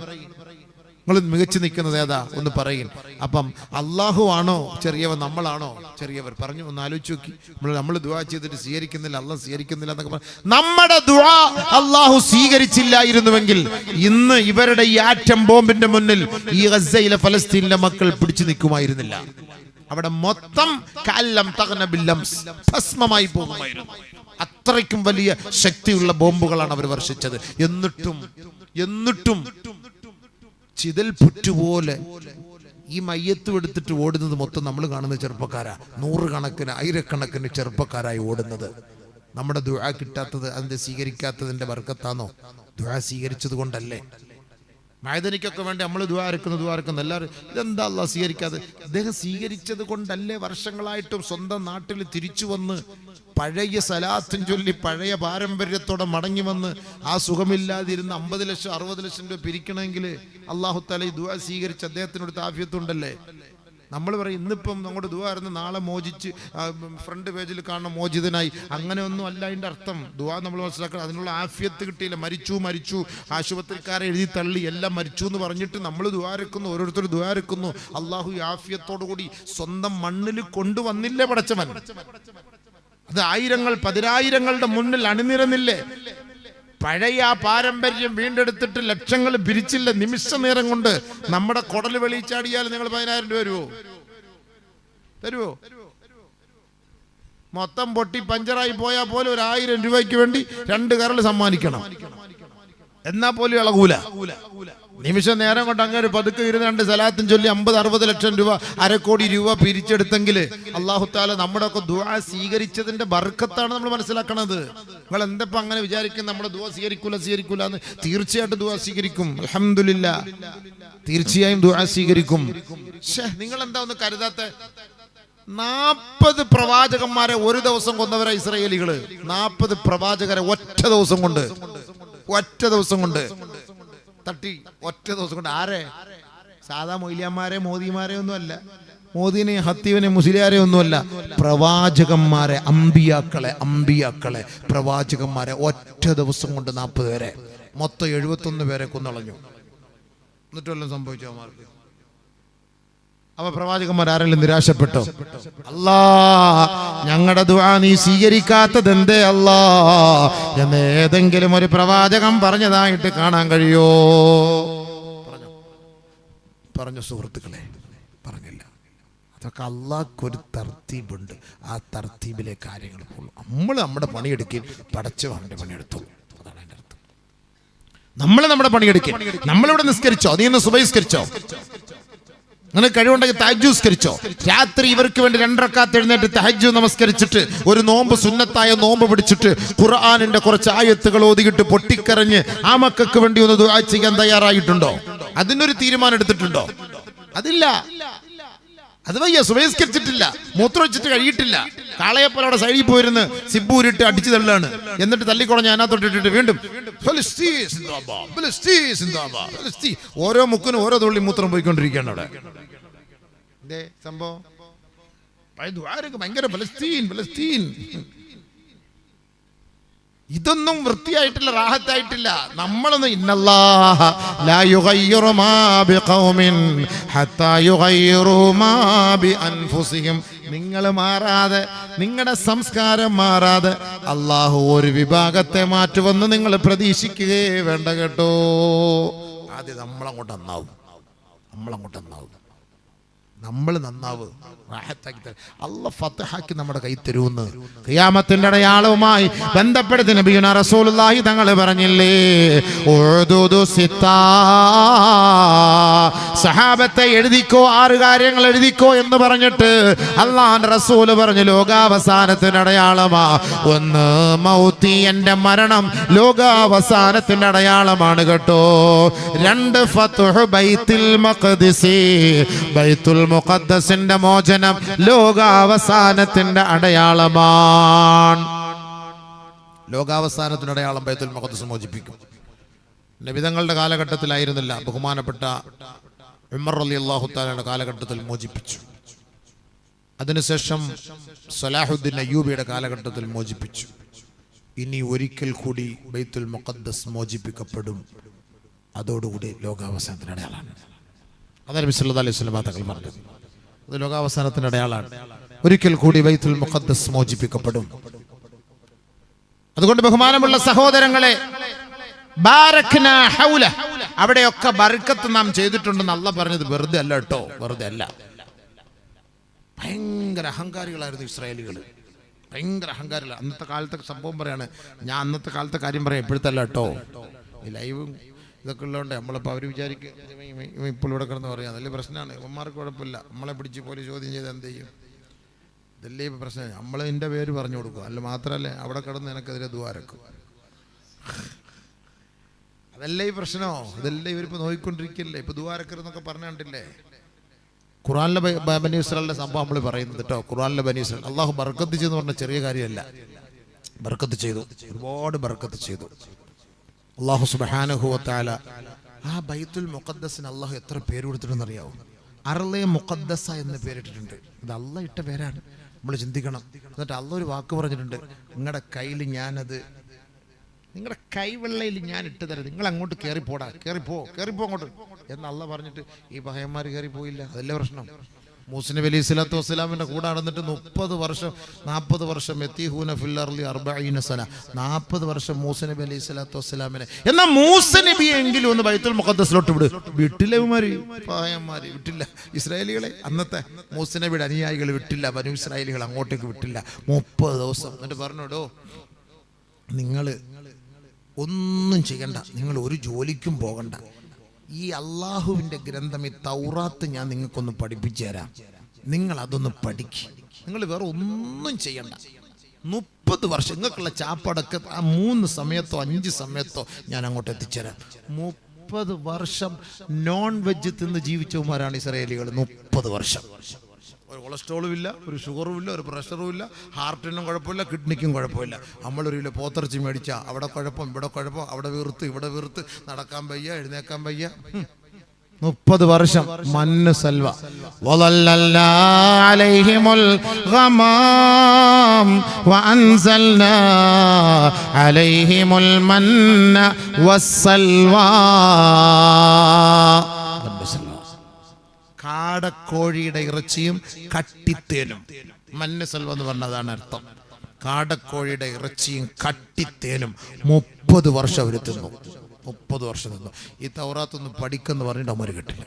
S1: നിങ്ങൾ മികച്ചു നിൽക്കുന്നത് ഏതാ ഒന്ന് പറയും. അപ്പം അള്ളാഹു ആണോ ചെറിയവൻ, നമ്മളാണോ ചെറിയവർ? പറഞ്ഞു, ഒന്ന് ആലോചിച്ച് നോക്കി. നമ്മൾ ദുആ ചെയ്തിട്ട് സ്വീകരിക്കുന്നില്ല, അള്ളാഹ് സ്വീകരിക്കുന്നില്ല എന്നൊക്കെ പറഞ്ഞു. നമ്മുടെ ദുആ അള്ളാഹു സ്വീകരിച്ചില്ലായിരുന്നുവെങ്കിൽ ഇന്ന് ഇവരുടെ ഈ ആറ്റം ബോംബിന്റെ മുന്നിൽ ഈ ഗസയിലെ ഫലസ്തീനിലെ മക്കൾ പിടിച്ചു നിൽക്കുമായിരുന്നില്ല. അവിടെ മൊത്തം ഭസ്മമായി പോകുമായിരുന്നു. അത്രയ്ക്കും വലിയ ശക്തിയുള്ള ബോംബുകളാണ് അവർ വർഷിച്ചത്. എന്നിട്ടും ചിതൽ പുറ്റുപോലെ ഈ മയ്യത്തും എടുത്തിട്ട് ഓടുന്നത് മൊത്തം നമ്മൾ കാണുന്ന ചെറുപ്പക്കാരാ. 100 കണക്കിന് 1000 ചെറുപ്പക്കാരായി ഓടുന്നത്. നമ്മുടെ ദുആ കിട്ടാത്തത് അതിന്റെ സ്വീകരിക്കാത്തതിന്റെ ബർക്കത്താണോ? ദുആ സ്വീകരിച്ചത് കൊണ്ടല്ലേ? മഅദനിക്കൊക്കെ വേണ്ടി നമ്മൾ ദുആ ഇറക്കുന്നു എല്ലാവരും ഇതെന്താ അല്ലാഹ് സ്വീകരിക്കാതെ? അദ്ദേഹം സ്വീകരിച്ചത് കൊണ്ടല്ലേ വർഷങ്ങളായിട്ടും സ്വന്തം നാട്ടിൽ തിരിച്ചു വന്ന് പഴയ സലാത്തും ചൊല്ലി പഴയ പാരമ്പര്യത്തോടെ മടങ്ങി വന്ന് ആ സുഖമില്ലാതിരുന്ന് 50 ലക്ഷം 60 ലക്ഷം രൂപ പിരിക്കണമെങ്കിൽ അല്ലാഹു തആല ഈ ദുആ സ്വീകരിച്ച് അദ്ദേഹത്തിനോട് ആഫിയത്തുണ്ടല്ലേ? നമ്മൾ പറയും ഇന്നിപ്പം നമ്മുടെ ദുആ ആയിരുന്നു, നാളെ മോചിച്ച് ഫ്രണ്ട് പേജിൽ കാണുന്ന മോചിതനായി. അങ്ങനെയൊന്നും അല്ല അതിൻ്റെ അർത്ഥം. ദുആ നമ്മൾ മനസ്സിലാക്കണം, അതിനുള്ള ആഫിയത്ത് കിട്ടിയില്ല. മരിച്ചു, ആശുപത്രിക്കാരെ എഴുതി തള്ളി, എല്ലാം മരിച്ചു എന്ന് പറഞ്ഞിട്ട് നമ്മൾ ദുആ ഇറക്കുന്നു, ഓരോരുത്തർ ദുആ ഇറക്കുന്നു. അള്ളാഹു ഈ ആഫിയത്തോടു കൂടി സ്വന്തം മണ്ണിൽ കൊണ്ടുവന്നില്ലേ പടച്ചവൻ? അത് 1000 10,000ങ്ങളുടെ മുന്നിൽ അണിനിരന്നില്ലേ? പഴയ ആ പാരമ്പര്യം വീണ്ടെടുത്തിട്ട് ലക്ഷങ്ങൾ പിരിച്ചില്ല. നിമിഷ നേരം കൊണ്ട് നമ്മുടെ കുടല് വെളിച്ചാടിയാൽ നിങ്ങൾ 10,000 രൂപ തരുവോ? മൊത്തം പൊട്ടി പഞ്ചറായി പോയാൽ പോലും 1,000 രൂപയ്ക്ക് വേണ്ടി 2 കരൾ സമ്മാനിക്കണം. എന്നാ പോലും ഇളകൂല. നിമിഷ നേരം കൊണ്ട് അങ്ങനെ പതുക്കെ ഇരുന്ന് 2 സലാത്തും ചൊല്ലി 50-60 ലക്ഷം രൂപ, 1/2 കോടി രൂപ പിരിച്ചെടുത്തെങ്കിൽ അല്ലാഹു തആല നമ്മുടെ ഒക്കെ ദുആ സ്വീകരിച്ചതിന്റെ ബർക്കത്താണ് നമ്മൾ മനസ്സിലാക്കണത്. നിങ്ങൾ എന്തപ്പോ അങ്ങനെ വിചാരിക്കും നമ്മുടെ ദുആ സ്വീകരിക്കൂല എന്ന്? തീർച്ചയായിട്ടും ദുആ സ്വീകരിക്കും. അൽഹംദുലില്ലാഹ്, തീർച്ചയായും ദുആ സ്വീകരിക്കും. നിങ്ങൾ എന്താ ഒന്ന് കരുതാത്ത? 40 പ്രവാചകന്മാരെ ഒരു ദിവസം കൊന്നവരാ ഇസ്രായേലികള്. 40 പ്രവാചകരെ ഒറ്റ ദിവസം കൊണ്ട് തട്ടി, ഒറ്റ ദിവസം കൊണ്ട്. ആരെ? സാധാ മൊയ്ലിയന്മാരെ മോദിമാരെ ഒന്നുമല്ല, മോദിനെ ഹത്തീവിനെ മുസ്ലിയാരെ ഒന്നുമല്ല, പ്രവാചകന്മാരെ, അമ്പിയാക്കളെ പ്രവാചകന്മാരെ ഒറ്റ ദിവസം കൊണ്ട് 40 പേരെ, മൊത്തം 71 പേരെ കൊന്നളഞ്ഞു. എന്നിട്ട് വല്ലതും സംഭവിച്ചോ അവന്മാർക്ക്? അപ്പൊ പ്രവാചകന്മാർ ആരെങ്കിലും നിരാശപ്പെട്ടോ? അല്ലാ, ഞങ്ങളുടെ ദുആ നീ സ്വീകരിക്കാത്തത് എന്തേ അല്ലാ എന്ന് ഏതെങ്കിലും ഒരു പ്രവാചകൻ പറഞ്ഞതായിട്ട് കാണാൻ കഴിയോ? പറഞ്ഞു സുഹൃത്തുക്കളെ, പറഞ്ഞില്ല. അതൊക്കെ അള്ളാഹ്ക്കൊരു തർത്തീബുണ്ട്. ആ തർത്തീബിലെ കാര്യങ്ങൾ പോകും. നമ്മൾ നമ്മുടെ പണിയെടുക്കുകയും പടച്ചവൻ അവന്റെ പണിയെടുത്തോളൂ. അതാണ് അതിന്റെ അർത്ഥം. നമ്മൾ നമ്മുടെ പണിയെടുക്കുകയും. നമ്മളിവിടെ നിസ്കരിച്ചോ? നീ ഇന്ന് സുബഹി നിസ്കരിച്ചോ? അങ്ങനെ കഴിവുണ്ടെങ്കിൽ തഹജ്ജുദ് നിസ്കരിച്ചോ? രാത്രി ഇവർക്ക് വേണ്ടി 2 റക്അത്ത് എഴുന്നേറ്റ് തഹജ്ജുദ് നമസ്കരിച്ചിട്ട് ഒരു നോമ്പ്, സുന്നത്തായ നോമ്പ് പിടിച്ചിട്ട് ഖുർആനിന്റെ കുറച്ച് ആയത്തുകൾ ഓതിയിട്ട് പൊട്ടിക്കരഞ്ഞ് ആ മക്കൾക്ക് വേണ്ടി ഒന്ന് ദുആ ചെയ്യാൻ തയ്യാറായിട്ടുണ്ടോ? അതിനൊരു തീരുമാനം എടുത്തിട്ടുണ്ടോ? അതില്ല. അത് വയ്യ. സുബഹിസ്കരിച്ചിട്ടില്ല, മൂത്രമൊഴിച്ചിട്ട് കഴിയിട്ടില്ല, കാളയെപ്പോലെ അവിടെ സൈഡിൽ പോയിരുന്ന് സിബൂരിട്ട് അടിച്ചു തള്ളാണ്. എന്നിട്ട് തല്ലിക്കുളഞ്ഞ് അതിനകത്തോട്ടിട്ടിട്ട് വീണ്ടും ഓരോ മുക്കിനും ഓരോ തുള്ളി മൂത്രം പോയിക്കൊണ്ടിരിക്കുകയാണ് അവിടെ. സംഭവം ഭയങ്കര ഫലസ്തീൻ. ഇതൊന്നും വൃത്തിയായിട്ടില്ല, റാഹത്തായിട്ടില്ല. നമ്മളൊന്നും ഇന്നല്ലാഹ ലാ യുഗയ്യിറു മാ ബിഖൗമിൻ ഹത്താ യുഗയ്യിറു മാ ബിഅൻഫുസിഹിം. നിങ്ങൾ മാറാതെ, നിങ്ങളുടെ സംസ്കാരം മാറാതെ അള്ളാഹു ഒരു വിഭാഗത്തെ മാറ്റുമെന്ന് നിങ്ങൾ പ്രതീക്ഷിക്കുകയേ വേണ്ട കേട്ടോ. ആദ്യം നമ്മളങ്ങോട്ട് നന്നാവും, നമ്മൾ നന്നാവും. അല്ലാഹ് ഫത്ഹാക്കി നമ്മുടെ കൈ തരുമെന്ന് ഖിയാമത്തിന്റെ അടയാളവുമായി ബന്ധപ്പെടുത്തി നബിയുനാ റസൂലുള്ളാഹി തങ്ങൾ പറഞ്ഞില്ലേ, ഉദുദു സിത്താ, സഹാബത്തെ എഴുതിക്കോ, 6 കാര്യങ്ങൾ എഴുതിക്കോ എന്ന് പറഞ്ഞിട്ട് അല്ലാഹുവിന്റെ റസൂൽ പറഞ്ഞു ലോകാവസാനത്തിന്റെ അടയാളമാ. 1 മൗതി, എന്റെ മരണം ലോകാവസാനത്തിന്റെ അടയാളമാണ് കേട്ടോ. 2 ഫത്ഹു ബൈത്തുൽ മഖ്ദിസ്, ബൈത്തുൽ മുഖദ്ദസിന്റെ മോചനം ലോകാവസാനത്തിന്റെ അടയാളമാണ്. ലോകാവസാനത്തിന്റെ അടയാളം ബൈത്തുൽ മുഖദ്ദസ് മോചിപ്പിക്കും. നബിതങ്ങളുടെ കാലഘട്ടത്തിലായിരുന്നില്ല, ബഹുമാനപ്പെട്ട ഉമർ റളിയല്ലാഹു തആലയുടെ കാലഘട്ടത്തിൽ മോചിപ്പിച്ചു. അതിനുശേഷം സലാഹുദ്ദീൻ അയ്യൂബിയുടെ കാലഘട്ടത്തിൽ മോചിപ്പിച്ചു. ഇനി ഒരിക്കൽ കൂടി ബൈത്തുൽ മുഖദ്ദസ് മോചിപ്പിക്കപ്പെടും. അതോടുകൂടി ലോകാവസാനത്തിന്റെ അടയാളമാണ്. അതാണ് നബി സല്ലല്ലാഹു അലൈഹി വസല്ലം തങ്ങൾ പറഞ്ഞത്. അത് ലോകാവസാനത്തിന്റെ അടയാളമാണ്. ഒരിക്കൽ കൂടി ബൈത്തുൽ മുഖദ്ദസ് മോചിപ്പിക്കപ്പെടും. അതുകൊണ്ട് ബഹുമാനമുള്ള സഹോദരങ്ങളെ, ബാരക്നാ ഹൗല, അവിടെയൊക്കെ ബർക്കത്ത് നാം ചെയ്തിട്ടുണ്ടെന്ന് അല്ലാഹ് പറഞ്ഞത് വെറുതെ അല്ല കേട്ടോ, വെറുതെ അല്ല. ഭയങ്കര അഹങ്കാരികളായിരുന്നു ഇസ്രായേലികൾ, ഭയങ്കര അഹങ്കാരികൾ. അന്നത്തെ കാലത്തെ സംഭവം പറയാണ് ഞാൻ, അന്നത്തെ കാലത്തെ കാര്യം പറയാം, ഇപ്പോഴത്തെ അല്ല കേട്ടോ. ഈ ലൈവും ഇതൊക്കെ ഉള്ളതുകൊണ്ട് നമ്മളിപ്പോൾ അവർ വിചാരിക്കും ഇപ്പോൾ ഇവിടെ കിടന്ന് പറയാം, നല്ല പ്രശ്നമാണ്. ഇവന്മാർക്ക് കുഴപ്പമില്ല, നമ്മളെ പിടിച്ച് പോലീസ് ചോദ്യം ചെയ്ത് എന്ത് ചെയ്യും? ഇതല്ലേ ഇപ്പം പ്രശ്നം. നമ്മൾ എൻ്റെ പേര് പറഞ്ഞു കൊടുക്കും, അല്ല മാത്രമല്ലേ അവിടെ കിടന്ന് എനിക്കെതിരെ ദ്വാരക്കും. അതല്ലേ ഈ പ്രശ്നമോ? ഇതല്ലേ ഇവരിപ്പോൾ നോക്കിക്കൊണ്ടിരിക്കില്ലേ? ഇപ്പോൾ ദ്വാരക്കരെന്നൊക്കെ പറഞ്ഞിട്ടില്ലേ? ഖുർആനിലെ ബനി ഇസ്രായേലിന്റെ സംഭവം നമ്മൾ പറയുന്നത് കേട്ടോ. ഖുർആനിലെ ബനി ഇസ്രായേൽ അള്ളാഹു ബർക്കത്ത് ചെയ്തെന്ന് പറഞ്ഞ ചെറിയ കാര്യമല്ല, ബർക്കത്ത് ചെയ്തു, ഒരുപാട് ബർക്കത്ത് ചെയ്തു അള്ളാഹു സുബ്ഹാനഹു വ തആല. ആ ബൈത്തുൽ മുഖദ്ദസിന് അള്ളാഹു എത്ര പേര് കൊടുത്തിട്ടുണ്ടെന്ന് അറിയാവോ? അർളെ മുഖദ്ദസ എന്ന് പേരിട്ടിട്ടുണ്ട്. ഇത് അള്ളാഹ് ഇട്ട പേരാണ്, നമ്മൾ ചിന്തിക്കണം. എന്നിട്ട് അള്ളാഹ് ഒരു വാക്ക് പറഞ്ഞിട്ടുണ്ട്, നിങ്ങളുടെ കയ്യിൽ ഞാനത്, നിങ്ങളുടെ കൈവെള്ളയിൽ ഞാൻ ഇട്ട് തരാം, നിങ്ങൾ അങ്ങോട്ട് കയറിപ്പോടാ, കയറിപ്പോ അങ്ങോട്ട് എന്ന് അള്ളാഹ് പറഞ്ഞിട്ട് ഈ പഹയന്മാർ കയറിപ്പോയില്ല. അതല്ലേ പ്രശ്നം. മൂസ നബി അലൈഹി സ്വലാത്തു വസ്സലാമിന്റെ കൂടെ നടന്നിട്ട് 40 വർഷം യതീഹൂന ഫിൽ അർളി 40 സന, 40 വർഷം മൂസ നബി അലൈഹി സ്വലാത്തു വസ്സലാമിനെ. എന്നാൽ മൂസ നബി എങ്കിലും ഒന്ന് ബൈത്തുൽ മുഖദ്ദസിലോട്ട് വിട്ടില്ല. പഹയന്മാര് വിട്ടില്ല, ഇസ്രായേലികളെ, അന്നത്തെ മൂസ നബിയുടെ അനുയായികൾ വിട്ടില്ല, ബനു ഇസ്രായേലികൾ അങ്ങോട്ടേക്ക് വിട്ടില്ല. 30 ദിവസം. എന്നിട്ട് പറഞ്ഞോടോ, നിങ്ങൾ ഒന്നും ചെയ്യണ്ട, നിങ്ങൾ ഒരു ജോലിക്കും പോകണ്ട, ഈ അള്ളാഹുവിൻ്റെ ഗ്രന്ഥം ഈ തൗറാത്ത് ഞാൻ നിങ്ങൾക്കൊന്ന് പഠിപ്പിച്ചു തരാം, നിങ്ങൾ അതൊന്ന് പഠിക്കും, നിങ്ങൾ വേറെ ഒന്നും ചെയ്യണ്ട. 30 വർഷം നിങ്ങൾക്കുള്ള ചാപ്പടക്ക് ആ 3 സമയത്തോ 5 സമയത്തോ ഞാൻ അങ്ങോട്ട് എത്തിച്ചേരാം. 30 വർഷം നോൺ വെജ് തിന്ന് ജീവിച്ചവന്മാരാണ് ഇസ്രായേലികൾ. 30 വർഷം. ഒരു കൊളസ്ട്രോളും ഇല്ല, ഒരു ഷുഗറും ഇല്ല, ഒരു പ്രഷറും ഇല്ല, ഹാർട്ടിനും കുഴപ്പമില്ല, കിഡ്നിക്കും കുഴപ്പമില്ല. നമ്മളൊരു കിലോ പോത്തിറച്ചി മേടിച്ചാൽ അവിടെ കുഴപ്പം, ഇവിടെ കുഴപ്പം, അവിടെ വീർത്ത്, ഇവിടെ വീർത്ത്, നടക്കാൻ വയ്യ, എഴുന്നേക്കാൻ വയ്യ. 30 വർഷം മന്ന് സൽവ. വളല്ലല്ലാ അലൈഹിമുൽ ഗമാം വഅൻസൽനാ അലൈഹിമുൽ മന്ന വസ്സൽവാ. കാടക്കോഴിയുടെ ഇറച്ചിയും കട്ടിത്തേനും. മന്ന സൽവ എന്ന് പറഞ്ഞതാണ് അർത്ഥം. കാടക്കോഴിയുടെ ഇറച്ചിയും കട്ടിത്തേനും 30 വർഷം അവർ തിന്നു. 30 വർഷം നിന്നു. ഈ തൗറാത്തൊന്ന് പഠിക്കെന്ന് പറഞ്ഞിട്ട് അമ്മ കേട്ടില്ല.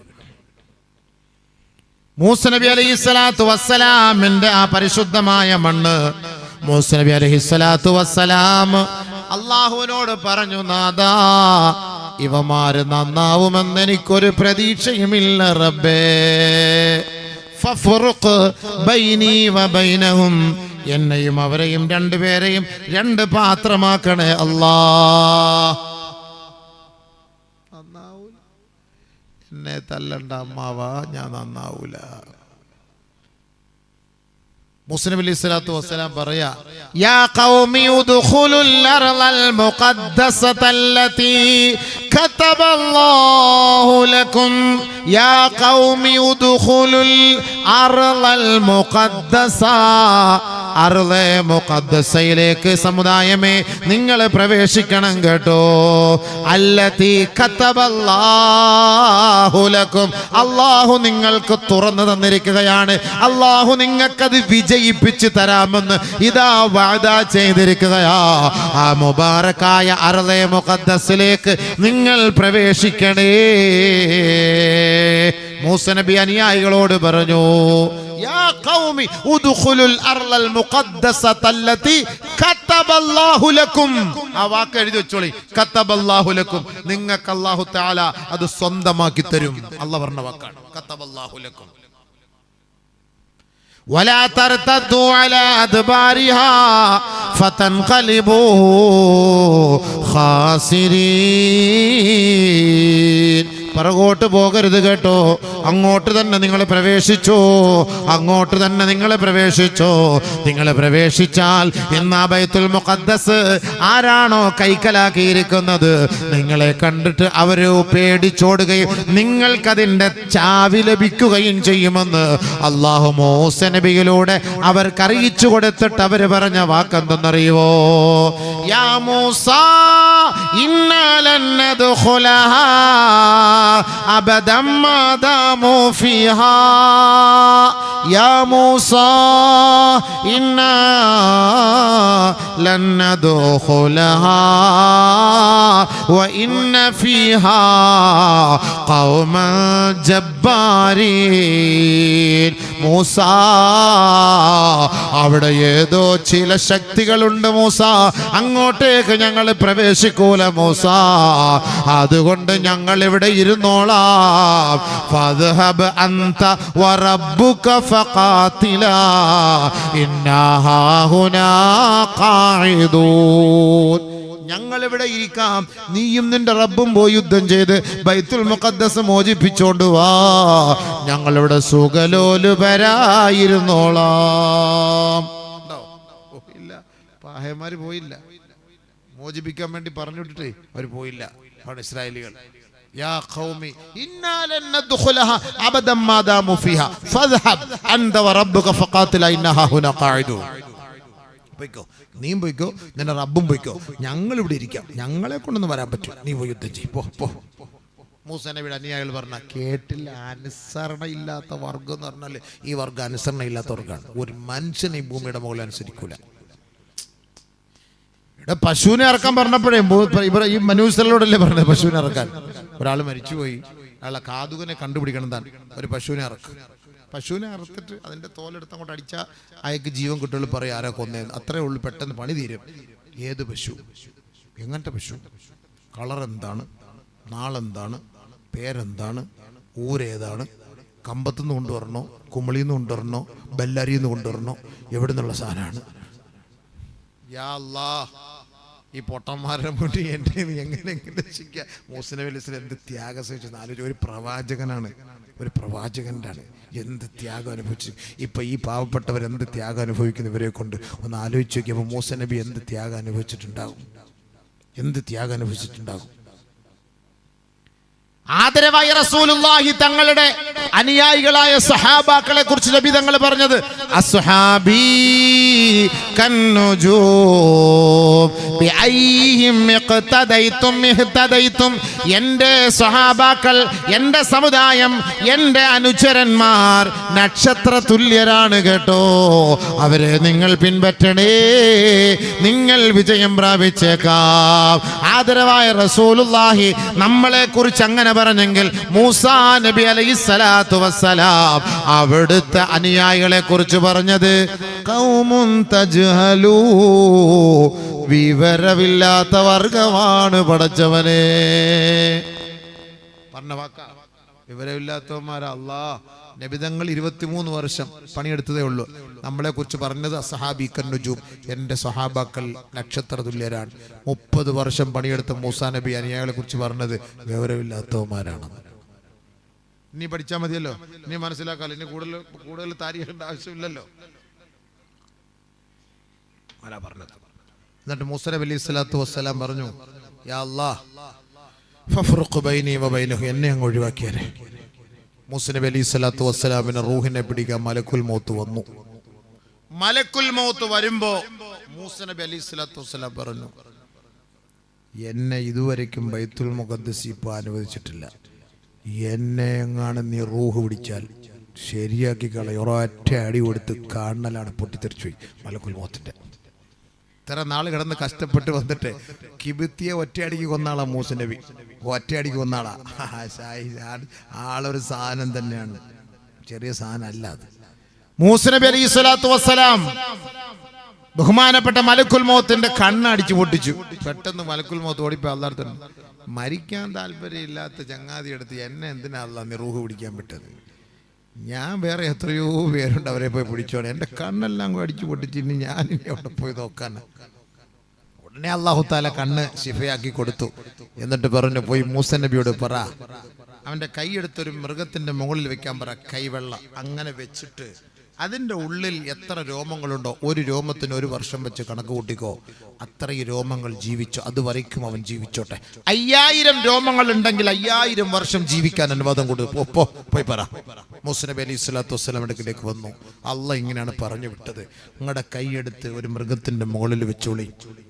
S1: മൂസ നബി അലൈഹിസ്സലാത്തു വസ്സലാമിന്റെ ആ പരിശുദ്ധമായ മണ്ണ്, മൂസ നബി അലൈഹിസ്സലാത്തു വസ്സലാം അള്ളാഹുവിനോട് പറഞ്ഞു, നാദാ, ഇവമാര് നന്നാവുമെന്ന് എനിക്കൊരു പ്രതീക്ഷയുമില്ല റബ്ബേ. ഫഫ്റുഖ് ബൈനി വബൈനഹും, എന്നെയും അവരെയും രണ്ടുപേരെയും 2 പാത്രമാക്കണേ അല്ലാഹ്. നന്നാവൂല, എന്നെ തല്ലണ്ട അമ്മാവാ, ഞാൻ നന്നാവൂല. മൂസ നബി അലൈഹി സ്വലാത്തു വസ്സലാം പറയാ, യാ ഖൗമി ഉദ്ഖുലുൽ അർളൽ മുഖദ്ദസതല്ലതി കതബല്ലാഹു ലക്കും. യാ ഖൗമി ഉദ്ഖുലുൽ അർളൽ മുഖദ്ദസ. അർളെ മുഖദ്ദസയിലേക്ക് സമുദായമേ നിങ്ങൾ പ്രവേശിക്കണം കേട്ടോ. അല്ലതി കതബല്ലാഹു ലക്കും. അല്ലാഹു നിങ്ങൾക്ക് തുറന്നു തന്നിരിക്കുകയാണ്. അല്ലാഹു നിങ്ങൾക്കത് വിജയിപ്പിച്ച് തരാമെന്ന് ഇതാ വഅദ ചെയ്തിരിക്കുകയാ. ആ മുബാറക്കായ അർളെ മുഖദ്ദസിലേക്ക് നിങ്ങൾ പ്രവേശിക്കണേ. മൂസ നബി അനുയായികളോട് പറഞ്ഞു, യാ ഖൗമി ഉദ്ഖുലുൽ അർളൽ മുഖദ്ദസതല്ലതി കതബല്ലാഹു ലക്കും. ആ വാക്ക് എഴുതി വെച്ചോളി, കതബല്ലാഹു ലക്കും. നിങ്ങൾക്ക് അല്ലാഹു തആല അത് സ്വന്തമാക്കി തരും. അല്ലാഹ് പറഞ്ഞ വാക്കാണ്, കതബല്ലാഹു ലക്കും. വലാ തർതദു അലാ അദ്ബാരിഹാ ഫതൻഖലിബൂ ഖാസിരീൻ. പുറകോട്ട് പോകരുത് കേട്ടോ. അങ്ങോട്ട് തന്നെ നിങ്ങൾ പ്രവേശിച്ചോ, അങ്ങോട്ട് തന്നെ നിങ്ങൾ പ്രവേശിച്ചോ. നിങ്ങൾ പ്രവേശിച്ചാൽ എന്നാ ബൈത്തുൽ മുഖദ്ദസ് ആരാണോ കൈക്കലാക്കിയിരിക്കുന്നത് നിങ്ങളെ കണ്ടിട്ട് അവര് പേടിച്ചോടുകയും നിങ്ങൾക്കതിൻ്റെ ചാവി ലഭിക്കുകയും ചെയ്യുമെന്ന് അല്ലാഹു മൂസ നബിയിലൂടെ അവർക്ക് അറിയിച്ചു കൊടുത്തിട്ട് അവര് പറഞ്ഞ വാക്കെന്തെന്നറിയുവോ? യാ മൂസ ഇന്നാ ലൻ നദ്ഖുലഹാ അബദം മാ ദാമു ഫീഹാ. യാ മൂസ ഇന്നാ ലൻ നദ്ഖുലഹാ വ ഇന്ന ഫീഹാ ഖൗമൻ ജബ്ബാരീൻ. മൂസ, അവിടെ ഏതോ ചില ശക്തികളുണ്ട് മൂസ, അങ്ങോട്ടേക്ക് ഞങ്ങൾ പ്രവേശിക്കൂല മൂസ. അതുകൊണ്ട് ഞങ്ങൾ ഇവിടെ ഇരുന്നോളാം. ഫദ്ഹബ് അൻത വറബ്ബുക ഫഖാതിലാ ഇന്നാ ഹാഹുനാ ഖാഇദൂൻ. ഞങ്ങൾ ഇവിടെ ഇരിക്കാം, നീയും നിന്റെ റബ്ബും പോയി യുദ്ധം ചെയ്ത് ബൈത്തുൽ മുഖദ്ദസ് മോചിപ്പിച്ചോണ്ട് വാ. ഞങ്ങളിവിടെ സുഖലോലുപരായിരുന്നോളാം. ഇല്ല, പാഹന്മാര് പോയില്ല, മോചിപ്പിക്കാൻ വേണ്ടി പറഞ്ഞിട്ടിട്ടേ അവർ പോയില്ല. അവിടെ ഇസ്രായേലികൾ, യാ ഖൗമി ഇന്നാ ലൻ നദ്ഖുലഹാ അബദം മാ ദാമു ഫീഹാ ഫദ്ഹബ് അൻത വറബ്ബുക ഫഖാതിലാ ഇന്നാ ഹാഹുനാ ഖാഇദൂൻ. പോയിക്കോ, നീയും പോയിക്കോ, നിന്റെ റബ്ബും പോയിക്കോ, ഞങ്ങൾ ഇവിടെ ഇരിക്കാം, ഞങ്ങളെ കൊണ്ടൊന്നും വരാൻ പറ്റും, നീ പോയി യുദ്ധം ചെയ്യും, പോ പോ. മൂസ നബിയുടെ അനുയായികൾ പറഞ്ഞ കേട്ടില്ല. അനുസരണ ഇല്ലാത്ത വർഗം എന്ന് പറഞ്ഞാൽ ഈ വർഗം അനുസരണ ഇല്ലാത്ത വർഗമാണ്. ഒരു മനുഷ്യനെ ഈ ഭൂമിയുടെ മുകളിൽ അനുസരിക്കൂല. ഇവിടെ പശുവിനെ ഇറക്കാൻ പറഞ്ഞപ്പോഴേ ഇവിടെ ഈ മനൂസലോടല്ലേ പറഞ്ഞത് പശുവിനെ ഇറക്കാൻ. ഒരാൾ മരിച്ചുപോയി, അയാളെ കാതുകനെ കണ്ടുപിടിക്കണതാണ് ഒരു പശുവിനെ ഇറക്കും. പശുവിനെ അറുത്തിട്ട് അതിൻ്റെ തോലെടുത്ത് അങ്ങോട്ട് അടിച്ചാൽ അയാൾക്ക് ജീവൻ കിട്ടുള്ളൂ. പറയും ആരാ കൊന്നേന്ന്. അത്രേ ഉള്ളൂ, പെട്ടെന്ന് പണി തീരും. ഏത് പശു, എങ്ങനത്തെ പശു, കളർ എന്താണ്, നാളെന്താണ്, പേരെന്താണ്, ഊരേതാണ്, കമ്പത്തുനിന്ന് കൊണ്ടുവരണോ, കുമളിയിൽ നിന്ന് കൊണ്ടുവരണോ, ബെല്ലാരിയിൽ നിന്ന് കൊണ്ടുവരണോ, എവിടെ നിന്നുള്ള സാധനമാണ്. യാ അല്ലാഹ്, ഈ പൊട്ടന്മാരുടെ മുന്നിൽ എൻ്റെ എങ്ങനെയെങ്കിലും രക്ഷിക്കുക. മൂസ നബി അലൈഹി സ്വലാം എന്ത് ത്യാഗം സഹിച്ചു ആലോചിച്ചു. ഒരു പ്രവാചകനാണ്, ഒരു പ്രവാചകൻ്റെ എന്ത് ത്യാഗം അനുഭവിച്ചു. ഇപ്പം ഈ പാവപ്പെട്ടവർ എന്ത് ത്യാഗം അനുഭവിക്കുന്നു ഇവരെ കൊണ്ട് ഒന്ന് ആലോചിച്ച് നോക്കിയപ്പോൾ മൂസ നബി എന്ത് ത്യാഗം അനുഭവിച്ചിട്ടുണ്ടാകും, എന്ത് ത്യാഗം അനുഭവിച്ചിട്ടുണ്ടാകും. ആദരവായ റസൂലുള്ളാഹി തങ്ങളുടെ അനുയായികളായ സഹാബാക്കളെ കുറിച്ച് നബി തങ്ങൾ പറഞ്ഞത്, അസ്ഹാബീ കന്നുജൂം ബിഅയ്യിഹിം ഇഖ്തദൈതും ഇഹ്തദൈതും. എൻ്റെ സഹാബാക്കൾ, എൻ്റെ സമുദായം, എൻ്റെ അനുചരന്മാർ നക്ഷത്ര തുല്യരാണ് കേട്ടോ. അവരെ നിങ്ങൾ പിൻപറ്റണേ, നിങ്ങൾ വിജയം പ്രാപിച്ചേക്കാം. ആദരവായ റസൂലുള്ളാഹി നമ്മളെ കുറിച്ച് അങ്ങനെ പറഞ്ഞെങ്കിൽ മൂസാ നബി അലൈഹിസ്സലാത്തു വസ്സലാം അവിടുത്തെ അനുയായികളെ കുറിച്ച് പറഞ്ഞത് ഖൗമുൻ തജ്ഹലൂ, വിവരമില്ലാത്ത വർഗമാണ് പടച്ചവനെ. പറഞ്ഞ വാക്ക വിവരമില്ലാത്തവന്മാരാ. അല്ലാഹ് നബിതങ്ങൾ 23 വർഷം പണിയെടുത്തതേ ഉള്ളൂ. നമ്മളെ കുറിച്ച് പറഞ്ഞത് അസ്ഹാബീ കന്നുജൂം, എൻ്റെ സഹാബാക്കൾ നക്ഷത്ര തുല്യരാണ്. 30 വർഷം പണിയെടുത്ത മൂസാ നബി അനുയായികളെ കുറിച്ച് പറഞ്ഞത് വിവരമില്ലാത്തവന്മാരാണ്. ഇനി പഠിച്ചാൽ മതിയല്ലോ, ഇനി മനസ്സിലാക്കാമല്ലോ, ഇനി കൂടുതൽ താരീഖിന്റെ ആവശ്യമില്ലല്ലോ. അല്ല പറഞ്ഞത്. എന്നിട്ട് മൂസ നബി അലൈഹി സ്വലാത്തു വസ്സലാം പറഞ്ഞു, യാ അല്ലാഹ് ഫഫ്റുഖ് ബൈനി വബൈനഹു, എന്നെ അങ്ങ് ഒഴിവാക്കിയാലേ. മൂസ നബി അലൈഹി സ്വലാത്തു വസ്സലാമിന് റൂഹിനെ പിടിക്കാൻ മലക്കുൽ മൗത്ത് വന്നു. മലക്കുൽ മൗത്ത് വരുമ്പോ മൂസ നബി അലൈഹി സ്വലാത്തു വസ്സലാം പറഞ്ഞു, എന്നെ ഇതുവരയ്ക്കും ബൈത്തുൽ മുഖദ്ദസ് ഇപ്പൊ അനുവദിച്ചിട്ടില്ല. എന്നെ എങ്ങാണ് നീ റൂഹ് പിടിച്ചാൽ ശരിയാക്കി കളയും. ഒരൊറ്റ അടി കൊടുത്ത് കാണലാണ് പൊട്ടിത്തെറിച്ചു പോയി മലക്കുൽ മൗത്തിന്റെ. ഇത്ര നാൾ കിടന്ന് കഷ്ടപ്പെട്ട് വന്നിട്ട് കിബിത്തിയെ ഒറ്റയടിക്ക് കൊന്നാളാ മൂസ നബി. ഒറ്റയടിക്ക് കൊന്നാളാ. ആളൊരു സാധനം തന്നെയാണ്, ചെറിയ സാധനം അല്ല അത്. മൂസ നബി അലൈഹി സ്വലാത്തു വസ്സലാം ബഹുമാനപ്പെട്ട മലക്കുൽ മൗത്തിന്റെ കണ്ണടിച്ചു പൊട്ടിച്ചു. പെട്ടെന്ന് മലക്കുൽ മൗത്ത് ഓടിപ്പോയി അല്ലാഹ്, മരിക്കാൻ താല്പര്യമില്ലാത്ത ചങ്ങാതി എടുത്ത് എന്നെ എന്തിനാ അല്ലാഹ് നീ റൂഹ് പിടിക്കാൻ വിട്ടത്? ഞാൻ വേറെ എത്രയോ പേരുണ്ട്, അവരെ പോയി പിടിച്ചോളെ. എൻ്റെ കണ്ണെല്ലാം അടിച്ചു പൊട്ടിച്ച് ഇനി ഞാനിനി അവിടെ പോയി നോക്കാൻ. ഉടനെ അല്ലാഹു തആല കണ്ണ് ശിഫയാക്കി കൊടുത്തു. എന്നിട്ട് പറഞ്ഞു, പോയി മൂസ നബിയോട് പറ, അവൻ്റെ കൈയെടുത്തൊരു മൃഗത്തിന്റെ മുകളിൽ വെക്കാൻ പറ, കൈവെള്ള. അങ്ങനെ വെച്ചിട്ട് അതിൻ്റെ ഉള്ളിൽ എത്ര രോമങ്ങളുണ്ടോ ഒരു രോമത്തിന് 1 വർഷം വെച്ച് കണക്ക് കൂട്ടിക്കോ. അത്രയും രോമങ്ങൾ ജീവിച്ചു, അതുവരയ്ക്കും അവൻ ജീവിച്ചോട്ടെ. 5000 രോമങ്ങൾ ഉണ്ടെങ്കിൽ 5000 വർഷം ജീവിക്കാൻ അനുവാദം കൊടുത്തു. പോയി പറ. മൂസ നബി അലൈഹി സ്വലാത്തു വസ്സലാം അടുക്കിലേക്ക് വന്നു. അള്ളാഹ് ഇങ്ങനെയാണ് പറഞ്ഞു വിട്ടത്, നിങ്ങളുടെ കൈയെടുത്ത് ഒരു മൃഗത്തിന്റെ മുകളിൽ വെച്ചോളി,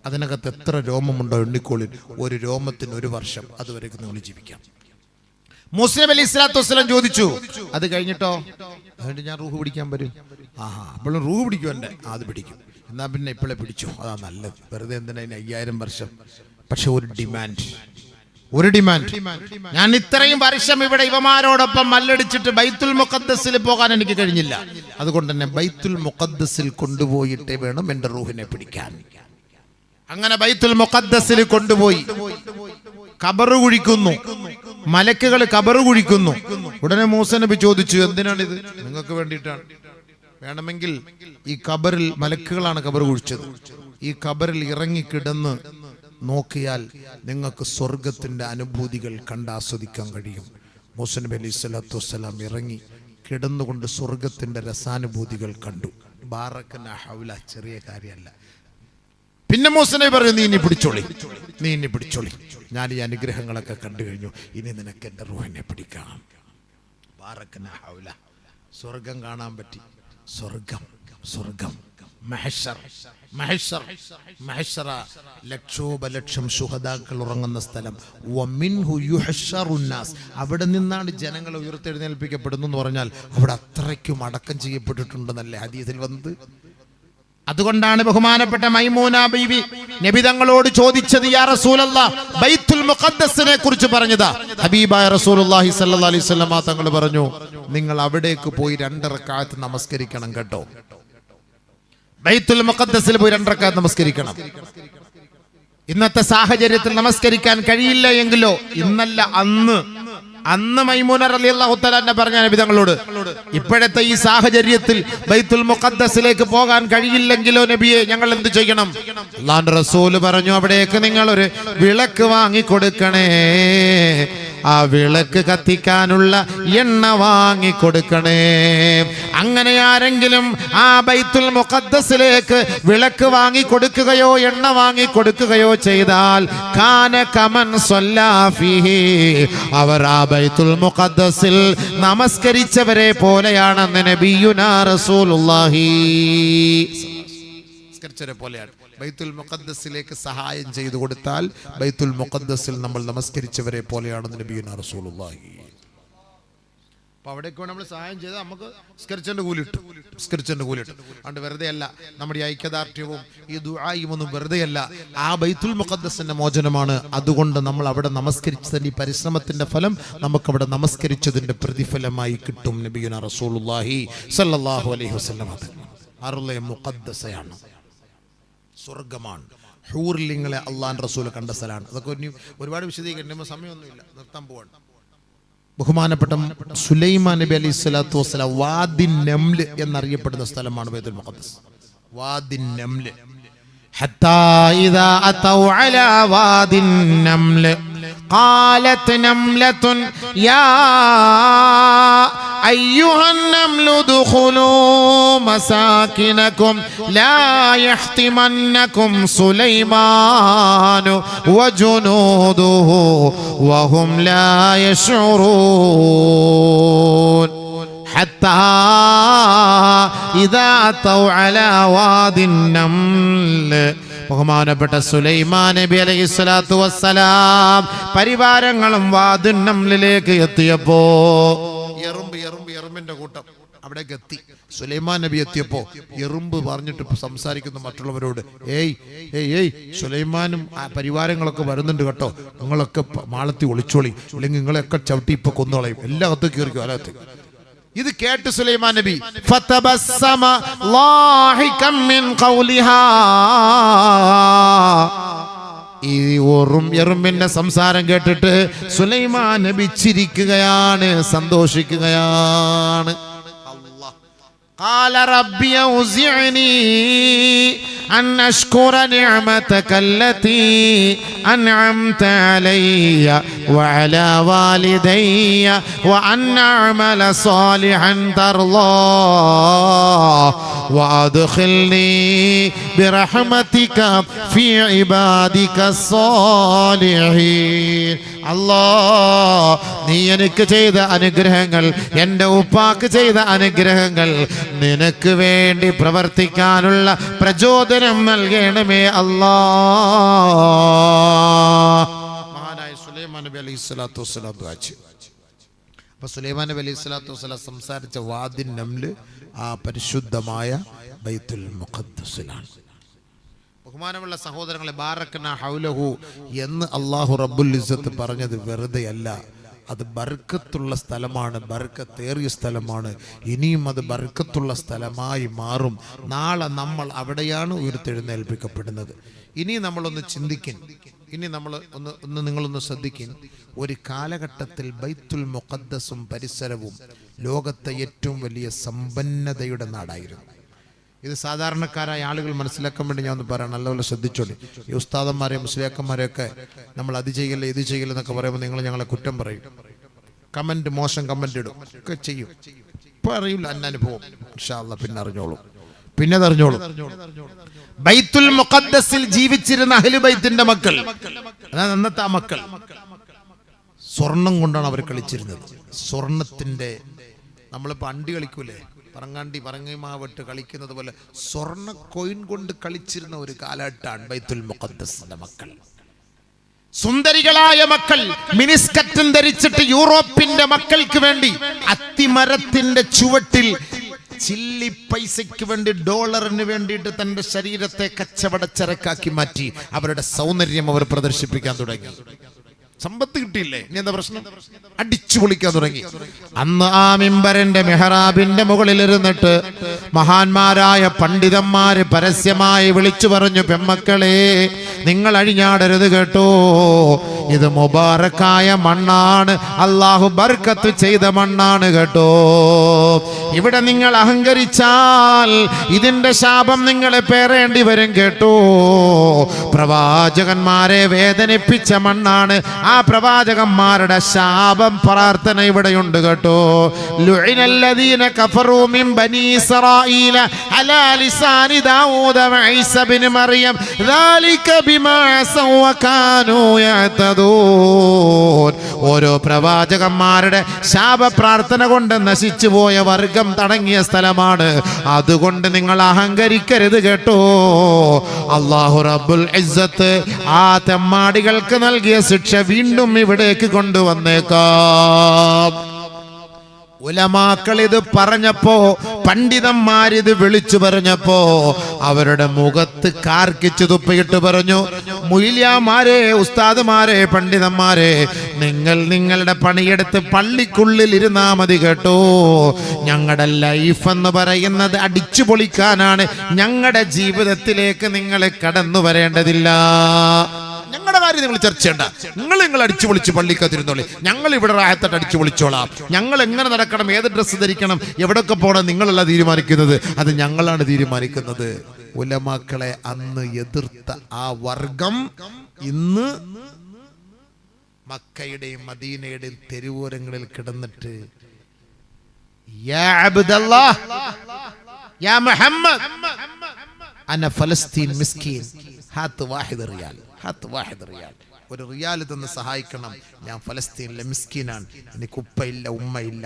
S1: അതിനകത്ത് എത്ര രോമമുണ്ടോ എണ്ണിക്കോളിൽ, 1 രോമത്തിന് 1 വർഷം, അതുവരേക്കും നിങ്ങൾ ജീവിക്കാം. മൂസ നബി അലൈഹി സ്വലാത്തു വസ്സലാം ചോദിച്ചു, അത് കഴിഞ്ഞിട്ടോ? അതുകൊണ്ട് ഞാൻ റൂഹ് പിടിക്കാൻ വരും. അപ്പോൾ റൂഹ് പിടിക്കുമല്ലേ? അത് പിടിക്കും. എന്നാ പിന്നെ ഇപ്പോഴേ പിടിച്ചു, അതാ നല്ലത്. വെറുതെ എന്തിനാ 5000 വർഷം? പക്ഷെ ഒരു ഡിമാൻഡ്, ഞാൻ ഇത്രയും വർഷം ഇവിടെ ഇവമാരോടൊപ്പം മല്ലടിച്ചിട്ട് ബൈത്തുൽ മുഖദ്ദസിൽ പോകാൻ എനിക്ക് കഴിഞ്ഞില്ല. അതുകൊണ്ട് തന്നെ ബൈത്തുൽ മുഖദ്ദസിൽ കൊണ്ടുപോയിട്ടേ വേണം എന്റെ റൂഹിനെ പിടിക്കാൻ. അങ്ങനെ ബൈത്തുൽ മുഖദ്ദസിൽ കൊണ്ടുപോയി ഖബറ് കുഴിക്കുന്നു, മലക്കുകൾ ഖബറ് കുഴിക്കുന്നു. ഉടനെ മൂസ നബി ചോദിച്ചു, എന്തിനാണിത്? നിങ്ങൾക്ക് വേണ്ടിയിട്ടാണ്. വേണമെങ്കിൽ ഈ ഖബറിൽ മലക്കുകളാണ് ഖബറ് കുഴിച്ചത്. ഈ ഖബറിൽ ഇറങ്ങിക്കിടന്ന് നോക്കിയാൽ നിങ്ങൾക്ക് സ്വർഗത്തിന്റെ അനുഭൂതികൾ കണ്ടാസ്വദിക്കാൻ കഴിയും. മൂസ നബി അലൈഹി സ്വലാത്തു വസ്സലാം ഇറങ്ങി കിടന്നുകൊണ്ട് സ്വർഗത്തിന്റെ രസാനുഭൂതികൾ കണ്ടു. ബാറക്കന ഹൗല, ചെറിയ കാര്യമല്ല. പിന്നെ മൂസ നബി പറഞ്ഞു, നീ ഇനി പിടിച്ചോളി, ഞാൻ ഈ അനുഗ്രഹങ്ങളൊക്കെ കണ്ടു കഴിഞ്ഞു, ഇനി നിനക്ക് എൻ്റെ റൂഹിനെ പിടിക്കാം. ബാറക്കന ഹൗല, സ്വർഗം കാണാൻ പറ്റി. സ്വർഗം മഹ്ശറ, ലക്ഷോപലക്ഷം ശുഹദാക്കൾ ഉറങ്ങുന്ന സ്ഥലം. വമിൻഹു യുഹ്ശറുന്നാസ്, അവിടെ നിന്നാണ് ജനങ്ങൾ ഉയർത്തെഴുന്നേൽപ്പിക്കപ്പെടുന്നു എന്ന് പറഞ്ഞാൽ അവിടെ അത്രയ്ക്കും അടക്കം ചെയ്യപ്പെട്ടിട്ടുണ്ടെന്നല്ലേ ഹദീസിൽ വന്നത്. അതുകൊണ്ടാണ് ബഹുമാനപ്പെട്ട മൈമൂന ബീവി നബി തങ്ങളോട് ചോദിച്ചത്, യാ റസൂലല്ലാഹ്, ബൈത്തുൽ മുഖദ്ദസിനെ കുറിച്ച് പറഞ്ഞതാ. ഹബീബായ റസൂലുള്ളാഹി സ്വല്ലല്ലാഹി അലൈഹി വസല്ലം തങ്ങൾ പറഞ്ഞു, നിങ്ങൾ അവിടേക്ക് പോയി 2 റക്അത്ത് നമസ്കരിക്കണം കേട്ടോ. ബൈത്തുൽ മുഖദ്ദസിൽ പോയി 2 റക്അത്ത് നമസ്കരിക്കണം. ഇന്നത്തെ സാഹചര്യത്തിൽ നമസ്കരിക്കാൻ കഴിയില്ല എങ്കിലോ, ഇന്നല്ല അന്ന് മൈമൂന റളിയല്ലാഹു തആല പറഞ്ഞ നബി തങ്ങളോട്, ഇപ്പോഴത്തെ ഈ സാഹചര്യത്തിൽ ബൈത്തുൽ മുഖദ്ദസിലേക്ക് പോകാൻ കഴിയില്ലെങ്കിലോ നബിയെ, ഞങ്ങൾ എന്ത് ചെയ്യണം? അല്ലാഹുവിന്റെ റസൂൽ പറഞ്ഞു, അവിടേക്ക് നിങ്ങൾ ഒരു വിളക്ക് വാങ്ങിക്കൊടുക്കണേ, ആ വിളക്ക് കത്തിക്കാനുള്ള എണ്ണ വാങ്ങിക്കൊടുക്കണേ. അങ്ങനെ ആരെങ്കിലും ആ ബൈത്തുൽ മുഖദ്ദസിലേക്ക് വിളക്ക് വാങ്ങിക്കൊടുക്കുകയോ എണ്ണ വാങ്ങിക്കൊടുക്കുകയോ ചെയ്താൽ കാന കമൻ സ്വല്ലാ ഫീഹി, അവർ ആ ബൈത്തുൽ മുഖദ്ദസിൽ നമസ്കരിച്ചവരെ പോലെയാണെന്ന് നബിയുനാ റസൂലുള്ളാഹി പോലെയാണ്. ബൈത്തുൽ മുഖദ്ദസിലേക്ക് സഹായം ചെയ്തു കൊടുത്താൽ ബൈത്തുൽ മുഖദ്ദസിൽ നമ്മൾ നമസ്കരിച്ചവരെ പോലെയാണെന്ന് നബിയുനാ റസൂലുള്ളാഹി. അപ്പൊ അവിടേക്ക് നമ്മൾ സഹായം ചെയ്താൽ നമുക്ക് സ്കരിച്ചന്റെ കൂലി കിട്ടും. അതുകൊണ്ട് വെറുതെ അല്ല നമ്മുടെ ഈ ഐക്യദാർഢ്യവും ഈ ദുആയും ഒന്നും വെറുതെ അല്ല, ആ ബൈത്തുൽ മുഖദ്ദസിന്റെ മോചനമാണ്. അതുകൊണ്ട് നമ്മൾ അവിടെ നമസ്കരിച്ചതിന്റെ ഈ പരിശ്രമത്തിന്റെ ഫലം നമുക്ക് അവിടെ നമസ്കരിച്ചതിന്റെ പ്രതിഫലമായി കിട്ടും. നബിയുനാ റസൂലുള്ളാഹി സ്വല്ലല്ലാഹു അലൈഹി വസല്ലം അർളെ മുഖദ്ദസയാണ്, സ്വർഗമാണ്. ഹൂറിലിങ്ങളെ അള്ളാഹുവിന്റെ റസൂൽ കണ്ട സ്ഥലമാണ്. അതൊക്കെ ഒരുപാട് വിശദീകരിക്കുമ്പോൾ സമയമൊന്നുമില്ല, നിർത്താൻ പോവാണ്. ബഹുമാനപ്പെട്ട സുലൈമാൻ നബി അലൈഹി സ്വലാത്തു വസ്സലാം വാദിൻ നംല് എന്നറിയപ്പെടുന്ന സ്ഥലമാണ് ബൈത്തുൽ മുഖദ്ദസ്. വാദിൻ നംല്, ഹത്താ ഇദാ അതൗ അലാ വാദിൻ നംല് قالت نملة يا أيها النمل ادخلوا مساكنكم لا يحطمنكم سليمان وجنوده وهم لا يشعرون حتى إذا أتوا على واد النمل ബഹുമാനപ്പെട്ട സുലൈമാൻ നബി അലൈഹിസ്സലാത്തു വസ്സലാം പരിവാരങ്ങളും വാദിൻ നംലിലേക്ക് എത്തിയപ്പോ എറുമ്പിന്റെ കൂട്ടം അവിടേക്ക് എത്തി. സുലൈമാൻ നബി എത്തിയപ്പോ എറുമ്പ് പറഞ്ഞിട്ട് സംസാരിക്കുന്നു മറ്റുള്ളവരോട്, ഏയ് ഏയ് ഏയ് സുലൈമാനും ആ പരിവാരങ്ങളൊക്കെ വരുന്നുണ്ട് കേട്ടോ, നിങ്ങളൊക്കെ മാളത്തി ഒളിച്ചോളി, അല്ലെങ്കിൽ നിങ്ങളെയൊക്കെ ചവിട്ടി ഇപ്പൊ കൊന്നോളയും, എല്ലാത്തും കയറിക്കും അകത്ത്. ഇത് കേട്ട് സുലൈമാൻ നബി ഫതബസ്സമ ളാഹികം മിൻ ഖൗലിഹാ, ഈ എറുമ്പിന്റെ സംസാരം കേട്ടിട്ട് സുലൈമാൻ നബി ചിരിക്കുകയാണ്, സന്തോഷിക്കുകയാണ്. قال ربي أوزعني أن أشكر نعمتك التي أنعمت علي وعلى والدي وأن أعمل صالحا ترضاه وأدخلني برحمتك في عبادك الصالحين. അല്ലാ, നീ എനിക്ക് ചെയ്ത അനുഗ്രഹങ്ങൾ, എൻ്റെ ഉപ്പാക്ക് ചെയ്ത അനുഗ്രഹങ്ങൾ, നിനക്ക് വേണ്ടി പ്രവർത്തിക്കാനുള്ള പ്രചോദനം നൽകണമേ അല്ലാ. മഹാനായ സുലൈമാൻ നബി അലൈഹിസ്സലാത്തു വസ്സലാം ദുആ ചെയ്തു. അപ്പൊ സുലൈമാൻ നബി അലൈഹിസ്സലാത്തു വസ്സലാം സംസാരിച്ച വാദിൻ നംല് ആ പരിശുദ്ധമായ ബൈത്തുൽ മുഖദ്ദസിലാണ്. ബഹുമാനമുള്ള സഹോദരങ്ങളെ, ബാറക്നാ ഹൗലഹു എന്ന് അല്ലാഹു റബ്ബുൽ ഇസ്സത്ത് പറഞ്ഞത് വെറുതെയല്ല. അത് ബർക്കത്തുള്ള സ്ഥലമാണ്, ബർക്കത്തേറിയ സ്ഥലമാണ്. ഇനിയും അത് ബർക്കത്തുള്ള സ്ഥലമായി മാറും. നാളെ നമ്മൾ അവിടെയാണ് ഉയർത്തെഴുന്നേൽപ്പിക്കപ്പെടുന്നത്. ഇനി നമ്മളൊന്ന് ചിന്തിക്കിൻ, ഇനി നമ്മൾ നിങ്ങളൊന്ന് ശ്രദ്ധിക്കിൻ. ഒരു കാലഘട്ടത്തിൽ ബൈത്തുൽ മുഖദ്ദസും പരിസരവും ലോകത്തെ ഏറ്റവും വലിയ സമ്പന്നതയുടെ നാടായിരുന്നു. ഇത് സാധാരണക്കാരായ ആളുകൾ മനസ്സിലാക്കാൻ വേണ്ടി ഞാൻ ഒന്ന് പറയാം, നല്ലപോലെ ശ്രദ്ധിച്ചോളി. ഈ ഉസ്താദന്മാരെ മുസ്ലിയാക്കന്മാരെയൊക്കെ നമ്മൾ അത് ചെയ്യല്ലേ ഇത് ചെയ്യല്ലേ എന്നൊക്കെ പറയുമ്പോൾ നിങ്ങൾ ഞങ്ങളെ കുറ്റം പറയും, കമന്റ്, മോശം കമന്റ് ഇടും, ഒക്കെ ചെയ്യും. ഇപ്പൊ അറിയില്ല അന്നനുഭവം, ഇൻഷാ അല്ലാഹ് പിന്നെ അറിഞ്ഞോളൂ, പിന്നെ അറിഞ്ഞോളൂ. ബൈത്തുൽ മുഖദ്ദസിൽ ജീവിച്ചിരുന്ന അഹ്ലു ബൈത്തിന്റെ മക്കൾ, അതായത് അന്നത്തെ ആ മക്കൾ, സ്വർണം കൊണ്ടാണ് അവർ കളിച്ചിരുന്നത്. സ്വർണത്തിന്റെ, നമ്മളിപ്പോ അണ്ടി കളിക്കൂലേ, പറങ്ങമാവിട്ട് കളിക്കുന്നത് പോലെ സ്വർണ്ണ കോയിൻ കൊണ്ട് കളിച്ചിരുന്ന ഒരു കാലഘട്ടമാണ് ബൈത്തുൽ മുഖദ്ദസിന്റെ മക്കൾ. സുന്ദരികളായ മക്കൾ മിനിസ്കറ്റും ധരിച്ചിട്ട് യൂറോപ്പിന്റെ മക്കൾക്ക് വേണ്ടി അത്തിമരത്തിന്റെ ചുവട്ടിൽ ചില്ലി പൈസയ്ക്ക് വേണ്ടി, ഡോളറിന് വേണ്ടിയിട്ട് തന്റെ ശരീരത്തെ കച്ചവടച്ചരക്കാക്കി മാറ്റി അവരുടെ സൗന്ദര്യം അവർ പ്രദർശിപ്പിക്കാൻ തുടങ്ങി. സമ്പത്ത് കിട്ടിയില്ലേ, ഇനി എന്താ പ്രശ്നം? അടിച്ചു പൊളിക്കാൻ തുടങ്ങി. അന്ന് ആ മിമ്പറിന്റെ മെഹ്റാബിന്റെ മുകളിൽ ഇരുന്നിട്ട് മഹാന്മാരായ പണ്ഡിതന്മാര് പരസ്യമായി വിളിച്ചു പറഞ്ഞു, പെമ്മക്കളെ നിങ്ങൾ അഴിഞ്ഞാടരുത് കേട്ടോ, ഇത് മുബാറക്കായ മണ്ണാണ്, അള്ളാഹു ബർക്കത്ത് ചെയ്ത മണ്ണാണ് കേട്ടോ. ഇവിടെ നിങ്ങൾ അഹങ്കരിച്ചാൽ ഇതിന്റെ ശാപം നിങ്ങളെ പേറേണ്ടി വരും കേട്ടോ. പ്രവാചകന്മാരെ വേദനിപ്പിച്ച മണ്ണാണ്, ആ പ്രവാചകന്മാരുടെ ശാപം പ്രാർത്ഥന ഇവിടെയുണ്ട് കേട്ടോ. ലുഇനല്ലദീന കഫറൂ മിൻ ബനീ ഇസ്രായീല അലാ ലിസാനി ദാവൂദ വഈസ ഇബ്നു മറിയം ദാലിക ബിമാ അസൗ വകാനൂ യഅ്തദൂൻ. ഓരോ പ്രവാചകന്മാരുടെ ശാപ പ്രാർത്ഥന കൊണ്ട് നശിച്ചു പോയ വർഗം തടങ്ങിയ സ്ഥലമാണ്. അതുകൊണ്ട് നിങ്ങൾ അഹങ്കരിക്കരുത് കേട്ടോ. അല്ലാഹു റബ്ബുൽ ഇസ്സത്ത് ആ തെമ്മാടികൾക്ക് നൽകിയ ശിക്ഷ വീണ്ടും ഇവിടേക്ക് കൊണ്ടുവന്നേക്കാം. ഉലമാക്കൾ ഇത് പറഞ്ഞപ്പോ, പണ്ഡിതന്മാരിത് വിളിച്ചു പറഞ്ഞപ്പോ അവരുടെ മുഖത്ത് കാർക്കിച്ചു തുപ്പിയിട്ട് പറഞ്ഞു, മുയിലിയാമാരെ, ഉസ്താദുമാരെ, പണ്ഡിതന്മാരെ, നിങ്ങൾ നിങ്ങളുടെ പണിയെടുത്ത് പള്ളിക്കുള്ളിൽ ഇരുന്നാ മതി കേട്ടോ. ഞങ്ങളുടെ ലൈഫ് എന്ന് പറയുന്നത് അടിച്ചു പൊളിക്കാനാണ്. ഞങ്ങളുടെ ജീവിതത്തിലേക്ക് നിങ്ങൾ കടന്നു വരേണ്ടതില്ല. ഞങ്ങളുടെ കാര്യം നിങ്ങൾ ചർച്ച ചെയ്യണ്ട. നിങ്ങൾ അടിച്ചു പൊളിച്ച് പള്ളിക്കത്തിരുന്നോളി, ഞങ്ങൾ ഇവിടെ റാഹത്തായിട്ട് അടിച്ചു പൊളിച്ചോളാം. ഞങ്ങൾ എങ്ങനെ നടക്കണം, ഏത് ഡ്രസ്സ് ധരിക്കണം, എവിടെയൊക്കെ പോകണം, നിങ്ങളല്ല തീരുമാനിക്കുന്നത്, അത് ഞങ്ങളാണ് തീരുമാനിക്കുന്നത്. ഉലമാക്കളെ അന്ന് എതിർത്ത ആ വർഗം ഇന്ന് മക്കയുടെയും മദീനയുടെയും തെരുവോരങ്ങളിൽ കിടന്നിട്ട് യാ അബ്ദല്ലാഹ് യാ മുഹമ്മദ് അന ഫലസ്തീൻ മിസ്കീൻ ഹാത്ത് വാഹിദ് റിയാൽ, ഹാത്ത് വാഹിദ് റിയാൽ, ഒരു റിയാൽ തന്ന് സഹായിക്കണം, ഞാൻ ഫലസ്തീനിലെ മിസ്കീനാണ്, എനിക്ക് ഉപ്പയില്ല, ഉമ്മയില്ല,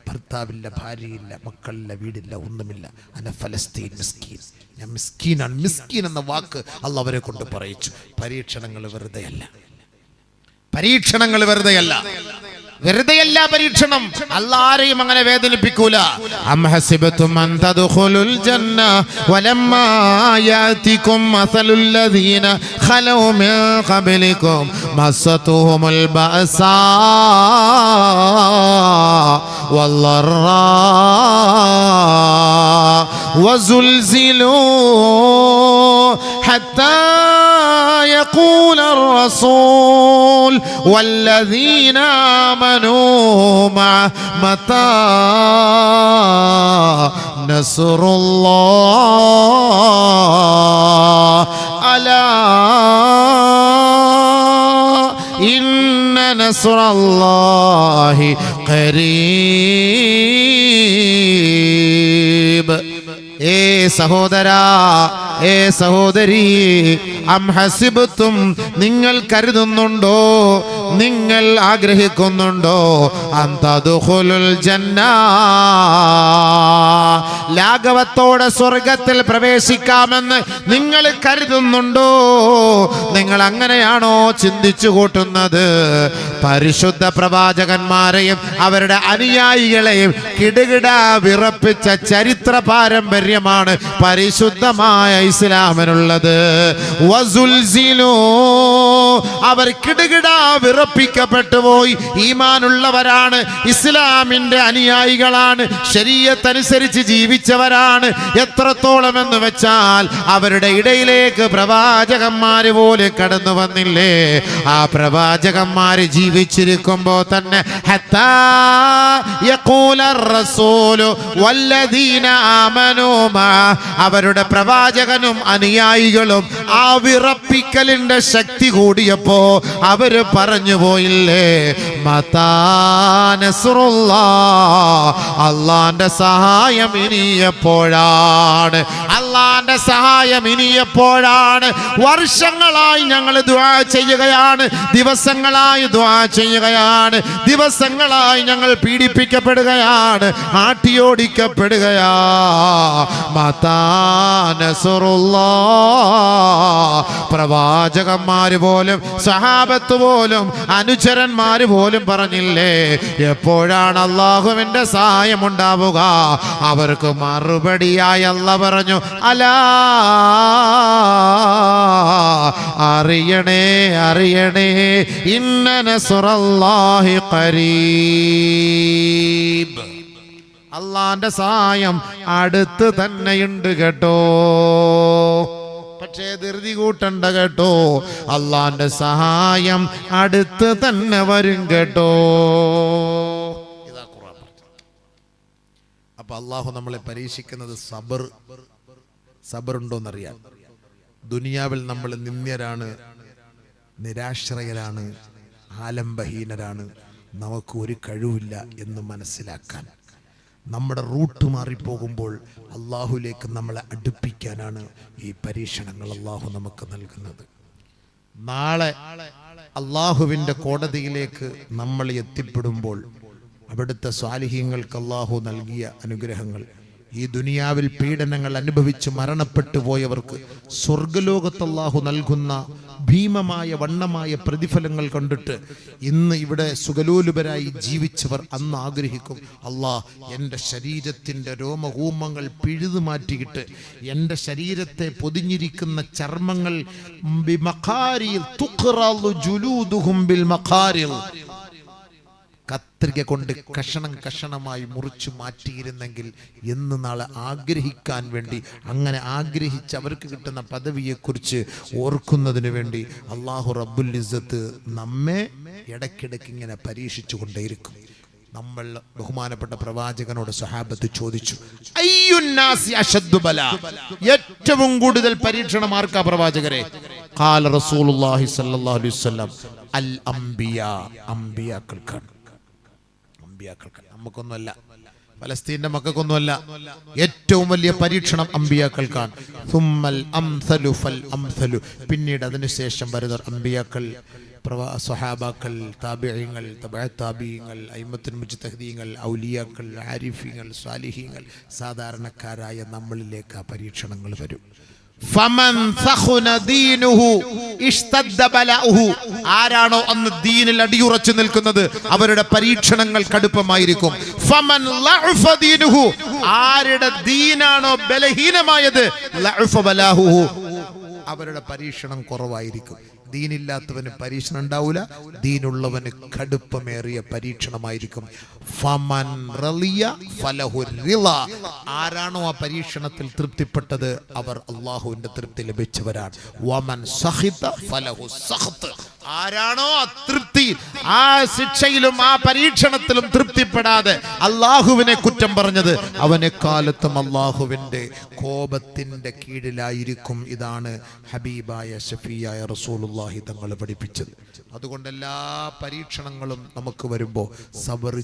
S1: ഭർത്താവില്ല, ഭാര്യയില്ല, മക്കളില്ല, വീടില്ല, ഒന്നുമില്ല. അന ഫലസ്തീൻ മിസ്കീൻ, ഞാൻ മിസ്കീനാണ്. മിസ്കീൻ എന്ന വാക്ക് അല്ലാഹ് അവരെ കൊണ്ട് പറയിച്ചു. പരീക്ഷണങ്ങൾ വെറുതെയല്ല, പരീക്ഷണങ്ങൾ വെറുതെയല്ല, വെറുതെയല്ല പരീക്ഷണം. അല്ലാഹ് ആരെയും അങ്ങനെ വേദനിപ്പിക്കൂല. അം ഹസിബതും അൻ തദ്ഖുലുൽ ജന്ന വലമ്മാ യാതികും മസലുൽ ലദീന ഖലൗ മിൻ ഖബ്ലികും മസ്സതുഹുമുൽ ബഅസാ വല്ലറാ വസുൽസിലൂ ഹത്താ يقول الرسول والذين آمنوا معه متى نصر الله ألا إن نصر الله قريب. ഏ സഹോദരാ, ഏ സഹോദരി, അം ഹസിബത്തും, നിങ്ങൾ കരുതുന്നുണ്ടോ, നിങ്ങൾ ആഗ്രഹിക്കുന്നുണ്ടോ, അൻ തദ്ഖുലുൽ ജന്ന, ലാഘവത്തോടെ സ്വർഗത്തിൽ പ്രവേശിക്കാമെന്ന് നിങ്ങൾ കരുതുന്നുണ്ടോ? നിങ്ങൾ അങ്ങനെയാണോ ചിന്തിച്ചു കൂട്ടുന്നത്? പരിശുദ്ധ പ്രവാചകന്മാരെയും അവരുടെ അനുയായികളെയും കിടുകിട വിറപ്പിച്ച ചരിത്ര പാരമ്പര്യമാണ് പരിശുദ്ധമായ ഇസ്ലാമിനുള്ളത്. വസുൽസിലൂ, അവർ കിടുകിട വിറപ്പിക്കപ്പെട്ടു പോയി. ഈമാനുള്ളവരാണ്, ഇസ്ലാമിന്റെ അനുയായികളാണ്, ശരീഅത്ത് അനുസരിച്ച് ജീവിച്ചവരാണ്. എത്രത്തോളം എന്ന് വെച്ചാൽ അവരുടെ ഇടയിലേക്ക് പ്രവാചകന്മാര് പോലെ കടന്നു വന്നില്ലേ? ആ പ്രവാചകന്മാര് ജീവിച്ചിരിക്കുമ്പോ തന്നെ ഹത്താ യഖൂലർ റസൂലു വല്ലദീന ആമനൂ മഅ, അവരുടെ പ്രവാചകനും അനുയായികളും ആ വിറപ്പിക്കലിന്റെ ശക്തി കൂടിയപ്പോ അവര് പറഞ്ഞു പോയില്ലേ, മതാ നസ്റുല്ലാഹ്, അല്ലാഹുവിന്റെ സഹായം ഇനി എപ്പോഴാണ്? അല്ലാഹുവിന്റെ സഹായം ഇനി എപ്പോഴാണ്? വർഷങ്ങളായി ഞങ്ങൾ ദുആ ചെയ്യുകയാണ്, ദിവസങ്ങളായി ദുആ ചെയ്യുകയാണ്, ദിവസങ്ങളായി ഞങ്ങൾ പീഡിപ്പിക്കപ്പെടുകയാണ്, ആട്ടിയോടിക്കപ്പെടുകയാ. മതാ നസ്റുല്ലാഹ്, പ്രവാചകന്മാര് പോലും സഹാബത്ത് പോലും അനുചരന്മാര് പോലും പറഞ്ഞില്ലേ, എപ്പോഴാണ് അല്ലാഹുവിന്റെ സഹായം ഉണ്ടാവുക? അവർക്ക് മറുപടിയായി അല്ലാഹ് പറഞ്ഞു, അലാ, അറിയണേ, അറിയണേ, ഇന്ന നസ്റല്ലാഹി ഖരീബ്, അല്ലാഹുവിന്റെ സഹായം അടുത്ത് തന്നെയുണ്ട് കേട്ടോ. പക്ഷേ ധൃതി കൂട്ടണ്ട കേട്ടോ, അല്ലാഹുവിന്റെ സഹായം അടുത്ത് തന്നെ വരും കേട്ടോ. ഇതാ ഖുർആൻ പറഞ്ഞത്. അപ്പൊ അല്ലാഹു നമ്മളെ പരീക്ഷിക്കുന്നത് സബർ ഉണ്ടോന്നറിയാൻ. ദുനിയാവിൽ നമ്മൾ നിന്ദ്യരാണ്, നിരാശ്രയരാണ്, ആലംബഹീനരാണ്, നമുക്ക് ഒരു കഴിവില്ല എന്ന് മനസ്സിലാക്കാൻ, നമ്മുടെ റൂട്ട് മാറിപ്പോകുമ്പോൾ അള്ളാഹുലേക്ക് നമ്മളെ അടുപ്പിക്കാനാണ് ഈ പരീക്ഷണങ്ങൾ അള്ളാഹു നമുക്ക് നൽകുന്നത്. നാളെ അള്ളാഹുവിൻ്റെ കോടതിയിലേക്ക് നമ്മൾ എത്തിപ്പെടുമ്പോൾ അവിടുത്തെ സ്വാലിഹീങ്ങൾക്ക് അള്ളാഹു നൽകിയ അനുഗ്രഹങ്ങൾ, ഈ ദുനിയാവിൽ പീഡനങ്ങൾ അനുഭവിച്ച് മരണപ്പെട്ടു പോയവർക്ക് സ്വർഗലോകത്ത് അല്ലാഹു നൽകുന്ന ഭീമമായ വണ്ണമായ പ്രതിഫലങ്ങൾ കണ്ടിട്ട് ഇന്ന് ഇവിടെ സുഖലോലുപരായി ജീവിച്ചവർ അന്ന് ആഗ്രഹിക്കും, അല്ലാഹ് എൻ്റെ ശരീരത്തിൻ്റെ രോമകൂമങ്ങൾ പിഴുതു മാറ്റിയിട്ട് എൻ്റെ ശരീരത്തെ പൊതിഞ്ഞിരിക്കുന്ന ചർമ്മങ്ങൾ കത്രിക കൊണ്ട് കഷണം കഷണമായി മുറിച്ചു മാറ്റിയിരുന്നെങ്കിൽ എന്ന് നാളെ ആഗ്രഹിക്കാൻ വേണ്ടി, അങ്ങനെ ആഗ്രഹിച്ച് അവർക്ക് കിട്ടുന്ന പദവിയെക്കുറിച്ച് ഓർക്കുന്നതിന് വേണ്ടി അല്ലാഹു റബ്ബുൽ ഇസ്സത്ത് നമ്മെ ഇടയ്ക്കിടയ്ക്ക് ഇങ്ങനെ പരീക്ഷിച്ചു കൊണ്ടേയിരിക്കും. നമ്മൾ ബഹുമാനപ്പെട്ട പ്രവാചകനോട് സ്വഹാബത്ത് ചോദിച്ചു, അയ്യുന്നാസി അശദ്ദു ബലാ, ഏറ്റവും കൂടുതൽ പരീക്ഷണം ആർക്കാ പ്രവാചകരെ? ഖാല റസൂലുള്ളാഹി സ്വല്ലല്ലാഹു അലൈഹി വസല്ലം അൽ അംബിയാ, അംബിയാക്കൾക്കാണ്. നമുക്കൊന്നുമല്ല, ഫലസ്തീന്റെ മക്കൾക്കൊന്നുമല്ല. ഏറ്റവും വലിയ പരീക്ഷണം അംബിയാക്കൾക്കാണ്. സുമ്മൽ അംസലു ഫൽ അംസലു, പിന്നീട് അതിനുശേഷം വരുന്ന അംബിയാക്കൾ, സ്വഹാബാക്കൾ, താബിഈങ്ങൾ, തബഅത്താബിഈങ്ങൾ, അയിമ്മത്തുൽ മുജ്തഹിദീങ്ങൾ, ഔലിയാക്കൾ, ആരിഫീങ്ങൾ, സ്വാലിഹീങ്ങൾ, സാധാരണക്കാരായ നമ്മളിലേക്ക് ആ പരീക്ഷണങ്ങൾ വരും. ഫമൻ സഖുന ദീനുഹു ഇഷ്തദ്ദ ബലാഉഹു, ആരാണോ അന്ന് ദീനിൽ അടിയുറച്ചു നിൽക്കുന്നത് അവരുടെ പരീക്ഷണങ്ങൾ കടുപ്പമായിരിക്കും. ഫമൻ ലഅഫ ദീനുഹു, ആരുടെ ദീനാണോ ബലഹീനമായത്, ലഅഫ ബലാഉഹു, അവരുടെ പരീക്ഷണം കുറവായിരിക്കും. ദീനില്ലാത്തവന് പരീക്ഷണം ഉണ്ടാവില്ല, ദീനുള്ളവന് കടുപ്പമേറിയ പരീക്ഷണമായിരിക്കും. ഫമൻ റളിയ ഫലഹു റിള, ആരാണോ ആ പരീക്ഷണത്തിൽ തൃപ്തിപ്പെട്ടത് അവർ അല്ലാഹുവിന്റെ തൃപ്തി ലഭിച്ചവരാണ്. വമൻ സഖിത ഫലഹു സഖ്ത്, ആരാണോ അതൃപ്തി, ആ ശിക്ഷയിലും ആ പരീക്ഷണത്തിലും തൃപ്തിപ്പെടാതെ അല്ലാഹുവിനെ കുറ്റം പറഞ്ഞത്, അവനെ കാലത്തും അല്ലാഹുവിന്റെ കോപത്തിന്റെ കീഴിലായിരിക്കും. ഇതാണ് ഹബീബായ ശഫീയായ റസൂലുള്ളാഹി തങ്ങൾ പഠിപ്പിച്ചത്. അതുകൊണ്ട് എല്ലാ പരീക്ഷണങ്ങളും നമുക്ക് വരുമ്പോൾ സബർ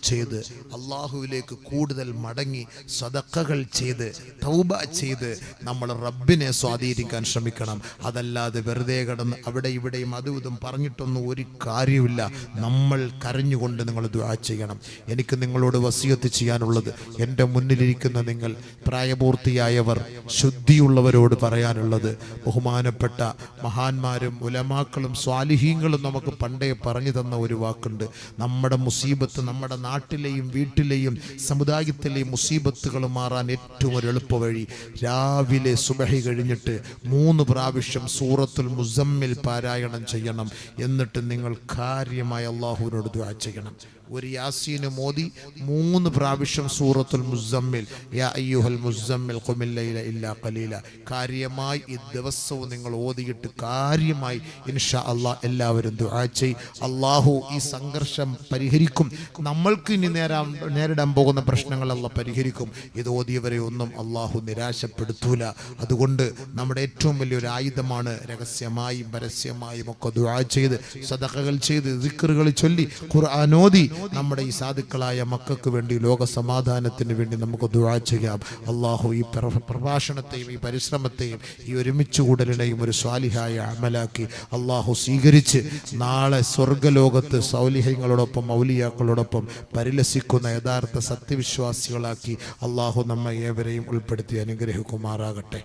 S1: ചെയ്ത് അല്ലാഹുവിലേക്ക് കൂടുതൽ മടങ്ങി സദഖകൾ ചെയ്ത് തൗബ ചെയ്ത് നമ്മൾ റബ്ബിനെ സ്വാധീനിക്കാൻ ശ്രമിക്കണം. അതല്ലാതെ വെറുതെ കിടന്ന് അവിടെ ഇവിടെയും അതും ഇതും പറഞ്ഞിട്ടൊന്നും ഒരു കാര്യമില്ല. നമ്മൾ കരഞ്ഞുകൊണ്ട് നിങ്ങൾ ദുആ ചെയ്യണം. എനിക്ക് നിങ്ങളോട് വസിയത്ത് ചെയ്യാനുള്ളത്, എൻ്റെ മുന്നിലിരിക്കുന്ന നിങ്ങൾ പ്രായപൂർത്തിയായവർ, ശുദ്ധിയുള്ളവരോട് പറയാനുള്ളത്, ബഹുമാനപ്പെട്ട മഹാന്മാരും ഉലമാക്കളും സ്വാലിഹീങ്ങളും നമുക്ക് പണ്ടേ പറഞ്ഞു തന്ന ഒരു വാക്കുണ്ട്. നമ്മുടെ മുസീബത്ത്, നമ്മുടെ നാട്ടിലെയും വീട്ടിലെയും സമുദായത്തിലെയും മുസീബത്തുകൾ മാറാൻ ഏറ്റവും ഒരു എളുപ്പ വഴി, രാവിലെ സുബഹി കഴിഞ്ഞിട്ട് 3 പ്രാവശ്യം സൂറത്തുൽ മുസമ്മിൽ പാരായണം ചെയ്യണം. എന്നിട്ട് നിങ്ങൾ കാര്യമായി അല്ലാഹുവിനോട് ദുആ ചെയ്യണം. ഒരു യാസീന് മോദി 3 പ്രാവശ്യം സൂറത്തുൽ മുസമ്മിൽ, യാ അയ്യുഹൽ മുസമ്മിൽ ഖുമിൽ ലൈല ഇല്ലാ ഖലീല, കാര്യമായി ഈ ദിവസവും നിങ്ങൾ ഓതിയിട്ട് കാര്യമായി ഇൻഷാ അല്ലാഹ് എല്ലാവരും ദുആ ചെയ്യ്. അല്ലാഹു ഈ സംഘർഷം പരിഹരിക്കും. നമ്മൾക്ക് ഇനി നേരിടാൻ പോകുന്ന പ്രശ്നങ്ങൾ അല്ലാഹ് പരിഹരിക്കും. ഇത് ഓതിയവരെ ഒന്നും അല്ലാഹു നിരാശപ്പെടുത്തൂല. അതുകൊണ്ട് നമ്മുടെ ഏറ്റവും വലിയൊരു ആയുധമാണ് രഹസ്യമായും പരസ്യമായും ഒക്കെ ദുആ ചെയ്ത് സദഖകൾ ചെയ്ത് ദിക്റുകൾ ചൊല്ലി ഖുർആൻ ഓതി നമ്മുടെ ഈ സാധുക്കളായ മക്കൾക്ക് വേണ്ടി, ലോക സമാധാനത്തിന് വേണ്ടി നമുക്ക് ദുആ ചെയ്യാം. അല്ലാഹു ഈ പ്രഭാഷണത്തെയും ഈ പരിശ്രമത്തെയും ഈ ഒരുമിച്ച് കൂടലിനെയും ഒരു സ്വാലിഹായ അമലാക്കി അല്ലാഹു സ്വീകരിച്ച് നാളെ സ്വർഗ്ഗലോകത്ത് സൗലിഹ്യങ്ങളോടൊപ്പം ഔലിയാക്കളോടൊപ്പം പരിലസിക്കുന്ന യഥാർത്ഥ സത്യവിശ്വാസികളാക്കി അല്ലാഹു നമ്മെ ഏവരെയും ഉൾപ്പെടുത്തി അനുഗ്രഹിക്കുമാറാകട്ടെ.